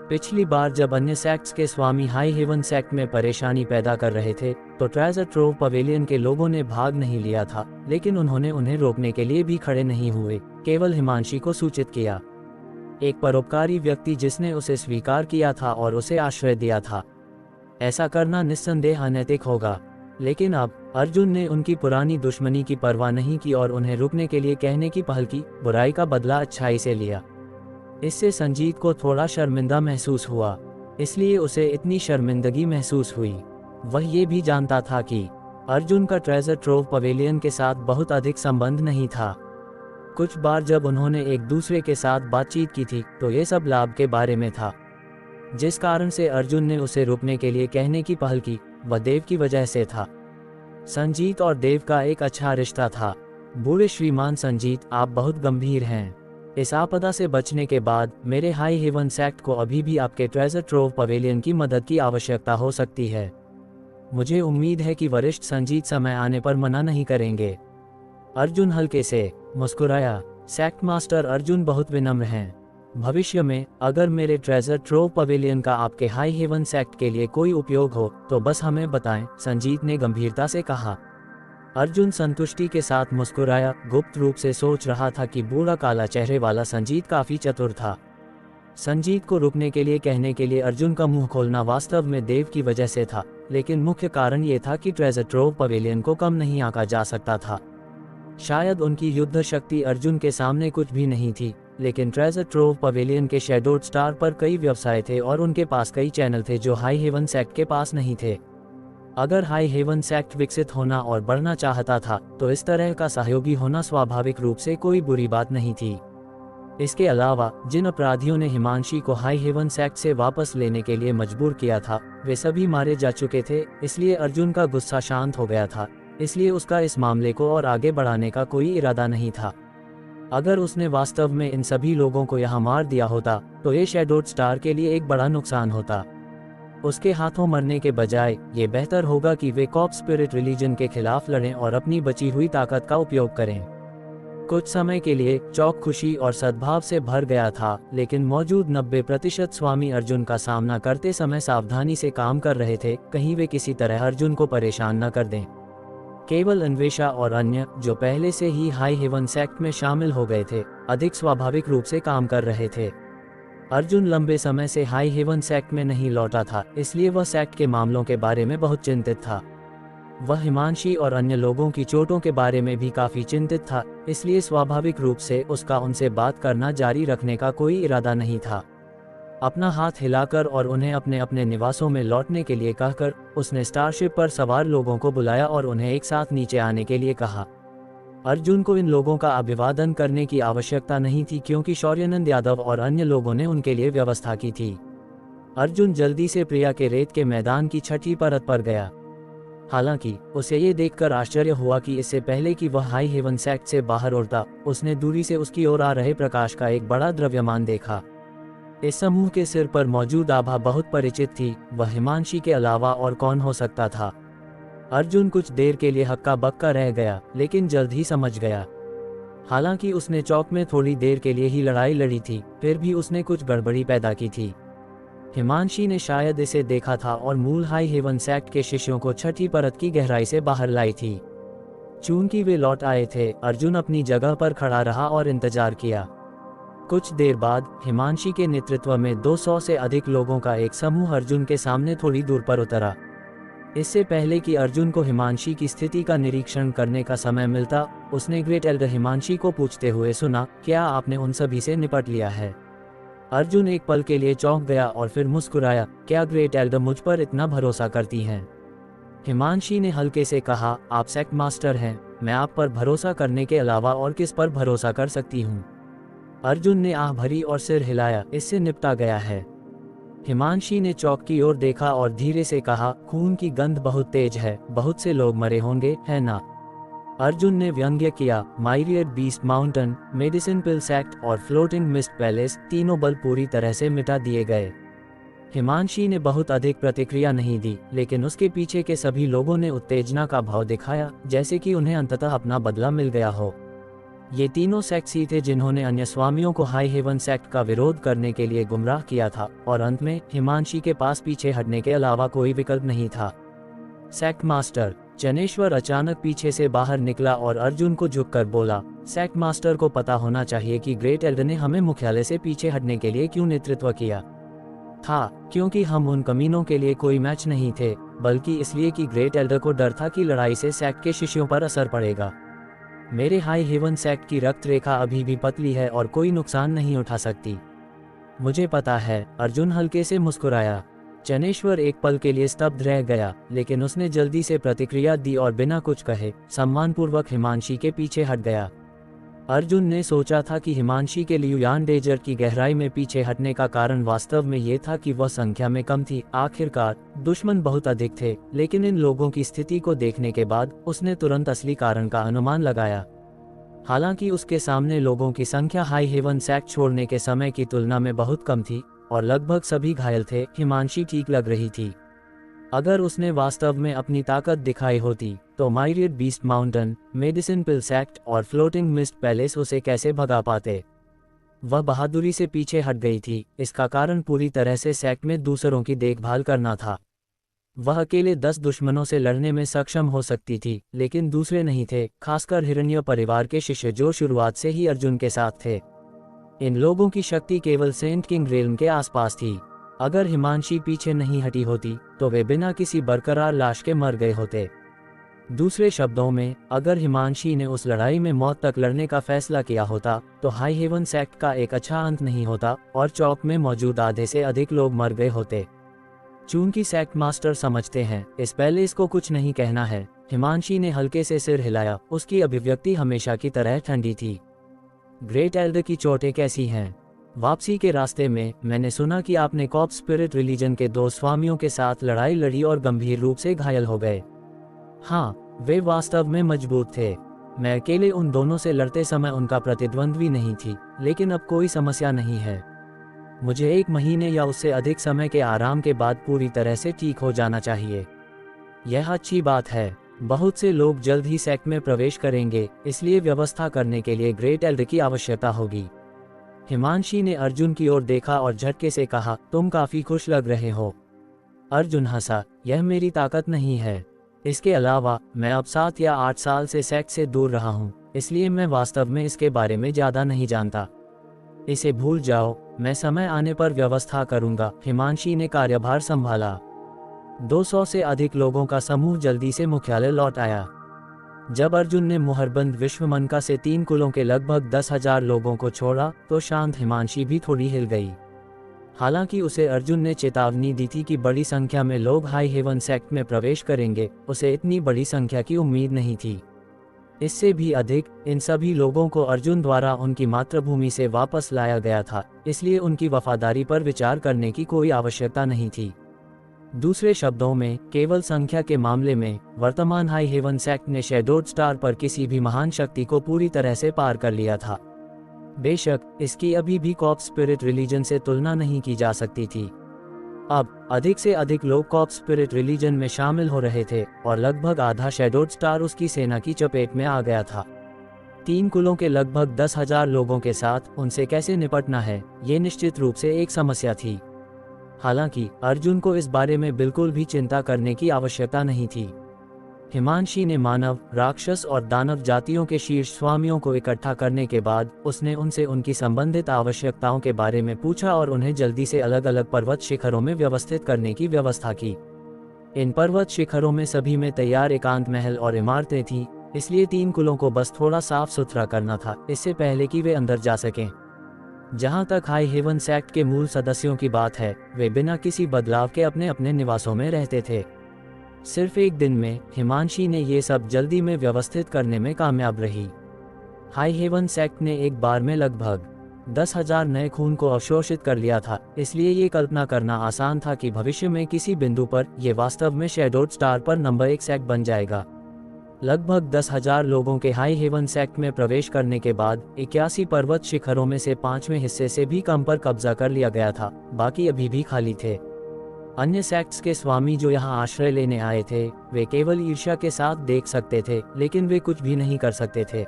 पिछली बार जब अन्य सेक्ट्स के स्वामी हाई हेवन सेक्ट में परेशानी पैदा कर रहे थे तो ट्रेजर ट्रोव पवेलियन के लोगों ने भाग नहीं लिया था, लेकिन उन्होंने उन्हें रोकने के लिए भी खड़े नहीं हुए, केवल हिमांशी को सूचित किया। एक परोपकारी व्यक्ति जिसने उसे स्वीकार किया था और उसे आश्रय दिया था। ऐसा करना निस्संदेह अनैतिक होगा, लेकिन अब अर्जुन ने उनकी पुरानी दुश्मनी की परवाह नहीं की और उन्हें रुकने के लिए कहने की पहल की। बुराई का बदला अच्छाई से लिया। इससे संजीत को थोड़ा शर्मिंदा महसूस हुआ, इसलिए उसे इतनी शर्मिंदगी महसूस हुई। वह ये भी जानता था कि अर्जुन का ट्रेजर ट्रोव पवेलियन के साथ बहुत अधिक संबंध नहीं था। कुछ बार जब उन्होंने एक दूसरे के साथ बातचीत की थी तो ये सब लाभ के बारे में था। जिस कारण से अर्जुन ने उसे रुकने के लिए कहने की पहल की, वह देव की वजह से था। संजीत और देव का एक अच्छा रिश्ता था। बूढ़े श्रीमान संजीत, आप बहुत गंभीर हैं। इस आपदा से बचने के बाद मेरे हाई हेवन सेक्ट को अभी भी आपके ट्रेजर ट्रोव पवेलियन की मदद की आवश्यकता हो सकती है। मुझे उम्मीद है कि वरिष्ठ संजीत समय आने पर मना नहीं करेंगे। अर्जुन हल्के से मुस्कुराया। सेक्ट मास्टर अर्जुन बहुत विनम्र हैं। भविष्य में अगर मेरे ट्रेजर ट्रोव पवेलियन का आपके हाई हेवन सेक्ट के लिए कोई उपयोग हो तो बस हमें बताएं, संजीत ने गंभीरता से कहा। अर्जुन संतुष्टि के साथ मुस्कुराया। गुप्त रूप से सोच रहा था कि बूढ़ा काला चेहरे वाला संजीत काफी चतुर था। संजीत को रुकने के लिए कहने के लिए अर्जुन का मुंह खोलना वास्तव में देव की वजह से था, लेकिन मुख्य कारण ये था कि ट्रेजर ट्रोव पवेलियन को कम नहीं आंका जा सकता था। शायद उनकी युद्ध शक्ति अर्जुन के सामने कुछ भी नहीं थी, लेकिन ट्रेजर ट्रोव पवेलियन के शैडोड स्टार पर कई व्यवसाय थे और उनके पास कई चैनल थे जो हाई हेवन सेक्ट के पास नहीं थे। अगर हाई हेवन सेक्ट विकसित होना और बढ़ना चाहता था तो इस तरह का सहयोगी होना स्वाभाविक रूप से कोई बुरी बात नहीं थी। इसके अलावा जिन अपराधियों ने हिमांशी को हाई हेवन सेक्ट से वापस लेने के लिए मजबूर किया था वे सभी मारे जा चुके थे, इसलिए अर्जुन का गुस्सा शांत हो गया था। इसलिए उसका इस मामले को और आगे बढ़ाने का कोई इरादा नहीं था। अगर उसने वास्तव में इन सभी लोगों को यहाँ मार दिया होता तो ये शैडोड स्टार के लिए एक बड़ा नुकसान होता। उसके हाथों मरने के बजाय ये बेहतर होगा कि वे कॉर्प्स स्पिरिट रिलीजन के खिलाफ लड़ें और अपनी बची हुई ताकत का उपयोग करें। कुछ समय के लिए चौक खुशी और सद्भाव से भर गया था, लेकिन मौजूद 90% स्वामी अर्जुन का सामना करते समय सावधानी से काम कर रहे थे, कहीं वे किसी तरह अर्जुन को परेशान न कर दें। केवल अन्वेषा और अन्य, जो पहले से ही हाई हेवन सेक्ट में शामिल हो गए थे, अधिक स्वाभाविक रूप से काम कर रहे थे। अर्जुन लंबे समय से हाई हेवन सेक्ट में नहीं लौटा था, इसलिए वह सेक्ट के मामलों के बारे में बहुत चिंतित था। वह हिमांशी और अन्य लोगों की चोटों के बारे में भी काफी चिंतित था, इसलिए स्वाभाविक रूप से उसका उनसे बात करना जारी रखने का कोई इरादा नहीं था। अपना हाथ हिलाकर और उन्हें अपने अपने निवासों में लौटने के लिए कहकर उसने स्टारशिप पर सवार लोगों को बुलाया और उन्हें एक साथ नीचे आने के लिए कहा। अर्जुन को इन लोगों का अभिवादन करने की आवश्यकता नहीं थी, क्योंकि शौर्यानंद यादव और अन्य लोगों ने उनके लिए व्यवस्था की थी। अर्जुन जल्दी से प्रिया के रेत के मैदान की छठी परत पर गया। हालांकि उसे ये देखकर आश्चर्य हुआ कि इससे पहले कि वह हाई हेवन सेक्ट से बाहर उड़ता, उसने दूरी से उसकी ओर आ रहे प्रकाश का एक बड़ा द्रव्यमान देखा। इस समूह के सिर पर मौजूद आभा बहुत परिचित थी, वह हिमांशी के अलावा और कौन हो सकता था। अर्जुन कुछ देर के लिए हक्का बक्का रह गया, लेकिन जल्द ही समझ गया। हालांकि उसने चौक में थोड़ी देर के लिए ही लड़ाई लड़ी थी, फिर भी उसने कुछ गड़बड़ी पैदा की थी। हिमांशी ने शायद इसे देखा था और मूल हाई हेवन सेक्ट के शिष्यों को छठी परत की गहराई से बाहर लाई थी। चूंकि वे लौट आए थे, अर्जुन अपनी जगह पर खड़ा रहा और इंतजार किया। कुछ देर बाद हिमांशी के नेतृत्व में 200 से अधिक लोगों का एक समूह अर्जुन के सामने थोड़ी दूर पर उतरा। इससे पहले कि अर्जुन को हिमांशी की स्थिति का निरीक्षण करने का समय मिलता, उसने ग्रेट एल्डर हिमांशी को पूछते हुए सुना, क्या आपने उन सभी से निपट लिया है? अर्जुन एक पल के लिए चौंक गया और फिर मुस्कुराया, क्या ग्रेट एल्डर मुझ पर इतना भरोसा करती हैं? हिमांशी ने हल्के से कहा, आप सेक्ट मास्टर हैं, मैं आप पर भरोसा करने के अलावा और किस पर भरोसा कर सकती हूँ? अर्जुन ने आह भरी और सिर हिलाया, इससे निपटा गया है। हिमांशी ने चौक की ओर देखा और धीरे से कहा, खून की गंध बहुत तेज है, बहुत से लोग मरे होंगे, है ना? अर्जुन ने व्यंग्य किया, माइरियर beast mountain, medicine pill sect और फ्लोटिंग मिस्ट पैलेस, तीनों बल पूरी तरह से मिटा दिए गए। हिमांशी ने बहुत अधिक प्रतिक्रिया नहीं दी, लेकिन उसके पीछे के सभी लोगों ने उत्तेजना का भाव दिखाया, जैसे कि उन्हें अंततः अपना बदला मिल गया हो। ये तीनों सेक्ट ही थे जिन्होंने अन्य स्वामियों को हाई हेवन सेक्ट का विरोध करने के लिए गुमराह किया था, और अंत में हिमांशी के पास पीछे हटने के अलावा कोई विकल्प नहीं था। सेक्ट मास्टर जनेश्वर अचानक पीछे से बाहर निकला और अर्जुन को झुककर बोला, सेक्ट मास्टर को पता होना चाहिए कि ग्रेट एल्डर ने हमें मुख्यालय से पीछे हटने के लिए क्यों नेतृत्व किया था, क्योंकि हम उन कमीनों के लिए कोई मैच नहीं थे, बल्कि इसलिए कि ग्रेट एल्डर को डर था कि लड़ाई से सेक्ट के शिष्यों पर असर पड़ेगा। मेरे हाई हेवन सेक्ट की रक्त रेखा अभी भी पतली है और कोई नुकसान नहीं उठा सकती। मुझे पता है, अर्जुन हल्के से मुस्कुराया। जनेश्वर एक पल के लिए स्तब्ध रह गया, लेकिन उसने जल्दी से प्रतिक्रिया दी और बिना कुछ कहे सम्मानपूर्वक हिमांशी के पीछे हट गया। अर्जुन ने सोचा था कि हिमांशी के लियुयान डेजर की गहराई में पीछे हटने का कारण वास्तव में ये था कि वह संख्या में कम थी। आखिरकार दुश्मन बहुत अधिक थे, लेकिन इन लोगों की स्थिति को देखने के बाद उसने तुरंत असली कारण का अनुमान लगाया। हालांकि उसके सामने लोगों की संख्या हाई हेवन सेक्ट छोड़ने के समय की तुलना में बहुत कम थी और लगभग सभी घायल थे, हिमांशी ठीक लग रही थी। अगर उसने वास्तव में अपनी ताकत दिखाई होती तो माइरियर beast mountain, medicine pill sect और फ्लोटिंग मिस्ट पैलेस उसे कैसे भगा पाते। वह बहादुरी से पीछे हट गई थी, इसका कारण पूरी तरह से सेक्ट में दूसरों की देखभाल करना था। वह अकेले 10 दुश्मनों से लड़ने में सक्षम हो सकती थी, लेकिन दूसरे नहीं थे, खासकर हिरण्य परिवार के शिष्य जो शुरुआत से ही अर्जुन के साथ थे। इन लोगों की शक्ति केवल सेंट किंग रेल्म के आसपास थी। अगर हिमांशी पीछे नहीं हटी होती तो वे बिना किसी बरकरार लाश के मर गए होते। दूसरे शब्दों में, अगर हिमांशी ने उस लड़ाई में मौत तक लड़ने का फैसला किया होता तो हाई हेवन सेक्ट का एक अच्छा अंत नहीं होता और चौक में मौजूद आधे से अधिक लोग मर गए होते। चूंकि सेक्ट मास्टर समझते हैं इस पैलेस को कुछ नहीं कहना है, हिमांशी ने हल्के से सिर हिलाया। उसकी अभिव्यक्ति हमेशा की तरह ठंडी थी। ग्रेट एल्डर की चोटें कैसी हैं? वापसी के रास्ते में मैंने सुना कि आपने कॉर्प्स स्पिरिट रिलीजन के 2 स्वामियों के साथ लड़ाई लड़ी और गंभीर रूप से घायल हो गए। हाँ, वे वास्तव में मजबूत थे। मैं अकेले उन दोनों से लड़ते समय उनका प्रतिद्वंद्वी नहीं थी, लेकिन अब कोई समस्या नहीं है। मुझे 1 महीने या उससे अधिक समय के आराम के बाद पूरी तरह से ठीक हो जाना चाहिए। यह अच्छी बात है। बहुत से लोग जल्द ही सेक्ट में प्रवेश करेंगे, इसलिए व्यवस्था करने के लिए ग्रेट एल्डर की आवश्यकता होगी। हिमांशी ने अर्जुन की ओर देखा और झटके से कहा, तुम काफी खुश लग रहे हो। अर्जुन हंसा, यह मेरी ताकत नहीं है। इसके अलावा मैं अब 7 या 8 साल से सेक्ट से दूर रहा हूँ, इसलिए मैं वास्तव में इसके बारे में ज्यादा नहीं जानता। इसे भूल जाओ, मैं समय आने पर व्यवस्था करूंगा। हिमांशी ने कार्यभार संभाला। 200 से अधिक लोगों का समूह जल्दी से मुख्यालय लौट आया। जब अर्जुन ने मुहरबंद विश्वमनका से 3 कुलों के लगभग 10,000 लोगों को छोड़ा तो शांत हिमांशी भी थोड़ी हिल गई। हालांकि उसे अर्जुन ने चेतावनी दी थी कि बड़ी संख्या में लोग हाई हेवन सेक्ट में प्रवेश करेंगे, उसे इतनी बड़ी संख्या की उम्मीद नहीं थी। इससे भी अधिक, इन सभी लोगों को अर्जुन द्वारा उनकी मातृभूमि से वापस लाया गया था, इसलिए उनकी वफादारी पर विचार करने की कोई आवश्यकता नहीं थी। दूसरे शब्दों में, केवल संख्या के मामले में वर्तमान हाई हेवन सेक्ट ने शैडोड स्टार पर किसी भी महान शक्ति को पूरी तरह से पार कर लिया था। बेशक इसकी अभी भी कॉर्प्स स्पिरिट रिलीजन से तुलना नहीं की जा सकती थी। अब अधिक से अधिक लोग कॉर्प्स स्पिरिट रिलीजन में शामिल हो रहे थे और लगभग आधा शैडोड स्टार उसकी सेना की चपेट में आ गया था। 3 कुलों के लगभग 10,000 लोगों के साथ उनसे कैसे निपटना है, ये निश्चित रूप से एक समस्या थी। हालांकि अर्जुन को इस बारे में बिल्कुल भी चिंता करने की आवश्यकता नहीं थी। हिमांशी ने मानव, राक्षस और दानव जातियों के शीर्ष स्वामियों को इकट्ठा करने के बाद उसने उनसे उनकी संबंधित आवश्यकताओं के बारे में पूछा और उन्हें जल्दी से अलग अलग पर्वत शिखरों में व्यवस्थित करने की व्यवस्था की। इन पर्वत शिखरों में सभी में तैयार एकांत महल और इमारतें थीं, इसलिए 3 कुलों को बस थोड़ा साफ सुथरा करना था, इससे पहले कि वे अंदर जा सकें। जहां तक हाई हेवन सेक्ट के मूल सदस्यों की बात है, वे बिना किसी बदलाव के अपने अपने निवासों में रहते थे। सिर्फ एक दिन में हिमांशी ने ये सब जल्दी में व्यवस्थित करने में कामयाब रही। हाई हेवन सेक्ट ने एक बार में लगभग 10,000 नए खून को अवशोषित कर लिया था, इसलिए ये कल्पना करना आसान था कि भविष्य में किसी बिंदु पर यह वास्तव में शैडोड स्टार पर नंबर 1 सेक्ट बन जाएगा। लगभग 10,000 लोगों के हाई हेवन सेक्ट में प्रवेश करने के बाद 81 पर्वत शिखरों में से 5वें हिस्से से भी कम पर कब्जा कर लिया गया था, बाकी अभी भी खाली थे। अन्य सेक्ट्स के स्वामी जो यहाँ आश्रय लेने आए थे, वे केवल ईर्ष्या के साथ देख सकते थे, लेकिन वे कुछ भी नहीं कर सकते थे।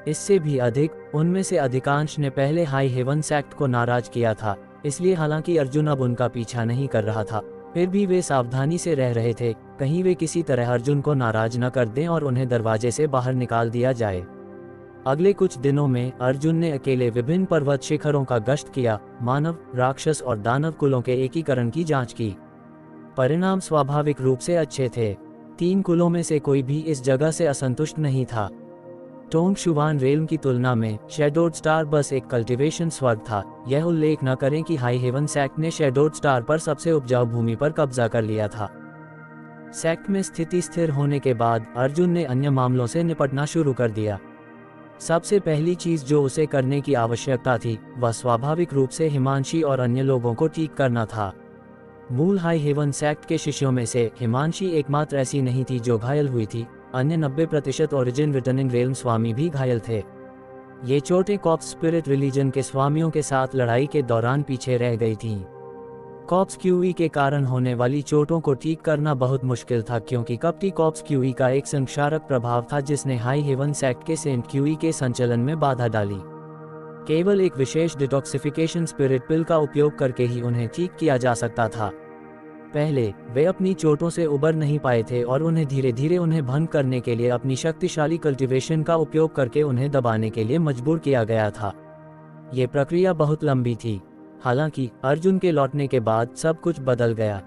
इससे भी अधिक, उनमें से अधिकांश ने पहले हाई हेवन सेक्ट को नाराज किया था, इसलिए हालांकि अर्जुन अब उनका पीछा नहीं कर रहा था, फिर भी वे सावधानी से रह रहे थे, कहीं वे किसी तरह अर्जुन को नाराज न कर दें और उन्हें दरवाजे से बाहर निकाल दिया जाए। अगले कुछ दिनों में अर्जुन ने अकेले विभिन्न पर्वत शिखरों का गश्त किया, मानव, राक्षस और दानव कुलों के एकीकरण की जांच की। परिणाम स्वाभाविक रूप से अच्छे थे। 3 कुलों में से कोई भी इस जगह से असंतुष्ट नहीं था। टोंग शुवान रेल्म की तुलना में शैडोड स्टार बस एक कल्टीवेशन स्वर्ग था। यह उल्लेख न करें कि हाई हेवन सेक्ट ने शैडोड स्टार पर सबसे उपजाऊ भूमि पर कब्जा कर लिया था। सेक्ट में स्थिति स्थिर होने के बाद अर्जुन ने अन्य मामलों से निपटना शुरू कर दिया। सबसे पहली चीज जो उसे करने की आवश्यकता थी, वह स्वाभाविक रूप से हिमांशी और अन्य लोगों को ठीक करना था। मूल हाई हेवन सेक्ट के शिष्यों में से हिमांशी एकमात्र ऐसी नहीं थी जो घायल हुई थी, अन्य 90% ओरिजिन रिटर्निंग रेल्म स्वामी भी घायल थे। ये चोटें कॉर्प्स स्पिरिट रिलीजन के स्वामियों के साथ लड़ाई के दौरान पीछे रह गई थीं। कॉर्प्स क्यूई के कारण होने वाली चोटों को ठीक करना बहुत मुश्किल था, क्योंकि कपटी कॉर्प्स क्यूई का एक संक्षारक प्रभाव था जिसने हाई हेवन सेक्ट के सेंट क्यूई के संचलन में बाधा डाली। केवल एक विशेष डिटॉक्सिफिकेशन स्पिरिट पिल का उपयोग करके ही उन्हें ठीक किया जा सकता था। पहले वे अपनी चोटों से उबर नहीं पाए थे और उन्हें धीरे धीरे उन्हें भंग करने के लिए अपनी शक्तिशाली कल्टीवेशन का उपयोग करके उन्हें दबाने के लिए मजबूर किया गया था। ये प्रक्रिया बहुत लंबी थी। हालांकि अर्जुन के लौटने के बाद सब कुछ बदल गया।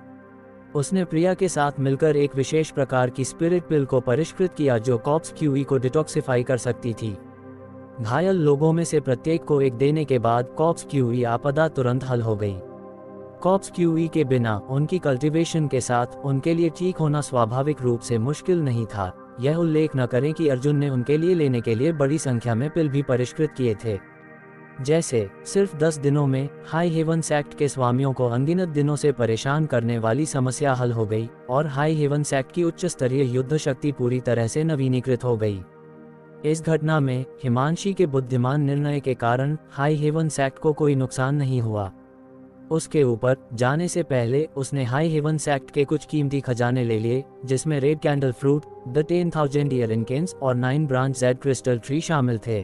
उसने प्रिया के साथ मिलकर एक विशेष प्रकार की स्पिरिट पिल को परिष्कृत किया जो कॉर्प्स क्यूई को डिटॉक्सिफाई कर सकती थी। घायल लोगों में से प्रत्येक को एक देने के बाद कॉर्प्स क्यूई आपदा तुरंत हल हो गई। कॉर्प्स क्यूई के बिना उनकी कल्टीवेशन के साथ उनके लिए ठीक होना स्वाभाविक रूप से मुश्किल नहीं था। यह उल्लेख न करें कि अर्जुन ने उनके लिए लेने के लिए बड़ी संख्या में पिल भी परिष्कृत किए थे। जैसे सिर्फ 10 दिनों में हाई हेवन सेक्ट के स्वामियों को अनगिनत दिनों से परेशान करने वाली समस्या हल हो गई और हाई हेवन सेक्ट की उच्च स्तरीय युद्ध शक्ति पूरी तरह से नवीनीकृत हो गई। इस घटना में हिमांशी के बुद्धिमान निर्णय के कारण हाई हेवन सेक्ट को कोई नुकसान नहीं हुआ। उसके ऊपर जाने से पहले उसने हाई हेवन सेक्ट के कुछ कीमती खजाने ले लिए, जिसमें red candle fruit, the 10,000 year incense और 9 ब्रांच जेड क्रिस्टल ट्री शामिल थे।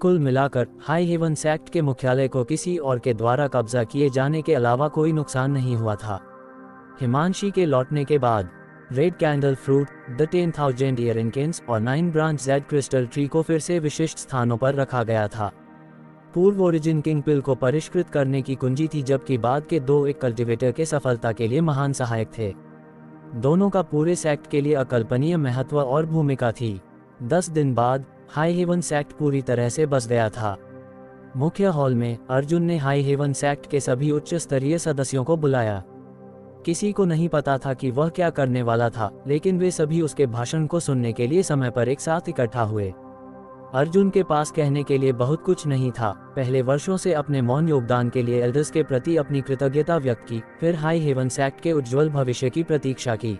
कुल मिलाकर हाई हेवन सेक्ट के मुख्यालय को किसी और के द्वारा कब्जा किए जाने के अलावा कोई नुकसान नहीं हुआ था। हिमांशी के लौटने के बाद red candle fruit, the 10,000 year incense और 9 ब्रांच जेड क्रिस्टल ट्री को फिर से विशिष्ट स्थानों पर रखा गया था। पूर्व ओरिजिन किंग पिल को परिष्कृत करने की कुंजी थी, जबकि बाद के 2 एक कल्टिवेटर के सफलता के लिए महान सहायक थे। दोनों का पूरे सेक्ट के लिए अकल्पनीय महत्व और भूमिका थी। 10 दिन बाद हाई हेवन सेक्ट पूरी तरह से बस गया था। मुख्य हॉल में अर्जुन ने हाई हेवन सेक्ट के सभी उच्च स्तरीय सदस्यों को बुलाया। किसी को नहीं पता था कि वह क्या करने वाला था, लेकिन वे सभी उसके भाषण को सुनने के लिए समय पर एक साथ इकट्ठा हुए। अर्जुन के पास कहने के लिए बहुत कुछ नहीं था। पहले वर्षों से अपने मौन योगदान के लिए एल्डर्स के प्रति अपनी कृतज्ञता व्यक्त की, फिर हाई हेवन सेक्ट के उज्जवल भविष्य की प्रतीक्षा की।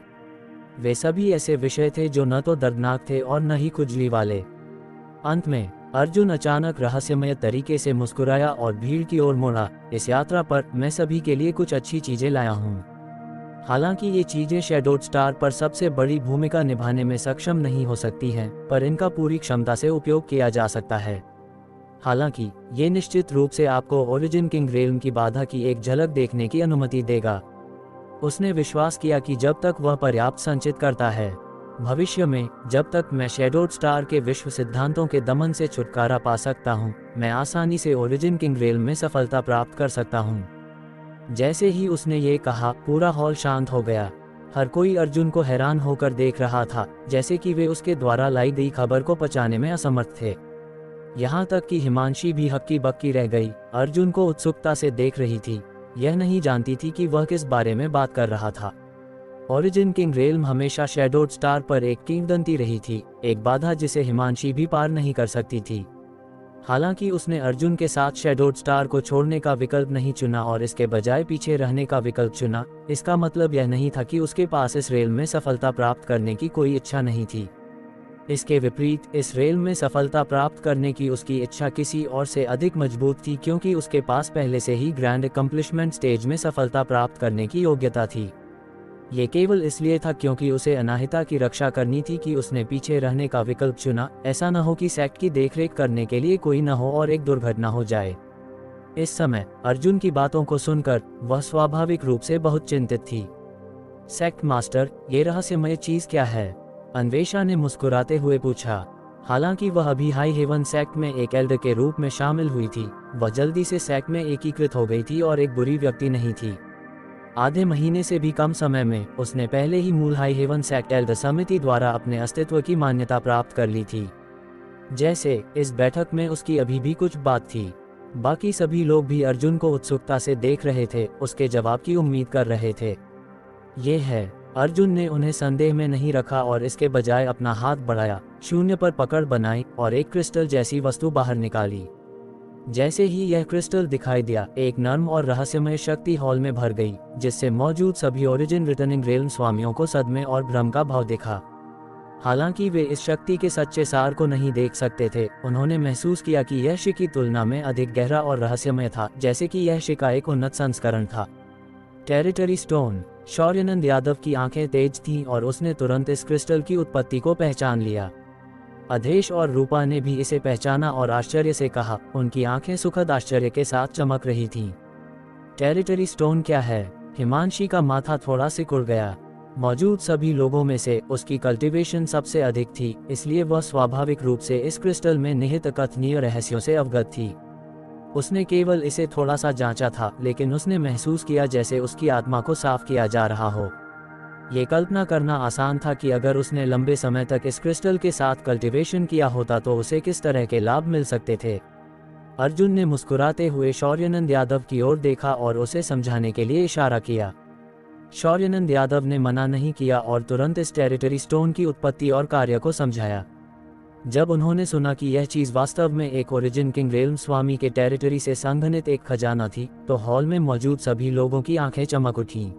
वे सभी ऐसे विषय थे जो न तो दर्दनाक थे और न ही खुजली वाले। अंत में अर्जुन अचानक रहस्यमय तरीके से मुस्कुराया और भीड़ की ओर मुड़ा। इस यात्रा पर मैं सभी के लिए कुछ अच्छी चीजें लाया हूँ। हालांकि ये चीजें शैडोड स्टार पर सबसे बड़ी भूमिका निभाने में सक्षम नहीं हो सकती हैं, पर इनका पूरी क्षमता से उपयोग किया जा सकता है। हालांकि ये निश्चित रूप से आपको ओरिजिन किंग रेल्म की बाधा की एक झलक देखने की अनुमति देगा। उसने विश्वास किया कि जब तक वह पर्याप्त संचित करता है, भविष्य में जब तक मैं शैडोड स्टार के विश्व सिद्धांतों के दमन से छुटकारा पा सकता हूँ, मैं आसानी से ओरिजिन किंग रेल्म में सफलता प्राप्त कर सकता हूँ। जैसे ही उसने ये कहा, पूरा हॉल शांत हो गया। हर कोई अर्जुन को हैरान होकर देख रहा था, जैसे कि वे उसके द्वारा लाई गई खबर को पचाने में असमर्थ थे। यहाँ तक कि हिमांशी भी हक्की बक्की रह गई, अर्जुन को उत्सुकता से देख रही थी। यह नहीं जानती थी कि वह किस बारे में बात कर रहा था। ओरिजिन किंग रेल्म हमेशा शैडोड स्टार पर एक किंवदंती रही थी, एक बाधा जिसे हिमांशी भी पार नहीं कर सकती थी। हालांकि उसने अर्जुन के साथ शैडोड स्टार को छोड़ने का विकल्प नहीं चुना और इसके बजाय पीछे रहने का विकल्प चुना, इसका मतलब यह नहीं था कि उसके पास इस रेल में सफलता प्राप्त करने की कोई इच्छा नहीं थी। इसके विपरीत, इस रेल में सफलता प्राप्त करने की उसकी इच्छा किसी और से अधिक मजबूत थी, क्योंकि उसके पास पहले से ही ग्रैंड अकम्प्लिशमेंट स्टेज में सफलता प्राप्त करने की योग्यता थी। ये केवल इसलिए था क्योंकि उसे अनाहिता की रक्षा करनी थी कि उसने पीछे रहने का विकल्प चुना। ऐसा न हो कि सेक्ट की देखरेख करने के लिए कोई न हो और एक दुर्घटना हो जाए। इस समय अर्जुन की बातों को सुनकर वह स्वाभाविक रूप से बहुत चिंतित थी। सेक्ट मास्टर, ये रहस्यमय चीज क्या है? अन्वेषा ने मुस्कुराते हुए पूछा। हालांकि वह अभी हाई हेवन सेक्ट में एक एल्डर के रूप में शामिल हुई थी, वह जल्दी से सेक्ट में एकीकृत हो गई थी और एक बुरी व्यक्ति नहीं थी। आधे महीने से भी कम समय में उसने पहले ही मूल हाई हेवन सेक्ट एल्डर समिति द्वारा अपने अस्तित्व की मान्यता प्राप्त कर ली थी। जैसे इस बैठक में उसकी अभी भी कुछ बात थी। बाकी सभी लोग भी अर्जुन को उत्सुकता से देख रहे थे, उसके जवाब की उम्मीद कर रहे थे। ये है। अर्जुन ने उन्हें संदेह में नहीं रखा और इसके बजाय अपना हाथ बढ़ाया, शून्य पर पकड़ बनाई और एक क्रिस्टल जैसी वस्तु बाहर निकाली। जैसे ही यह क्रिस्टल दिखाई दिया, एक नर्म और रहस्यमय शक्ति हॉल में भर गई, जिससे मौजूद सभी ओरिजिन रिटर्निंग रेल्म स्वामियों को सदमे और भ्रम का भाव दिखा। हालांकि वे इस शक्ति के सच्चे सार को नहीं देख सकते थे, उन्होंने महसूस किया कि यह शि की तुलना में अधिक गहरा और रहस्यमय था, जैसे कि यह शि का एक उन्नत संस्करण था। Territory stone. शौर्यानंद यादव की आंखें तेज थीं और उसने तुरंत इस क्रिस्टल की उत्पत्ति को पहचान लिया। अधेश और रूपा ने भी इसे पहचाना और आश्चर्य से कहा, उनकी आंखें सुखद आश्चर्य के साथ चमक रही थीं। टेरिटरी स्टोन क्या है? हिमांशी का माथा थोड़ा सिकुड़ गया। मौजूद सभी लोगों में से उसकी कल्टीवेशन सबसे अधिक थी, इसलिए वह स्वाभाविक रूप से इस क्रिस्टल में निहित अकथनीय रहस्यों से अवगत थी। उसने केवल इसे थोड़ा सा जांचा था, लेकिन उसने महसूस किया जैसे उसकी आत्मा को साफ किया जा रहा हो। ये कल्पना करना आसान था कि अगर उसने लंबे समय तक इस क्रिस्टल के साथ कल्टीवेशन किया होता तो उसे किस तरह के लाभ मिल सकते थे। अर्जुन ने मुस्कुराते हुए शौर्यानंद यादव की ओर देखा और उसे समझाने के लिए इशारा किया। शौर्यानंद यादव ने मना नहीं किया और तुरंत इस टेरिटरी स्टोन की उत्पत्ति और कार्य को समझाया। जब उन्होंने सुना कि यह चीज वास्तव में एक ओरिजिन किंग रेल्म स्वामी के टेरिटरी से संघनित एक खजाना थी, तो हॉल में मौजूद सभी लोगों की आंखें चमक उठीं।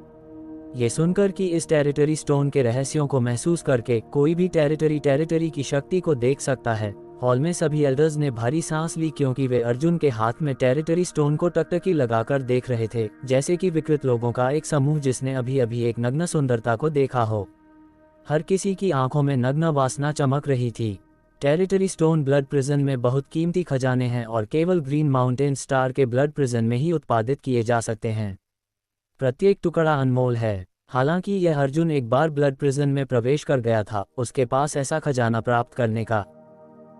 ये सुनकर कि इस टेरिटरी स्टोन के रहस्यों को महसूस करके कोई भी टेरिटरी की शक्ति को देख सकता है, हॉल में सभी एल्डर्स ने भारी सांस ली क्योंकि वे अर्जुन के हाथ में टेरिटरी स्टोन को टकटकी लगाकर देख रहे थे, जैसे कि विकृत लोगों का एक समूह जिसने अभी अभी एक नग्न सुंदरता को देखा हो। हर किसी की आंखों में नग्न वासना चमक रही थी। टेरिटरी स्टोन ब्लड प्रिजन में बहुत कीमती खजाने हैं और केवल ग्रीन माउंटेन स्टार के ब्लड प्रिजन में ही उत्पादित किए जा सकते हैं। प्रत्येक टुकड़ा अनमोल है। हालांकि यह अर्जुन एक बार ब्लड प्रिजन में प्रवेश कर गया था, उसके पास ऐसा खजाना प्राप्त करने का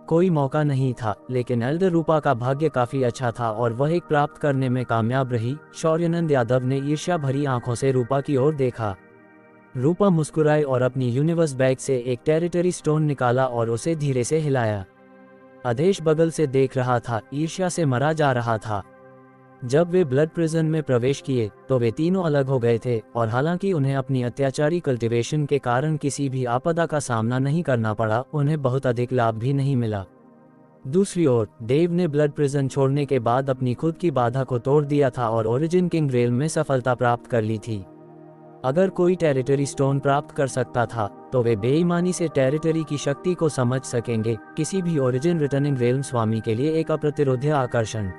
कोई मौका नहीं था, लेकिन एल्डर रूपा का भाग्य काफी अच्छा था और वह एक प्राप्त करने में कामयाब रही। शौर्यानंद यादव ने ईर्ष्या भरी आंखों से रूपा की ओर देखा। रूपा मुस्कुराई और अपनी यूनिवर्स बैग से एक टेरिटरी स्टोन निकाला और उसे धीरे से हिलाया। अधेश बगल से देख रहा था, ईर्ष्या से मरा जा रहा था। जब वे ब्लड प्रिजन में प्रवेश किए तो वे तीनों अलग हो गए थे और हालांकि उन्हें अपनी अत्याचारी कल्टीवेशन के कारण किसी भी आपदा का सामना नहीं करना पड़ा, उन्हें बहुत अधिक लाभ भी नहीं मिला। दूसरी ओर डेव ने ब्लड प्रिजन छोड़ने के बाद अपनी खुद की बाधा को तोड़ दिया था और ओरिजिन किंग रेल में सफलता प्राप्त कर ली थी। अगर कोई टेरिटरी स्टोन प्राप्त कर सकता था तो वे बेईमानी से टेरिटरी की शक्ति को समझ सकेंगे, किसी भी ओरिजिन रिटर्निंग रेल्म स्वामी के लिए एक अप्रतिरोध्य आकर्षण।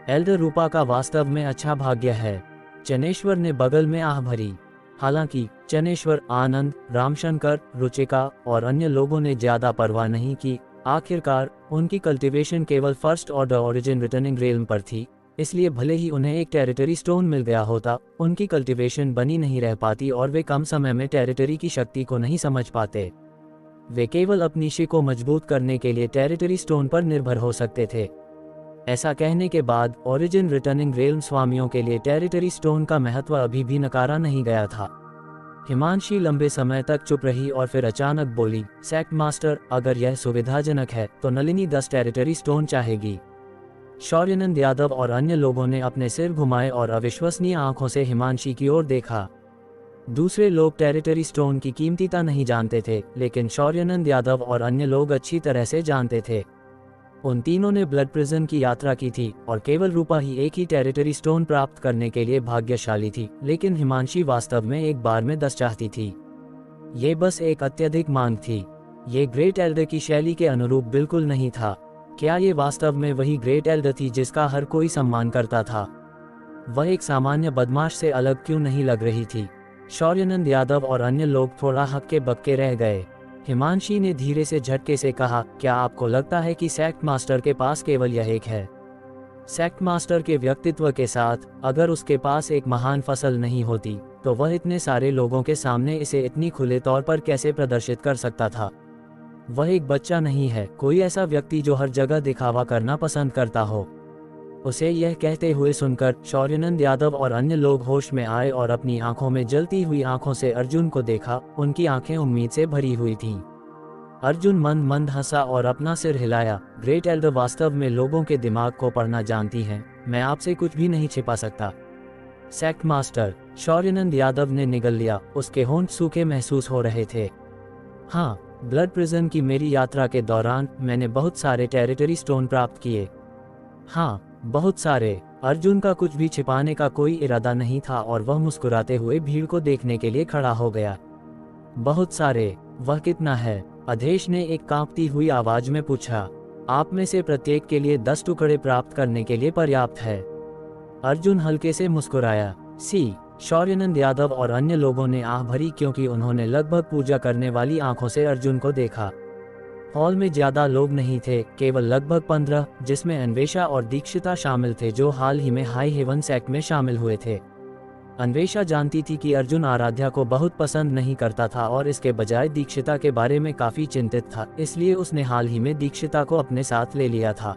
एल्डर रूपा का वास्तव में अच्छा भाग्य है। चनेश्वर ने बगल में आह भरी। हालांकि चनेश्वर, आनंद, रामशंकर, रुचिका और अन्य लोगों ने ज्यादा परवाह नहीं की। आखिरकार उनकी कल्टीवेशन केवल first order origin returning realm पर थी, इसलिए भले ही उन्हें एक टेरिटरी स्टोन मिल गया होता, उनकी कल्टीवेशन बनी नहीं रह पाती और वे कम समय में टेरिटरी की शक्ति को नहीं समझ पाते। वे केवल अपनी शी को मजबूत करने के लिए टेरिटरी स्टोन पर निर्भर हो सकते थे। ऐसा कहने के बाद ओरिजिन रिटर्निंग रेल्म स्वामियों के लिए टेरिटरी स्टोन का महत्व अभी भी नकारा नहीं गया था। हिमांशी लंबे समय तक चुप रही और फिर अचानक बोली, सेक्ट मास्टर, अगर यह सुविधाजनक है तो नलिनी 10 टेरिटरी स्टोन चाहेगी। शौर्यानंद यादव और अन्य लोगों ने अपने सिर घुमाए और अविश्वसनीय आंखों से हिमांशी की ओर देखा। दूसरे लोग टेरिटरी स्टोन की कीमतीता नहीं जानते थे, लेकिन शौर्यानंद यादव और अन्य लोग अच्छी तरह से जानते थे। उन तीनों ने ब्लड प्रिजन की यात्रा की थी और केवल रूपा ही एक ही टेरिटरी स्टोन प्राप्त करने के लिए भाग्यशाली थी, लेकिन हिमांशी वास्तव में एक बार में 10 चाहती थी। ये बस एक अत्यधिक मांग थी। ये ग्रेट एल्डर की शैली के अनुरूप बिल्कुल नहीं था। क्या ये वास्तव में वही ग्रेट एल्डर थी जिसका हर कोई सम्मान करता था? वह एक सामान्य बदमाश से अलग क्यों नहीं लग रही थी? शौर्यानंद यादव और अन्य लोग थोड़ा हक्के बक्के रह गए। हिमांशी ने धीरे से झटके से कहा, क्या आपको लगता है कि सेक्ट मास्टर के पास केवल यह एक है? सेक्ट मास्टर के व्यक्तित्व के साथ, अगर उसके पास एक महान फसल नहीं होती तो वह इतने सारे लोगों के सामने इसे इतनी खुले तौर पर कैसे प्रदर्शित कर सकता था? वह एक बच्चा नहीं है, कोई ऐसा व्यक्ति जो हर जगह दिखावा करना पसंद करता हो। उसे यह कहते हुए सुनकर शौर्यानंद यादव और अन्य लोग होश में आए और अपनी आंखों में जलती हुई आंखों से अर्जुन को देखा। उनकी आंखें उम्मीद से भरी हुई थीं। अर्जुन मंद मंद हंसा और अपना सिर हिलाया। ग्रेट एल्डर वास्तव में लोगों के दिमाग को पढ़ना जानती हैं। मैं आपसे कुछ भी नहीं छिपा सकता। सेक्ट मास्टर, शौर्यानंद यादव ने निगल लिया। उसके होंठ सूखे महसूस हो रहे थे। हाँ, ब्लड प्रिजन की मेरी यात्रा के दौरान मैंने बहुत सारे टेरिटरी स्टोन प्राप्त किए। हाँ, बहुत सारे। अर्जुन का कुछ भी छिपाने का कोई इरादा नहीं था और वह मुस्कुराते हुए भीड़ को देखने के लिए खड़ा हो गया। बहुत सारे? वह कितना है? अधेश ने एक कांपती हुई आवाज में पूछा। आप में से प्रत्येक के लिए 10 टुकड़े प्राप्त करने के लिए पर्याप्त है। अर्जुन हल्के से मुस्कुराया। शौर्यानंद यादव और अन्य लोगों ने आह भरी क्योंकि उन्होंने लगभग पूजा करने वाली आंखों से अर्जुन को देखा। हॉल में ज्यादा लोग नहीं थे, केवल लगभग 15, जिसमें अन्वेषा और दीक्षिता शामिल थे जो हाल ही में हाई हेवन सेक्ट में शामिल हुए थे। अन्वेषा जानती थी कि अर्जुन आराध्या को बहुत पसंद नहीं करता था और इसके बजाय दीक्षिता के बारे में काफी चिंतित था, इसलिए उसने हाल ही में दीक्षिता को अपने साथ ले लिया था।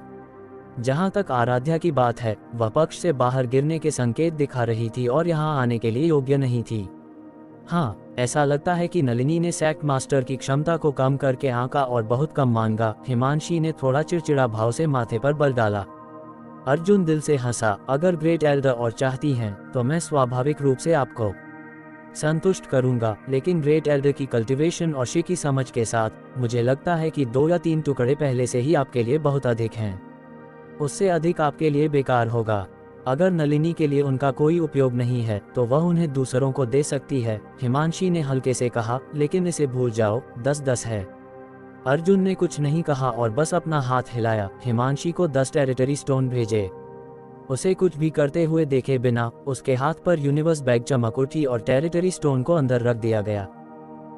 जहां तक आराध्या की बात है, वह पक्ष से बाहर गिरने के संकेत दिखा रही थी और यहां आने के लिए योग्य नहीं थी। हाँ, ऐसा लगता है कि नलिनी ने सेक्ट मास्टर की क्षमता को कम करके आंका और बहुत कम मांगा। हिमांशी ने थोड़ा चिड़चिड़ा भाव से माथे पर बल डाला। अर्जुन दिल से हंसा। अगर ग्रेट एल्डर और चाहती हैं तो मैं स्वाभाविक रूप से आपको संतुष्ट करूंगा, लेकिन ग्रेट एल्डर की कल्टीवेशन और शी की समझ के साथ मुझे लगता है कि 2 या 3 टुकड़े पहले से ही आपके लिए बहुत अधिक हैं। उससे अधिक आपके लिए बेकार होगा। अगर नलिनी के लिए उनका कोई उपयोग नहीं है तो वह उन्हें दूसरों को दे सकती है। हिमांशी ने हल्के से कहा, लेकिन इसे भूल जाओ, 10-10 है। अर्जुन ने कुछ नहीं कहा और बस अपना हाथ हिलाया। हिमांशी को 10 टेरिटरी स्टोन भेजे। उसे कुछ भी करते हुए देखे बिना उसके हाथ पर यूनिवर्स बैग चमक उठी और टेरिटरी स्टोन को अंदर रख दिया गया,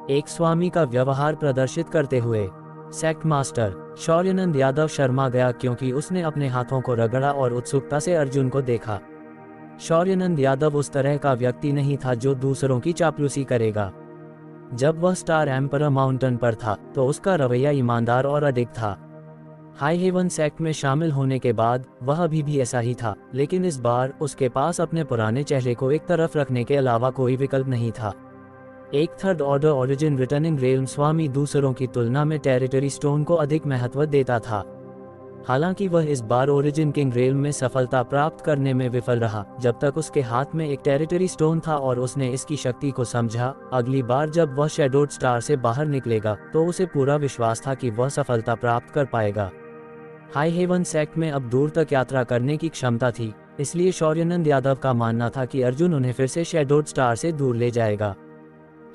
एक स्वामी का व्यवहार प्रदर्शित करते हुए। सेक्ट मास्टर शौर्यानंद यादव शर्मा गया क्योंकि उसने अपने हाथों को रगड़ा और उत्सुकता से अर्जुन को देखा। शौर्यानंद यादव उस तरह का व्यक्ति नहीं था जो दूसरों की चापलूसी करेगा। जब वह स्टार एम्परर माउंटेन पर था तो उसका रवैया ईमानदार और अडिग था। हाई हेवन सेक्ट में शामिल होने के बाद वह अभी भी ऐसा ही था, लेकिन इस बार उसके पास अपने पुराने चेहरे को एक तरफ रखने के अलावा कोई विकल्प नहीं था। एक third order origin returning realm स्वामी दूसरों की तुलना में टेरिटरी स्टोन को अधिक महत्व देता था। हालांकि वह इस बार ओरिजिन किंग रेल्म में सफलता प्राप्त करने में विफल रहा जब तक उसके हाथ में एक टेरिटरी स्टोन था और उसने इसकी शक्ति को समझा। अगली बार जब वह शैडोड स्टार से बाहर निकलेगा तो उसे पूरा विश्वास था कि वह सफलता प्राप्त कर पाएगा। हाई हेवन सेक्ट में अब दूर तक यात्रा करने की क्षमता थी, इसलिए शौर्यानंद यादव का मानना था कि अर्जुन उन्हें फिर से शैडोड स्टार से दूर ले जाएगा।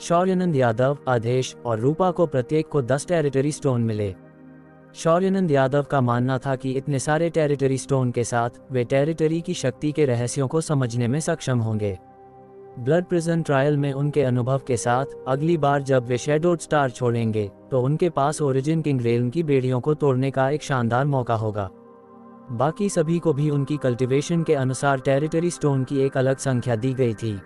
शौर्यानंद यादव, आदेश और रूपा को प्रत्येक को 10 टेरिटरी स्टोन मिले। शौर्यानंद यादव का मानना था कि इतने सारे टेरिटरी स्टोन के साथ वे टेरिटरी की शक्ति के रहस्यों को समझने में सक्षम होंगे। ब्लड प्रिजन ट्रायल में उनके अनुभव के साथ अगली बार जब वे शैडोड स्टार छोड़ेंगे तो उनके पास ओरिजिन किंग रेल्म की बेड़ियों को तोड़ने का एक शानदार मौका होगा। बाकी सभी को भी उनकी कल्टीवेशन के अनुसार टेरिटरी स्टोन की एक अलग संख्या दी गई थी।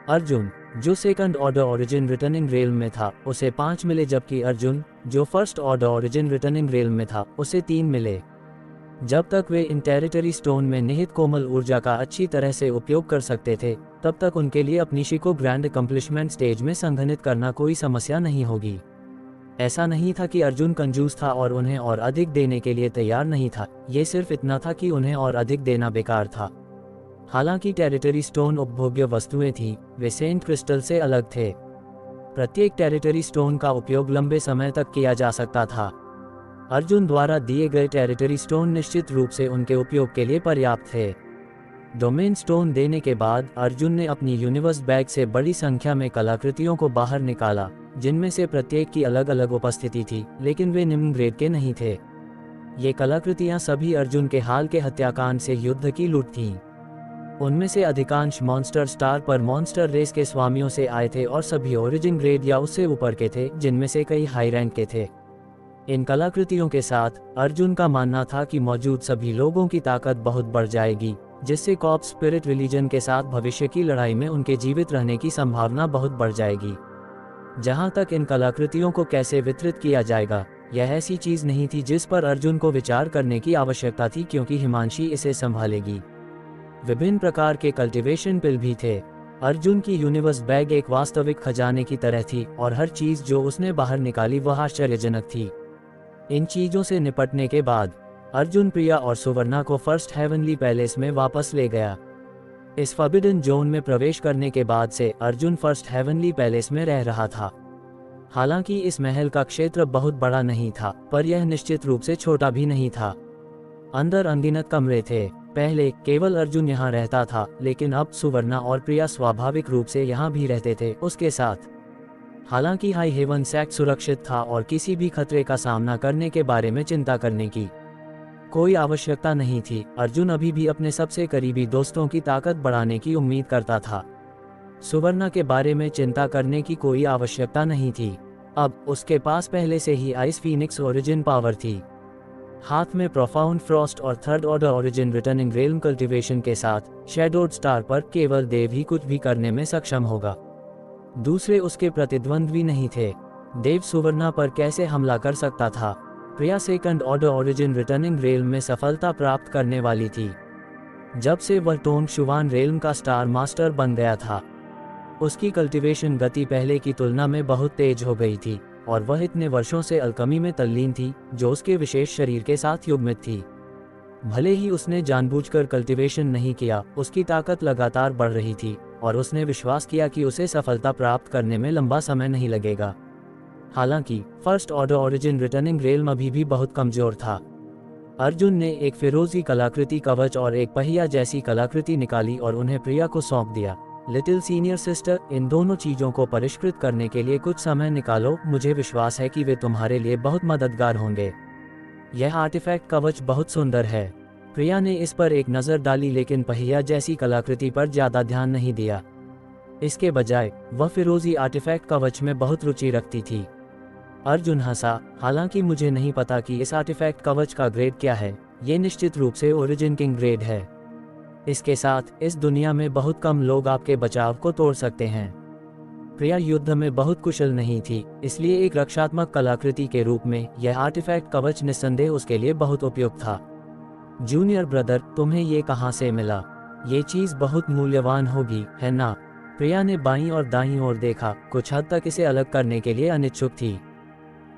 अर्जुन, जो second order origin returning realm में था, उसे 5 मिले, जबकि अर्जुन, जो first order origin returning realm में था, उसे 3 मिले। जब तक वे इन टेरिटरी स्टोन में निहित कोमल ऊर्जा का अच्छी तरह से उपयोग कर सकते थे, तब तक उनके लिए अपनी शी को ग्रैंड अकम्प्लिशमेंट स्टेज में संघनित करना कोई समस्या नहीं होगी। ऐसा नहीं था कि अर्जुन कंजूस था और उन्हें और अधिक देने के लिए तैयार नहीं था, ये सिर्फ इतना था कि उन्हें और अधिक देना बेकार था। हालांकि टेरिटरी स्टोन उपभोग्य वस्तुएं थीं, वे सेंट क्रिस्टल से अलग थे। प्रत्येक टेरिटरी स्टोन का उपयोग लंबे समय तक किया जा सकता था। अर्जुन द्वारा दिए गए टेरिटरी स्टोन निश्चित रूप से उनके उपयोग के लिए पर्याप्त थे। डोमेन स्टोन देने के बाद अर्जुन ने अपनी यूनिवर्स बैग से बड़ी संख्या में कलाकृतियों को बाहर निकाला, जिनमें से प्रत्येक की अलग अलग उपस्थिति थी, लेकिन वे निम्न ग्रेड के नहीं थे। ये कलाकृतियां सभी अर्जुन के हाल के हत्याकांड से युद्ध की लूट थीं। उनमें से अधिकांश मॉन्स्टर स्टार पर मॉन्स्टर रेस के स्वामियों से आए थे और सभी ओरिजिन ग्रेड या उससे ऊपर के थे, जिनमें से कई हाई रैंक के थे। इन कलाकृतियों के साथ अर्जुन का मानना था कि मौजूद सभी लोगों की ताकत बहुत बढ़ जाएगी, जिससे कॉप स्पिरिट रिलीजन के साथ भविष्य की लड़ाई में उनके जीवित रहने की संभावना बहुत बढ़ जाएगी। जहां तक इन कलाकृतियों को कैसे वितरित किया जाएगा, यह ऐसी चीज नहीं थी जिस पर अर्जुन को विचार करने की आवश्यकता थी, क्योंकि हिमांशी इसे संभालेगी। विभिन्न प्रकार के कल्टीवेशन पिल भी थे। अर्जुन की यूनिवर्स बैग एक वास्तविक खजाने की तरह थी और हर चीज जो उसने बाहर निकाली वह आश्चर्यजनक थी। इन चीजों से निपटने के बाद अर्जुन प्रिया और सुवर्णा को फर्स्ट हेवनली पैलेस में वापस ले गया। इस फॉरबिडन जोन में प्रवेश करने के बाद से अर्जुन फर्स्ट हेवनली पैलेस में रह रहा था। हालांकि इस महल का क्षेत्र बहुत बड़ा नहीं था, पर यह निश्चित रूप से छोटा भी नहीं था। अंदर अनगिनत कमरे थे। पहले केवल अर्जुन यहाँ रहता था, लेकिन अब सुवर्णा और प्रिया स्वाभाविक रूप से यहाँ भी रहते थे उसके साथ। हालांकि हाई हेवन सेक्ट सुरक्षित था और किसी भी खतरे का सामना करने के बारे में चिंता करने की कोई आवश्यकता नहीं थी। अर्जुन अभी भी अपने सबसे करीबी दोस्तों की ताकत बढ़ाने की उम्मीद करता था। सुवर्णा के बारे में चिंता करने की कोई आवश्यकता नहीं थी। अब उसके पास पहले से ही आइस फीनिक्स ओरिजिन पावर थी। हाथ में प्रोफाउंड फ्रॉस्ट और third order origin returning realm cultivation के साथ शैडोड स्टार पर केवल देव ही कुछ भी करने में सक्षम होगा। दूसरे उसके प्रतिद्वंद्वी नहीं थे। देव सुवर्णा पर कैसे हमला कर सकता था? Priya second order origin returning realm में सफलता प्राप्त करने वाली थी। जब से वह टोंग शुवान रेल्म का स्टार मास्टर बन गया था, उसकी कल्टीवेशन गति पहले की तुलना में बहुत तेज हो गई थी और वह इतने वर्षों से अल्केमी में तल्लीन थी, जो उसके विशेष शरीर के साथ युग्मित थी। भले ही उसने जानबूझकर कल्टीवेशन नहीं किया, उसकी ताकत लगातार बढ़ रही थी और उसने विश्वास किया कि उसे सफलता प्राप्त करने में लंबा समय नहीं लगेगा। हालांकि first order origin returning realm अभी भी बहुत कमजोर था। अर्जुन ने एक फिरोजी कलाकृति कवच और एक पहिया जैसी कलाकृति निकाली और उन्हें प्रिया को सौंप दिया। लिटिल सीनियर सिस्टर, इन दोनों चीज़ों को परिष्कृत करने के लिए कुछ समय निकालो, मुझे विश्वास है कि वे तुम्हारे लिए बहुत मददगार होंगे। यह आर्टिफैक्ट कवच बहुत सुंदर है। प्रिया ने इस पर एक नज़र डाली लेकिन पहिया जैसी कलाकृति पर ज़्यादा ध्यान नहीं दिया। इसके बजाय वह फिरोजी आर्टिफैक्ट कवच में बहुत रुचि रखती थी। अर्जुन हंसा, हालांकि मुझे नहीं पता कि इस आर्टिफैक्ट कवच का ग्रेड क्या है, ये निश्चित रूप से ओरिजिन किंग ग्रेड है। इसके साथ इस दुनिया में बहुत कम लोग आपके बचाव को तोड़ सकते हैं। प्रिया युद्ध में बहुत कुशल नहीं थी, इसलिए एक रक्षात्मक कलाकृति के रूप में यह आर्टिफैक्ट कवच निस्संदेह उसके लिए बहुत उपयुक्त था। जूनियर ब्रदर, तुम्हें ये कहाँ से मिला? ये चीज़ बहुत मूल्यवान होगी, है ना? प्रिया ने बाईं और दाईं ओर देखा, कुछ हद तक इसे अलग करने के लिए अनिच्छुक थी।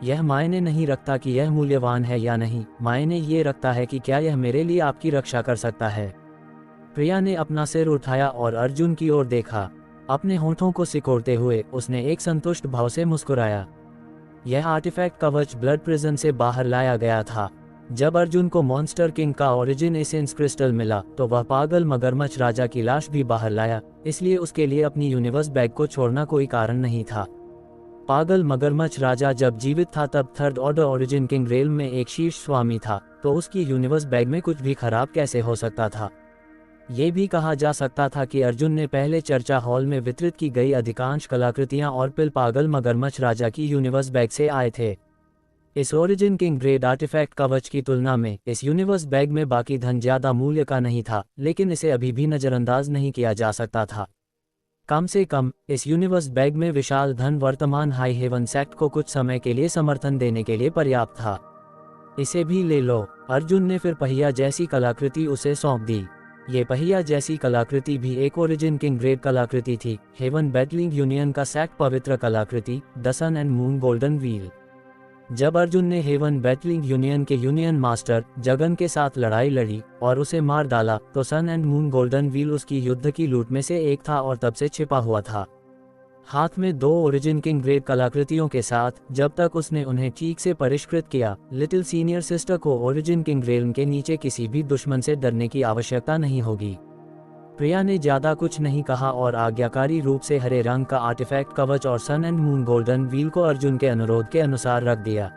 यह मायने नहीं रखता कि यह मूल्यवान है या नहीं, मायने ये रखता है कि क्या यह मेरे लिए आपकी रक्षा कर सकता है। प्रिया ने अपना सिर उठाया और अर्जुन की ओर देखा। अपने होठों को सिकोड़ते हुए उसने एक संतुष्ट भाव से मुस्कुराया। यह आर्टिफैक्ट कवच ब्लड प्रिजन से बाहर लाया गया था। जब अर्जुन को मॉन्स्टर किंग का ओरिजिन एसेंस क्रिस्टल मिला तो वह पागल मगरमच्छ राजा की लाश भी बाहर लाया, इसलिए उसके लिए अपनी यूनिवर्स बैग को छोड़ना कोई कारण नहीं था। पागल मगरमच्छ राजा जब जीवित था तब third order origin king rail में एक शीर्ष स्वामी था, तो उसकी यूनिवर्स बैग में कुछ भी खराब कैसे हो सकता था। ये भी कहा जा सकता था कि अर्जुन ने पहले चर्चा हॉल में वितरित की गई अधिकांश कलाकृतियां और पिल पागल मगरमच्छ राजा की यूनिवर्स बैग से आए थे। इस ओरिजिन किंग ग्रेड आर्टिफैक्ट कवच की तुलना में इस यूनिवर्स बैग में बाकी धन ज्यादा मूल्य का नहीं था, लेकिन इसे अभी भी नज़रअंदाज नहीं किया जा सकता था। कम से कम इस यूनिवर्स बैग में विशाल धन वर्तमान हाई हेवन सेक्ट को कुछ समय के लिए समर्थन देने के लिए पर्याप्त था। इसे भी ले लो। अर्जुन ने फिर पहिया जैसी कलाकृति उसे सौंप दी। ये पहिया जैसी कलाकृति भी एक ओरिजिन किंग ग्रेड कलाकृति थी, हेवन बैटलिंग यूनियन का सेक्ट पवित्र कलाकृति, the Sun and Moon Golden Wheel. जब अर्जुन ने हेवन बैटलिंग यूनियन के यूनियन मास्टर जगन के साथ लड़ाई लड़ी और उसे मार डाला तो Sun and Moon Golden Wheel उसकी युद्ध की लूट में से एक था और तब से छिपा हुआ था। हाथ में दो ओरिजिन किंग ग्रेड कलाकृतियों के साथ जब तक उसने उन्हें ठीक से परिष्कृत किया, लिटिल सीनियर सिस्टर को ओरिजिन किंग ग्रेल के नीचे किसी भी दुश्मन से डरने की आवश्यकता नहीं होगी। प्रिया ने ज्यादा कुछ नहीं कहा और आज्ञाकारी रूप से हरे रंग का आर्टिफैक्ट कवच और सन एंड मून गोल्डन व्हील को अर्जुन के अनुरोध के अनुसार रख दिया।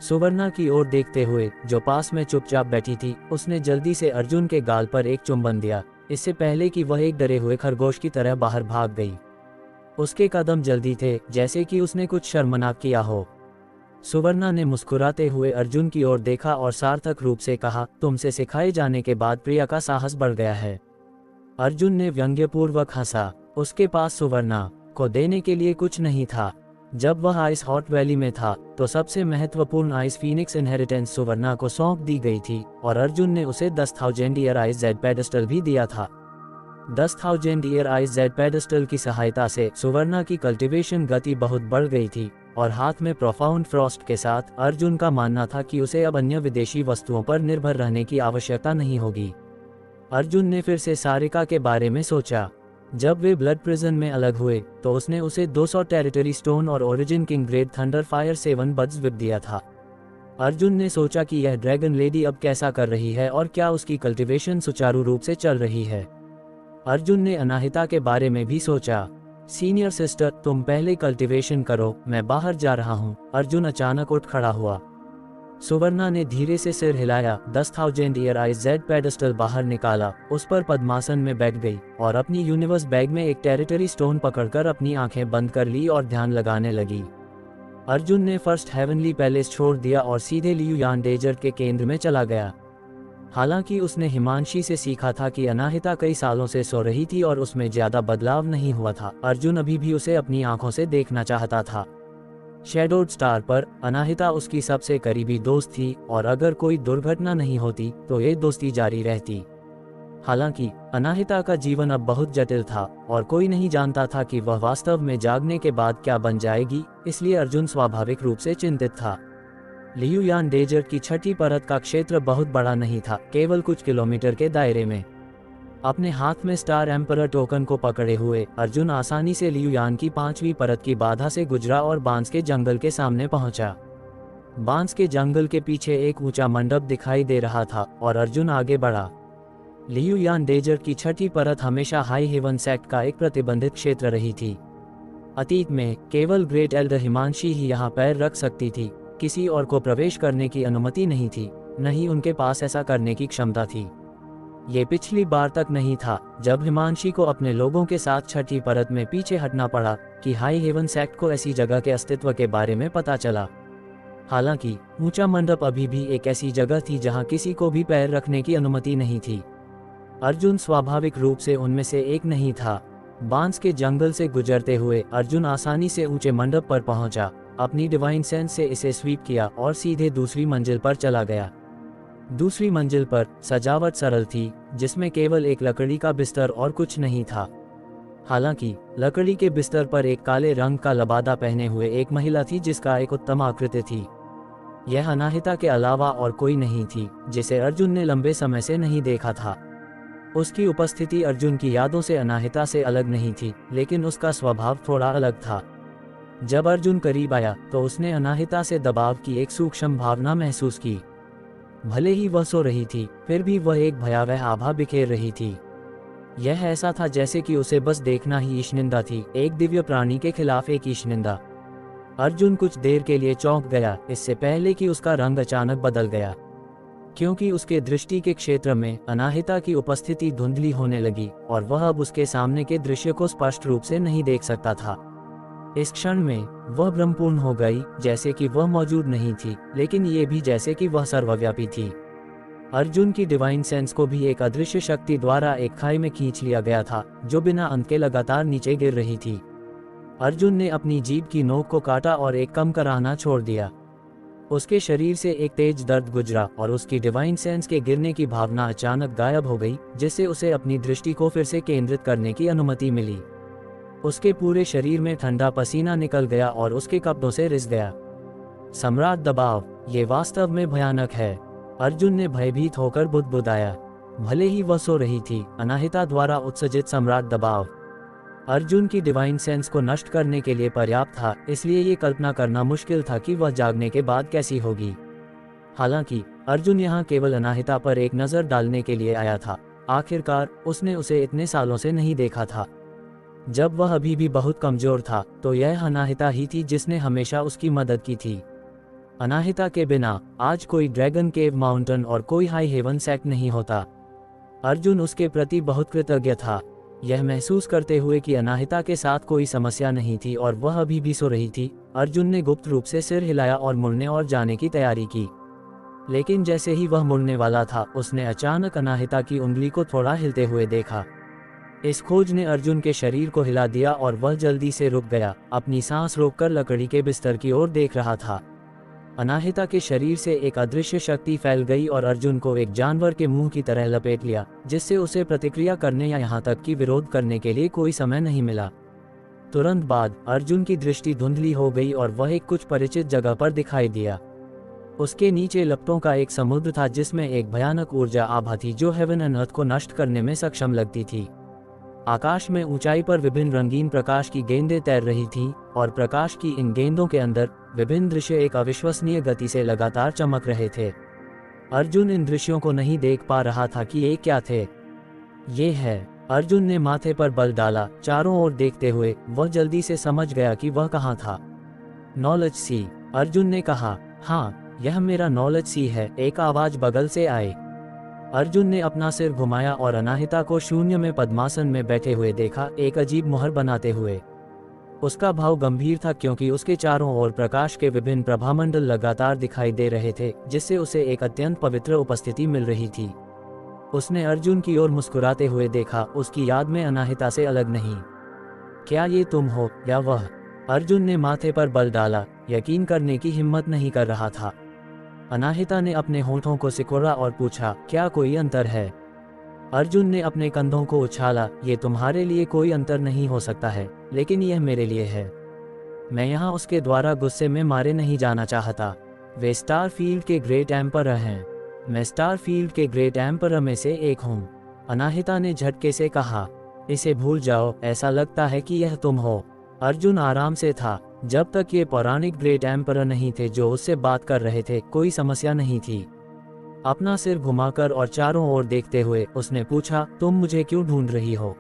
सुवर्णा की ओर देखते हुए, जो पास में चुपचाप बैठी थी, उसने जल्दी से अर्जुन के गाल पर एक चुंबन दिया, इससे पहले कि वह एक डरे हुए खरगोश की तरह बाहर भाग गई। उसके कदम जल्दी थे, जैसे कि उसने कुछ शर्मनाक किया हो। सुवर्णा ने मुस्कुराते हुए अर्जुन की ओर देखा और सार्थक रूप से कहा, तुमसे सिखाए जाने के बाद प्रिया का साहस बढ़ गया है। अर्जुन ने व्यंग्यपूर्वक हंसा। उसके पास सुवर्णा को देने के लिए कुछ नहीं था। जब वह आइस हॉट वैली में था तो सबसे महत्वपूर्ण आइस फीनिक्स इनहेरिटेंस सुवर्णा को सौंप दी गई थी और अर्जुन ने उसे 10,000 ईयर आइस जेड पेडेस्टल भी दिया था। 10,000 ईयर आइस जेड पेडेस्टल की सहायता से सुवर्णा की कल्टीवेशन गति बहुत बढ़ गई थी और हाथ में प्रोफाउंड फ्रॉस्ट के साथ अर्जुन का मानना था कि उसे अब अन्य विदेशी वस्तुओं पर निर्भर रहने की आवश्यकता नहीं होगी। अर्जुन ने फिर से सारिका के बारे में सोचा। जब वे ब्लड प्रिजन में अलग हुए तो उसने उसे 200 टेरिटरी स्टोन और origin king grade thunder fire 7 buds whip दिया था। अर्जुन ने सोचा कि यह ड्रैगन लेडी अब कैसा कर रही है और क्या उसकी कल्टीवेशन सुचारू रूप से चल रही है। अर्जुन ने अनाहिता के बारे में भी सोचा। सीनियर सिस्टर, तुम पहले कल्टीवेशन करो, मैं बाहर जा रहा हूँ। अर्जुन अचानक उठ खड़ा हुआ। सुवर्णा ने धीरे से सिर हिलाया, 10,000 ईयर आइस जेड पेडेस्टल बाहर निकाला, उस पर पद्मासन में बैठ गई और अपनी यूनिवर्स बैग में एक टेरिटरी स्टोन पकड़कर अपनी आंखें बंद कर ली और ध्यान लगाने लगी। अर्जुन ने फर्स्ट हेवनली पैलेस छोड़ दिया और सीधे लियू यान डेजर्ट के केंद्र में चला गया। हालांकि उसने हिमांशी से सीखा था कि अनाहिता कई सालों से सो रही थी और उसमें ज्यादा बदलाव नहीं हुआ था, अर्जुन अभी भी उसे अपनी आंखों से देखना चाहता था। शैडोड स्टार पर अनाहिता उसकी सबसे करीबी दोस्त थी और अगर कोई दुर्घटना नहीं होती तो ये दोस्ती जारी रहती। हालांकि अनाहिता का जीवन अब बहुत जटिल था और कोई नहीं जानता था कि वह वास्तव में जागने के बाद क्या बन जाएगी, इसलिए अर्जुन स्वाभाविक रूप से चिंतित था। लियू यान डेजर्ट की छठी परत का क्षेत्र बहुत बड़ा नहीं था, केवल कुछ किलोमीटर के दायरे में। अपने हाथ में स्टार एम्परर टोकन को पकड़े हुए अर्जुन आसानी से लियू यान की 5वीं परत की बाधा से गुजरा और बांस के जंगल के सामने पहुंचा। बांस के जंगल के पीछे एक ऊंचा मंडप दिखाई दे रहा था और अर्जुन आगे बढ़ा। लियुयान डेजर्ट की छठी परत हमेशा हाई हेवन सेक्ट का एक प्रतिबंधित क्षेत्र रही थी। अतीत में केवल ग्रेट एल्डर हिमांशी ही यहाँ पैर रख सकती थी, किसी और को प्रवेश करने की अनुमति नहीं थी, न ही उनके पास ऐसा करने की क्षमता थी। ये पिछली बार तक नहीं था जब हिमांशी को अपने लोगों के साथ छठी परत में पीछे हटना पड़ा कि हाई हेवन सेक्ट को ऐसी जगह के अस्तित्व के बारे में पता चला। हालांकि ऊंचा मंडप अभी भी एक ऐसी जगह थी जहां किसी को भी पैर रखने की अनुमति नहीं थी। अर्जुन स्वाभाविक रूप से उनमें से एक नहीं था। बांस के जंगल से गुजरते हुए अर्जुन आसानी से ऊंचे मंडप पर पहुंचा, अपनी डिवाइन सेंस से इसे स्वीप किया और सीधे दूसरी मंजिल पर चला गया। दूसरी मंजिल पर सजावट सरल थी, जिसमें केवल एक लकड़ी का बिस्तर और कुछ नहीं था। हालांकि लकड़ी के बिस्तर पर एक काले रंग का लबादा पहने हुए एक महिला थी जिसका एक उत्तम आकृति थी। यह अनाहिता के अलावा और कोई नहीं थी, जिसे अर्जुन ने लंबे समय से नहीं देखा था। उसकी उपस्थिति अर्जुन की यादों से अनाहिता से अलग नहीं थी, लेकिन उसका स्वभाव थोड़ा अलग था। जब अर्जुन करीब आया तो उसने अनाहिता से दबाव की एक सूक्ष्म भावना महसूस की। भले ही वह सो रही थी, फिर भी वह एक भयावह आभा बिखेर रही थी। यह ऐसा था जैसे कि उसे बस देखना ही ईशनिंदा थी, एक दिव्य प्राणी के खिलाफ एक ईशनिंदा। अर्जुन कुछ देर के लिए चौंक गया, इससे पहले कि उसका रंग अचानक बदल गया, क्योंकि उसके दृष्टि के क्षेत्र में अनाहिता की उपस्थिति धुंधली होने लगी और वह अब उसके सामने के दृश्य को स्पष्ट रूप से नहीं देख सकता था। इस क्षण में वह भ्रमपूर्ण हो गई, जैसे कि वह मौजूद नहीं थी, लेकिन ये भी जैसे कि वह सर्वव्यापी थी। अर्जुन की डिवाइन सेंस को भी एक अदृश्य शक्ति द्वारा एक खाई में खींच लिया गया था, जो बिना अंत के लगातार नीचे गिर रही थी। अर्जुन ने अपनी जीभ की नोक को काटा और एक कम कराहना छोड़ दिया। उसके शरीर से एक तेज दर्द गुजरा और उसकी डिवाइन सेंस के गिरने की भावना अचानक गायब हो गई, जिससे उसे अपनी दृष्टि को फिर से केंद्रित करने की अनुमति मिली। उसके पूरे शरीर में ठंडा पसीना निकल गया और उसके कपड़ों से रिस गया। सम्राट दबाव, ये वास्तव में भयानक है, अर्जुन ने भयभीत होकर बुदबुदाया। भले ही वह सो रही थी, अनाहिता द्वारा उत्सर्जित सम्राट दबाव अर्जुन की डिवाइन सेंस को नष्ट करने के लिए पर्याप्त था, इसलिए ये कल्पना करना मुश्किल था कि वह जागने के बाद कैसी होगी। हालांकि अर्जुन यहाँ केवल अनाहिता पर एक नज़र डालने के लिए आया था। आखिरकार उसने उसे इतने सालों से नहीं देखा था। जब वह अभी भी बहुत कमजोर था, तो यह अनाहिता ही थी जिसने हमेशा उसकी मदद की थी। अनाहिता के बिना आज कोई ड्रैगन केव माउंटेन और कोई हाई हेवन सेक्ट नहीं होता। अर्जुन उसके प्रति बहुत कृतज्ञ था, यह महसूस करते हुए कि अनाहिता के साथ कोई समस्या नहीं थी और वह अभी भी सो रही थी। अर्जुन ने गुप्त रूप से सिर हिलाया और मुड़ने और जाने की तैयारी की, लेकिन जैसे ही वह मुड़ने वाला था, उसने अचानक अनाहिता की उंगली को थोड़ा हिलते हुए देखा। इस खोज ने अर्जुन के शरीर को हिला दिया और वह जल्दी से रुक गया, अपनी सांस रोककर लकड़ी के बिस्तर की ओर देख रहा था। अनाहिता के शरीर से एक अदृश्य शक्ति फैल गई और अर्जुन को एक जानवर के मुंह की तरह लपेट लिया, जिससे उसे प्रतिक्रिया करने या यहाँ तक कि विरोध करने के लिए कोई समय नहीं मिला। तुरंत बाद अर्जुन की दृष्टि धुंधली हो गई और वह एक कुछ परिचित जगह पर दिखाई दिया। उसके नीचे लपटों का एक समुद्र था जिसमें एक भयानक ऊर्जा आभा थी जो हेवन एंड अर्थ को नष्ट करने में सक्षम लगती थी। आकाश में ऊंचाई पर विभिन्न रंगीन प्रकाश की गेंदें तैर रही थीं और प्रकाश की इन गेंदों के अंदर विभिन्न दृश्य एक अविश्वसनीय गति से लगातार चमक रहे थे। अर्जुन इन दृश्यों को नहीं देख पा रहा था कि ये क्या थे। ये है, अर्जुन ने माथे पर बल डाला, चारों ओर देखते हुए वह जल्दी से समझ गया कि वह कहाँ था। नॉलेज सी, अर्जुन ने कहा। हाँ, यह मेरा नॉलेज सी है, एक आवाज बगल से आए। अर्जुन ने अपना सिर घुमाया और अनाहिता को शून्य में पद्मासन में बैठे हुए देखा, एक अजीब मुहर बनाते हुए। उसका भाव गंभीर था क्योंकि उसके चारों ओर प्रकाश के विभिन्न प्रभामंडल लगातार दिखाई दे रहे थे, जिससे उसे एक अत्यंत पवित्र उपस्थिति मिल रही थी। उसने अर्जुन की ओर मुस्कुराते हुए देखा, उसकी याद में अनाहिता से अलग नहीं। क्या ये तुम हो या वह? अर्जुन ने माथे पर बल डाला, यकीन करने की हिम्मत नहीं कर रहा था। अनाहिता ने अपने होठों को सिकोड़ा और पूछा, क्या कोई अंतर है? अर्जुन ने अपने कंधों को उछाला, ये तुम्हारे लिए कोई अंतर नहीं हो सकता है, लेकिन यह मेरे लिए है। मैं यहाँ उसके द्वारा गुस्से में मारे नहीं जाना चाहता। वे स्टार फील्ड के ग्रेट एम्परर हैं। मैं स्टार फील्ड के ग्रेट एम्परर में से एक हूँ, अनाहिता ने झटके से कहा। इसे भूल जाओ, ऐसा लगता है कि यह तुम हो। अर्जुन आराम से था। जब तक ये पौराणिक ग्रेट एम्परर नहीं थे जो उससे बात कर रहे थे, कोई समस्या नहीं थी। अपना सिर घुमाकर और चारों ओर देखते हुए उसने पूछा, तुम मुझे क्यों ढूंढ रही हो?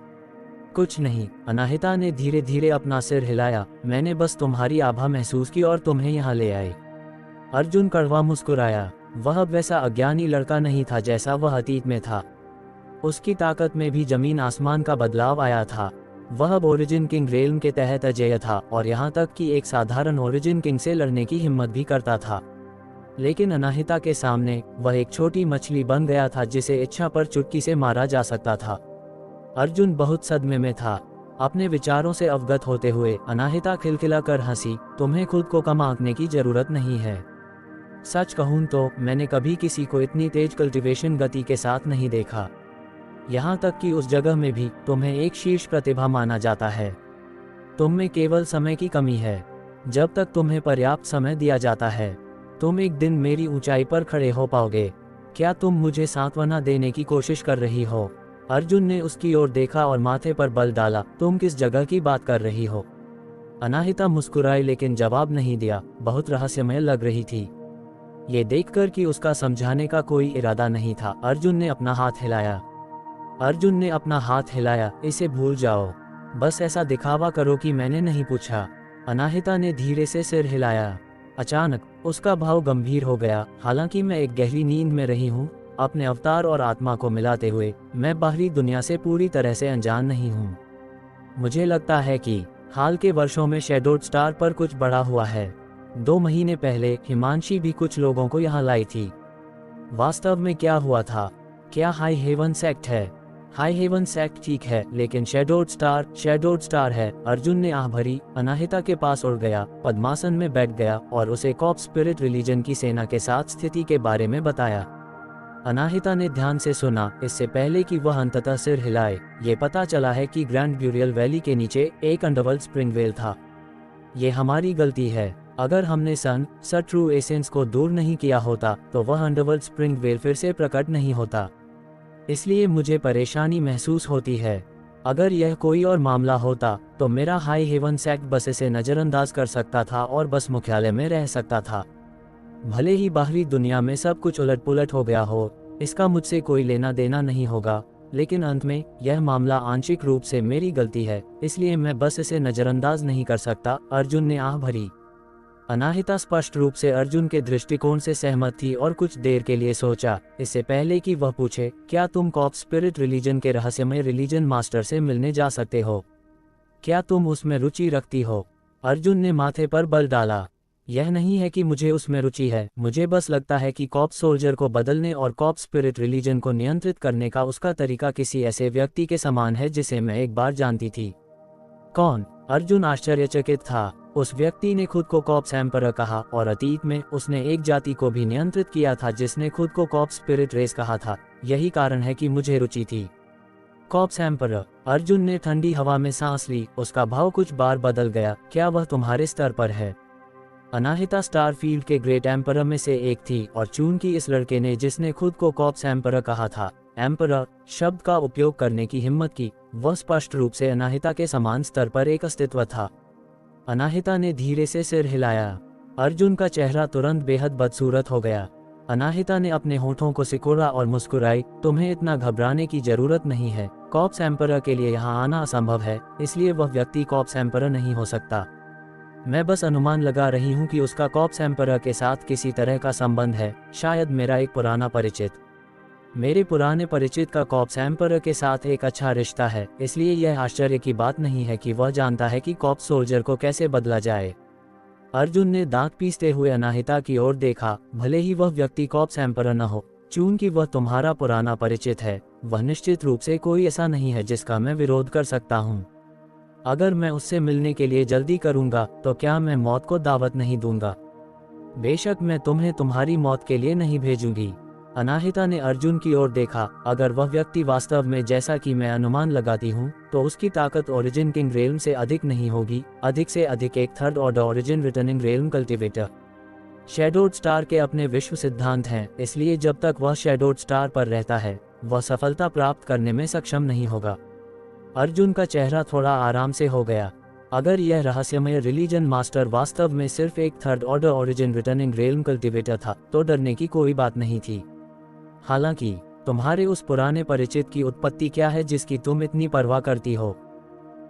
कुछ नहीं, अनाहिता ने धीरे धीरे अपना सिर हिलाया, मैंने बस तुम्हारी आभा महसूस की और तुम्हें यहाँ ले आए। अर्जुन कड़वा मुस्कुराया। वह अब वैसा अज्ञानी लड़का नहीं था जैसा वह अतीत में था। उसकी ताकत में भी जमीन आसमान का बदलाव आया था। वह अब ओरिजिन किंग रेल्म के तहत अजेय था और यहाँ तक कि एक साधारण ओरिजिन किंग से लड़ने की हिम्मत भी करता था। लेकिन अनाहिता के सामने वह एक छोटी मछली बन गया था जिसे इच्छा पर चुटकी से मारा जा सकता था। अर्जुन बहुत सदमे में था। अपने विचारों से अवगत होते हुए अनाहिता खिलखिलाकर हंसी, तुम्हें खुद को कम आंकने की जरूरत नहीं है। सच कहूं तो मैंने कभी किसी को इतनी तेज कल्टीवेशन गति के साथ नहीं देखा। यहाँ तक कि उस जगह में भी तुम्हें एक शीर्ष प्रतिभा माना जाता है। तुम में केवल समय की कमी है। जब तक तुम्हें पर्याप्त समय दिया जाता है, तुम एक दिन मेरी ऊंचाई पर खड़े हो पाओगे। क्या तुम मुझे सांत्वना देने की कोशिश कर रही हो? अर्जुन ने उसकी ओर देखा और माथे पर बल डाला, तुम किस जगह की बात कर रही हो? अनाहिता मुस्कुराई लेकिन जवाब नहीं दिया, बहुत रहस्यमय लग रही थी। ये देखकर कि उसका समझाने का कोई इरादा नहीं था, अर्जुन ने अपना हाथ हिलाया, इसे भूल जाओ। बस ऐसा दिखावा करो कि मैंने नहीं पूछा। अनाहिता ने धीरे से सिर हिलाया। अचानक उसका भाव गंभीर हो गया, हालांकि मैं एक गहरी नींद में रही हूँ, अपने अवतार और आत्मा को मिलाते हुए मैं बाहरी दुनिया से पूरी तरह से अनजान नहीं हूँ। मुझे लगता है कि हाल के वर्षों में शैडोड स्टार पर कुछ बड़ा हुआ है। 2 महीने पहले हिमांशी भी कुछ लोगों को यहाँ लाई थी। वास्तव में क्या हुआ था? क्या हाई हेवन सेक्ट है? हाई हेवन सेक्ट ठीक है, लेकिन शैडोड स्टार है। अर्जुन ने आह भरी, अनाहिता के पास उड़ गया, पद्मासन में बैठ गया और उसे कॉप स्पिरिट रिलीजन की सेना के साथ स्थिति के बारे में बताया। अनाहिता ने ध्यान से सुना, इससे पहले कि वह अंततः सिर हिलाए। ये पता चला है कि ग्रैंड ब्यूरियल वैली के नीचे एक अंडरवर्ल्ड स्प्रिंगवेल था। ये हमारी गलती है। अगर हमने ट्रू एसेंस को दूर नहीं किया होता तो वह अंडरवर्ल्ड स्प्रिंगवेल फिर से प्रकट नहीं होता। इसलिए मुझे परेशानी महसूस होती है। अगर यह कोई और मामला होता तो मेरा हाई हेवन सेक्ट बस इसे नज़रअंदाज कर सकता था और बस मुख्यालय में रह सकता था। भले ही बाहरी दुनिया में सब कुछ उलट पुलट हो गया हो, इसका मुझसे कोई लेना देना नहीं होगा, लेकिन अंत में यह मामला आंशिक रूप से मेरी गलती है, इसलिए मैं बस इसे नज़रअंदाज नहीं कर सकता। अर्जुन ने आह भरी। अनाहिता स्पष्ट रूप से अर्जुन के दृष्टिकोण से सहमत थी और कुछ देर के लिए सोचा, इससे पहले कि वह पूछे, क्या तुम कॉप स्पिरिट रिलीजन के रहस्यमय रिलीजन मास्टर से मिलने जा सकते हो? क्या तुम उसमें रुचि रखती हो? अर्जुन ने माथे पर बल डाला। यह नहीं है कि मुझे उसमें रुचि है, मुझे बस लगता है कि कॉप सोल्जर को बदलने और कॉप स्पिरिट रिलीजन को नियंत्रित करने का उसका तरीका किसी ऐसे व्यक्ति के समान है जिसे मैं एक बार जानती थी। कौन? अर्जुन आश्चर्यचकित था। उस व्यक्ति ने खुद को कॉप्स एम्परर कहा और अतीत में उसने एक जाति को भी नियंत्रित किया था जिसने खुद को कॉप स्पिरिट रेस कहा था। यही कारण है कि मुझे रुचि थी। Cops emperor. अर्जुन ने ठंडी हवा में सांस ली, उसका भाव कुछ बार बदल गया। क्या वह तुम्हारे स्तर पर है? अनाहिता स्टारफील्ड के ग्रेट एम्परर में से एक थी और चूंकि इस लड़के ने जिसने खुद को कॉप्स एम्परर कहा था, एम्परर शब्द का उपयोग करने की हिम्मत की, वह स्पष्ट रूप से अनाहिता के समान स्तर पर एक अस्तित्व था। अनाहिता ने धीरे से सिर हिलाया। अर्जुन का चेहरा तुरंत बेहद बदसूरत हो गया। अनाहिता ने अपने होठों को सिकोड़ा और मुस्कुराई, तुम्हें इतना घबराने की जरूरत नहीं है। कॉप्स एम्परर के लिए यहाँ आना असंभव है, इसलिए वह व्यक्ति कॉप्स एम्परर नहीं हो सकता। मैं बस अनुमान लगा रही हूँ कि उसका कॉप्स एम्परर के साथ किसी तरह का संबंध है, शायद मेरा एक पुराना परिचित। मेरे पुराने परिचित का कॉप्स एम्परर के साथ एक अच्छा रिश्ता है, इसलिए यह आश्चर्य की बात नहीं है कि वह जानता है कि कॉप्स सोल्जर को कैसे बदला जाए। अर्जुन ने दांत पीसते हुए अनाहिता की ओर देखा। भले ही वह व्यक्ति कॉप्स एम्परर न हो, चूंकि वह तुम्हारा पुराना परिचित है, वह निश्चित रूप से कोई ऐसा नहीं है जिसका मैं विरोध कर सकता हूँ। अगर मैं उससे मिलने के लिए जल्दी करूँगा तो क्या मैं मौत को दावत नहीं दूंगा? बेशक मैं तुम्हें तुम्हारी मौत के लिए नहीं भेजूंगी। अनाहिता ने अर्जुन की ओर देखा। अगर वह व्यक्ति वास्तव में, जैसा कि मैं अनुमान लगाती हूँ, तो उसकी ताकत ओरिजिन किंग रेल्म से अधिक नहीं होगी, अधिक से अधिक एक third order origin returning realm cultivator. Shadowed star के अपने विश्व सिद्धांत हैं, इसलिए जब तक वह शैडोड स्टार पर रहता है, वह सफलता प्राप्त करने में सक्षम नहीं होगा। अर्जुन का चेहरा थोड़ा आराम से हो गया। अगर यह रहस्यमय रिलीजन मास्टर वास्तव में सिर्फ एक third order origin returning realm cultivator था तो डरने की कोई बात नहीं थी। हालांकि तुम्हारे उस पुराने परिचित की उत्पत्ति क्या है जिसकी तुम इतनी परवाह करती हो?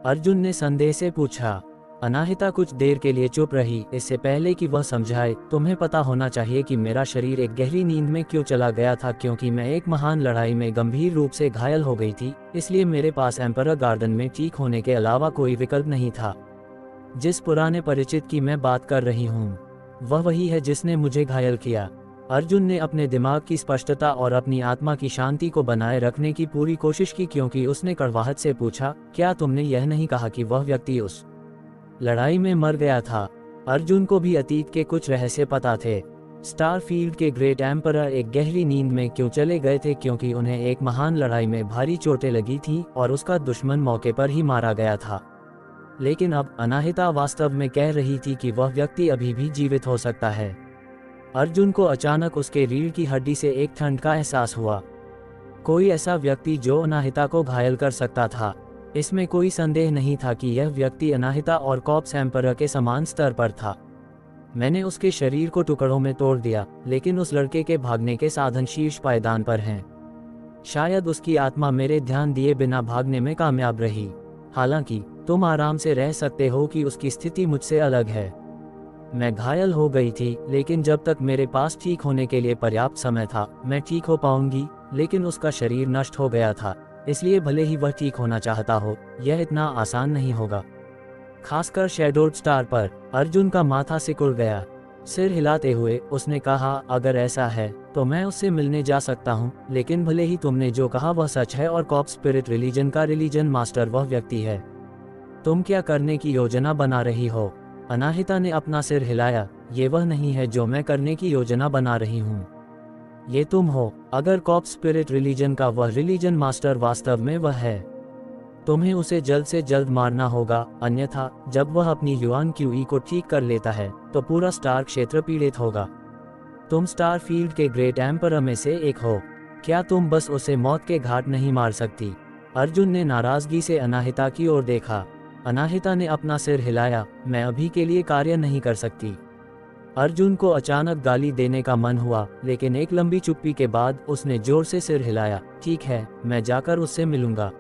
अर्जुन ने संदेह से पूछा। अनाहिता कुछ देर के लिए चुप रही। इससे पहले कि वह समझाए, तुम्हें पता होना चाहिए कि मेरा शरीर एक गहरी नींद में क्यों चला गया था, क्योंकि मैं एक महान लड़ाई में गंभीर रूप से घायल हो गई थी। इसलिए मेरे पास एम्परर गार्डन में ठीक होने के अलावा कोई विकल्प नहीं था। जिस पुराने परिचित की मैं बात कर रही हूँ, वह वही है जिसने मुझे घायल किया। अर्जुन ने अपने दिमाग की स्पष्टता और अपनी आत्मा की शांति को बनाए रखने की पूरी कोशिश की, क्योंकि उसने कड़वाहट से पूछा, क्या तुमने यह नहीं कहा कि वह व्यक्ति उस लड़ाई में मर गया था? अर्जुन को भी अतीत के कुछ रहस्य पता थे। स्टारफील्ड के ग्रेट एम्परर एक गहरी नींद में क्यों चले गए थे? क्योंकि उन्हें एक महान लड़ाई में भारी चोटें लगी थी और उसका दुश्मन मौके पर ही मारा गया था। लेकिन अब अनाहिता वास्तव में कह रही थी कि वह व्यक्ति अभी भी जीवित हो सकता है। अर्जुन को अचानक उसके रीढ़ की हड्डी से एक ठंड का एहसास हुआ। कोई ऐसा व्यक्ति जो अनाहिता को घायल कर सकता था। इसमें कोई संदेह नहीं था कि यह व्यक्ति अनाहिता और कॉर्प्स एम्परर के समान स्तर पर था। मैंने उसके शरीर को टुकड़ों में तोड़ दिया, लेकिन उस लड़के के भागने के साधन शीर्ष पायदान पर हैं। शायद उसकी आत्मा मेरे ध्यान दिए बिना भागने में कामयाब रही। हालांकि तुम आराम से रह सकते हो कि उसकी स्थिति मुझसे अलग है। मैं घायल हो गई थी, लेकिन जब तक मेरे पास ठीक होने के लिए पर्याप्त समय था, मैं ठीक हो पाऊंगी। लेकिन उसका शरीर नष्ट हो गया था, इसलिए भले ही वह ठीक होना चाहता हो, यह इतना आसान नहीं होगा। खासकर शैडोड स्टार पर। अर्जुन का माथा सिकुड़ गया। सिर हिलाते हुए उसने कहा, अगर ऐसा है तो मैं उससे मिलने जा सकता हूँ, लेकिन भले ही तुमने जो कहा वह सच है और कॉर्प्स स्पिरिट रिलीजन का रिलीजन मास्टर वह व्यक्ति है, तुम क्या करने की योजना बना रही हो? अनाहिता ने अपना सिर हिलाया। ये वह नहीं है जो मैं करने की योजना बना रही हूँ, ये तुम हो। अगर कॉर्प्स स्पिरिट रिलीजन का वह रिलीजन मास्टर वास्तव में वह है, तुम्हें उसे जल्द से जल्द मारना होगा, अन्यथा जब वह अपनी युआन क्यूई को ठीक कर लेता है तो पूरा स्टार क्षेत्र पीड़ित होगा। तुम स्टारफील्ड के ग्रेट एम्परर में से एक हो, क्या तुम बस उसे मौत के घाट नहीं मार सकती? अर्जुन ने नाराजगी से अनाहिता की ओर देखा। अनाहिता ने अपना सिर हिलाया। मैं अभी के लिए कार्य नहीं कर सकती। अर्जुन को अचानक गाली देने का मन हुआ, लेकिन एक लंबी चुप्पी के बाद उसने जोर से सिर हिलाया। ठीक है, मैं जाकर उससे मिलूंगा।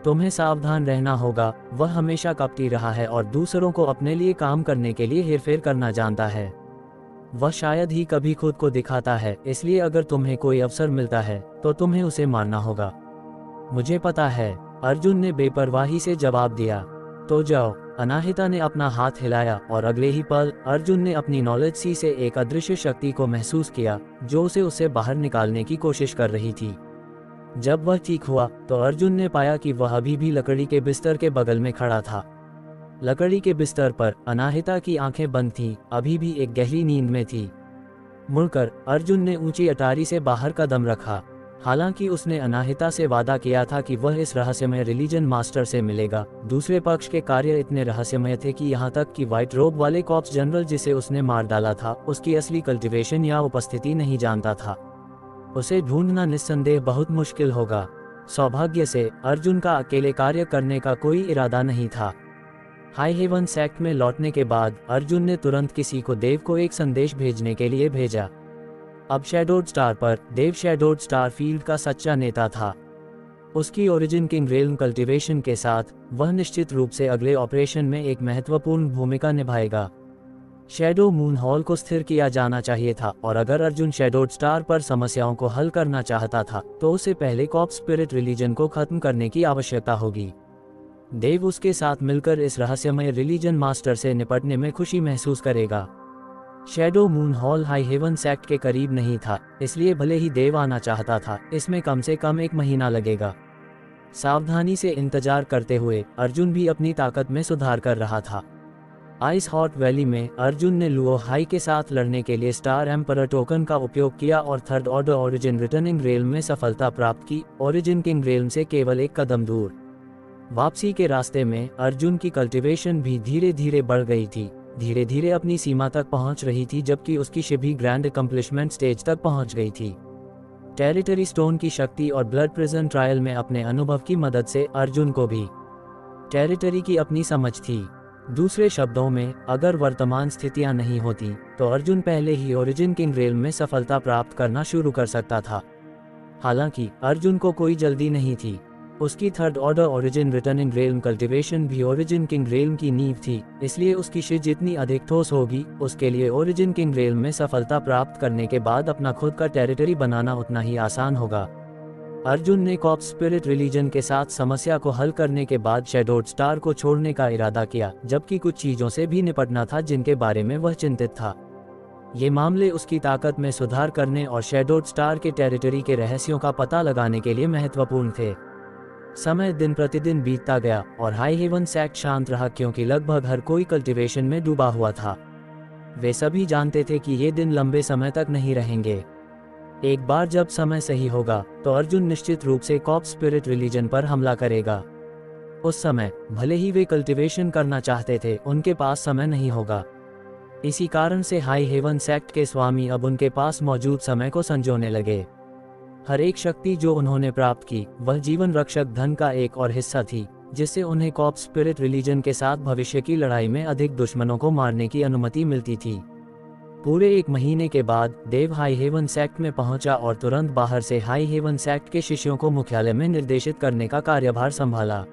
तुम्हें सावधान रहना होगा, वह हमेशा कपटी रहा है और दूसरों को अपने लिए काम करने के लिए हेरफेर करना जानता है। वह शायद ही कभी खुद को दिखाता है, इसलिए अगर तुम्हें कोई अवसर मिलता है तो तुम्हें उसे मारना होगा। मुझे पता है, अर्जुन ने बेपरवाही से जवाब दिया। तो जाओ। अनाहिता ने अपना हाथ हिलाया और अगले ही पल अर्जुन ने अपनी नॉलेज सी से एक अदृश्य शक्ति को महसूस किया जो उसे बाहर निकालने की कोशिश कर रही थी। जब वह ठीक हुआ तो अर्जुन ने पाया कि वह अभी भी लकड़ी के बिस्तर के बगल में खड़ा था। लकड़ी के बिस्तर पर अनाहिता की आंखें बंद थीं, अभी भी एक गहरी नींद में थी। मुड़कर अर्जुन ने ऊंची अटारी से बाहर कदम रखा। हालांकि उसने अनाहिता से वादा किया था कि वह इस रहस्यमय रिलीजन मास्टर से मिलेगा, दूसरे पक्ष के कार्य इतने रहस्यमय थे कि यहाँ तक कि व्हाइट रोब वाले कॉर्प्स जनरल जिसे उसने मार डाला था, उसकी असली कल्टिवेशन या उपस्थिति नहीं जानता था। उसे ढूंढना निस्संदेह बहुत मुश्किल होगा। सौभाग्य से अर्जुन का अकेले कार्य करने का कोई इरादा नहीं था। हाई हेवन सेक्ट में लौटने के बाद अर्जुन ने तुरंत किसी को देव को एक संदेश भेजने के लिए भेजा। अब शैडोड स्टार पर देव शैडोड स्टार फील्ड का सच्चा नेता था। उसकी ओरिजिन किंग रेल्म कल्टिवेशन के साथ वह निश्चित रूप से अगले ऑपरेशन में एक महत्वपूर्ण भूमिका निभाएगा। शैडो मून हॉल को स्थिर किया जाना चाहिए था, और अगर अर्जुन शैडोड स्टार पर समस्याओं को हल करना चाहता था तो उसे पहले कॉर्प्स स्पिरिट रिलीजन को खत्म करने की आवश्यकता होगी। देव उसके साथ मिलकर इस रहस्यमय रिलीजन मास्टर से निपटने में खुशी महसूस करेगा। Shadow Moon Hall High Heaven Sect के करीब नहीं था, इसलिए भले ही देव आना चाहता था, इसमें कम से कम 1 महीना लगेगा। सावधानी से इंतजार करते हुए अर्जुन भी अपनी ताकत में सुधार कर रहा था। आइस हॉट वैली में अर्जुन ने लुओ हाई के साथ लड़ने के लिए स्टार एम्परर टोकन का उपयोग किया और third order origin returning rail में सफलता प्राप्त की, ओरिजिन किंग रेल से केवल 1 कदम दूर। वापसी के रास्ते में अर्जुन की कल्टीवेशन भी धीरे धीरे बढ़ गई थी, धीरे धीरे अपनी सीमा तक पहुंच रही थी, जबकि उसकी शिभी ग्रैंड अकम्प्लिशमेंट स्टेज तक पहुंच गई थी। टेरिटरी स्टोन की शक्ति और ब्लड प्रिजन ट्रायल में अपने अनुभव की मदद से अर्जुन को भी टेरिटरी की अपनी समझ थी। दूसरे शब्दों में, अगर वर्तमान स्थितियां नहीं होती तो अर्जुन पहले ही ओरिजिन किंग रेल में सफलता प्राप्त करना शुरू कर सकता था। हालांकि अर्जुन को कोई जल्दी नहीं थी। उसकी third order origin returning realm cultivation भी ओरिजिन किंग रेल्म की नींव थी, इसलिए उसकी शिज जितनी अधिक ठोस होगी, उसके लिए ओरिजिन किंग रेल्म में सफलता प्राप्त करने के बाद अपना खुद का टेरिटरी बनाना उतना ही आसान होगा। अर्जुन ने कॉर्प्स स्पिरिट रिलीजन के साथ समस्या को हल करने के बाद शैडोड स्टार को छोड़ने का इरादा किया, जबकि कुछ चीजों से भी निपटना था जिनके बारे में वह चिंतित था। ये मामले उसकी ताकत में सुधार करने और शैडोड स्टार के टेरिटरी के रहस्यों का पता लगाने के लिए महत्वपूर्ण थे। समय दिन प्रतिदिन बीतता गया और हाई हेवन सैक्ट शांत रहा, क्योंकि लगभग हर कोई कल्टीवेशन में डूबा हुआ था। वे सभी जानते थे कि ये दिन लंबे समय तक नहीं रहेंगे। एक बार जब समय सही होगा तो अर्जुन निश्चित रूप से कॉर्प्स स्पिरिट रिलीजन पर हमला करेगा। उस समय भले ही वे कल्टीवेशन करना चाहते थे, उनके पास समय नहीं होगा। इसी कारण से हाई हेवन सेक्ट के स्वामी अब उनके पास मौजूद समय को संजोने लगे। हर एक शक्ति जो उन्होंने प्राप्त की वह जीवन रक्षक धन का एक और हिस्सा थी, जिससे उन्हें कॉर्प्स स्पिरिट रिलीजन के साथ भविष्य की लड़ाई में अधिक दुश्मनों को मारने की अनुमति मिलती थी। पूरे 1 महीने के बाद देव हाई हेवन सेक्ट में पहुंचा और तुरंत बाहर से हाई हेवन सेक्ट के शिष्यों को मुख्यालय में निर्देशित करने का कार्यभार संभाला।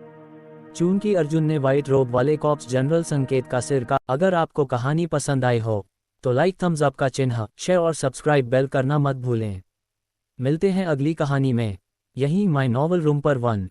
चूंकि अर्जुन ने व्हाइट रोब वाले कॉर्प्स जनरल संकेत का सिर का। अगर आपको कहानी पसंद आई हो तो लाइक, थम्स अप का चिन्ह, शेयर और सब्सक्राइब बेल करना मत भूलें। मिलते हैं अगली कहानी में, यहीं माय नॉवल रूम पर 1।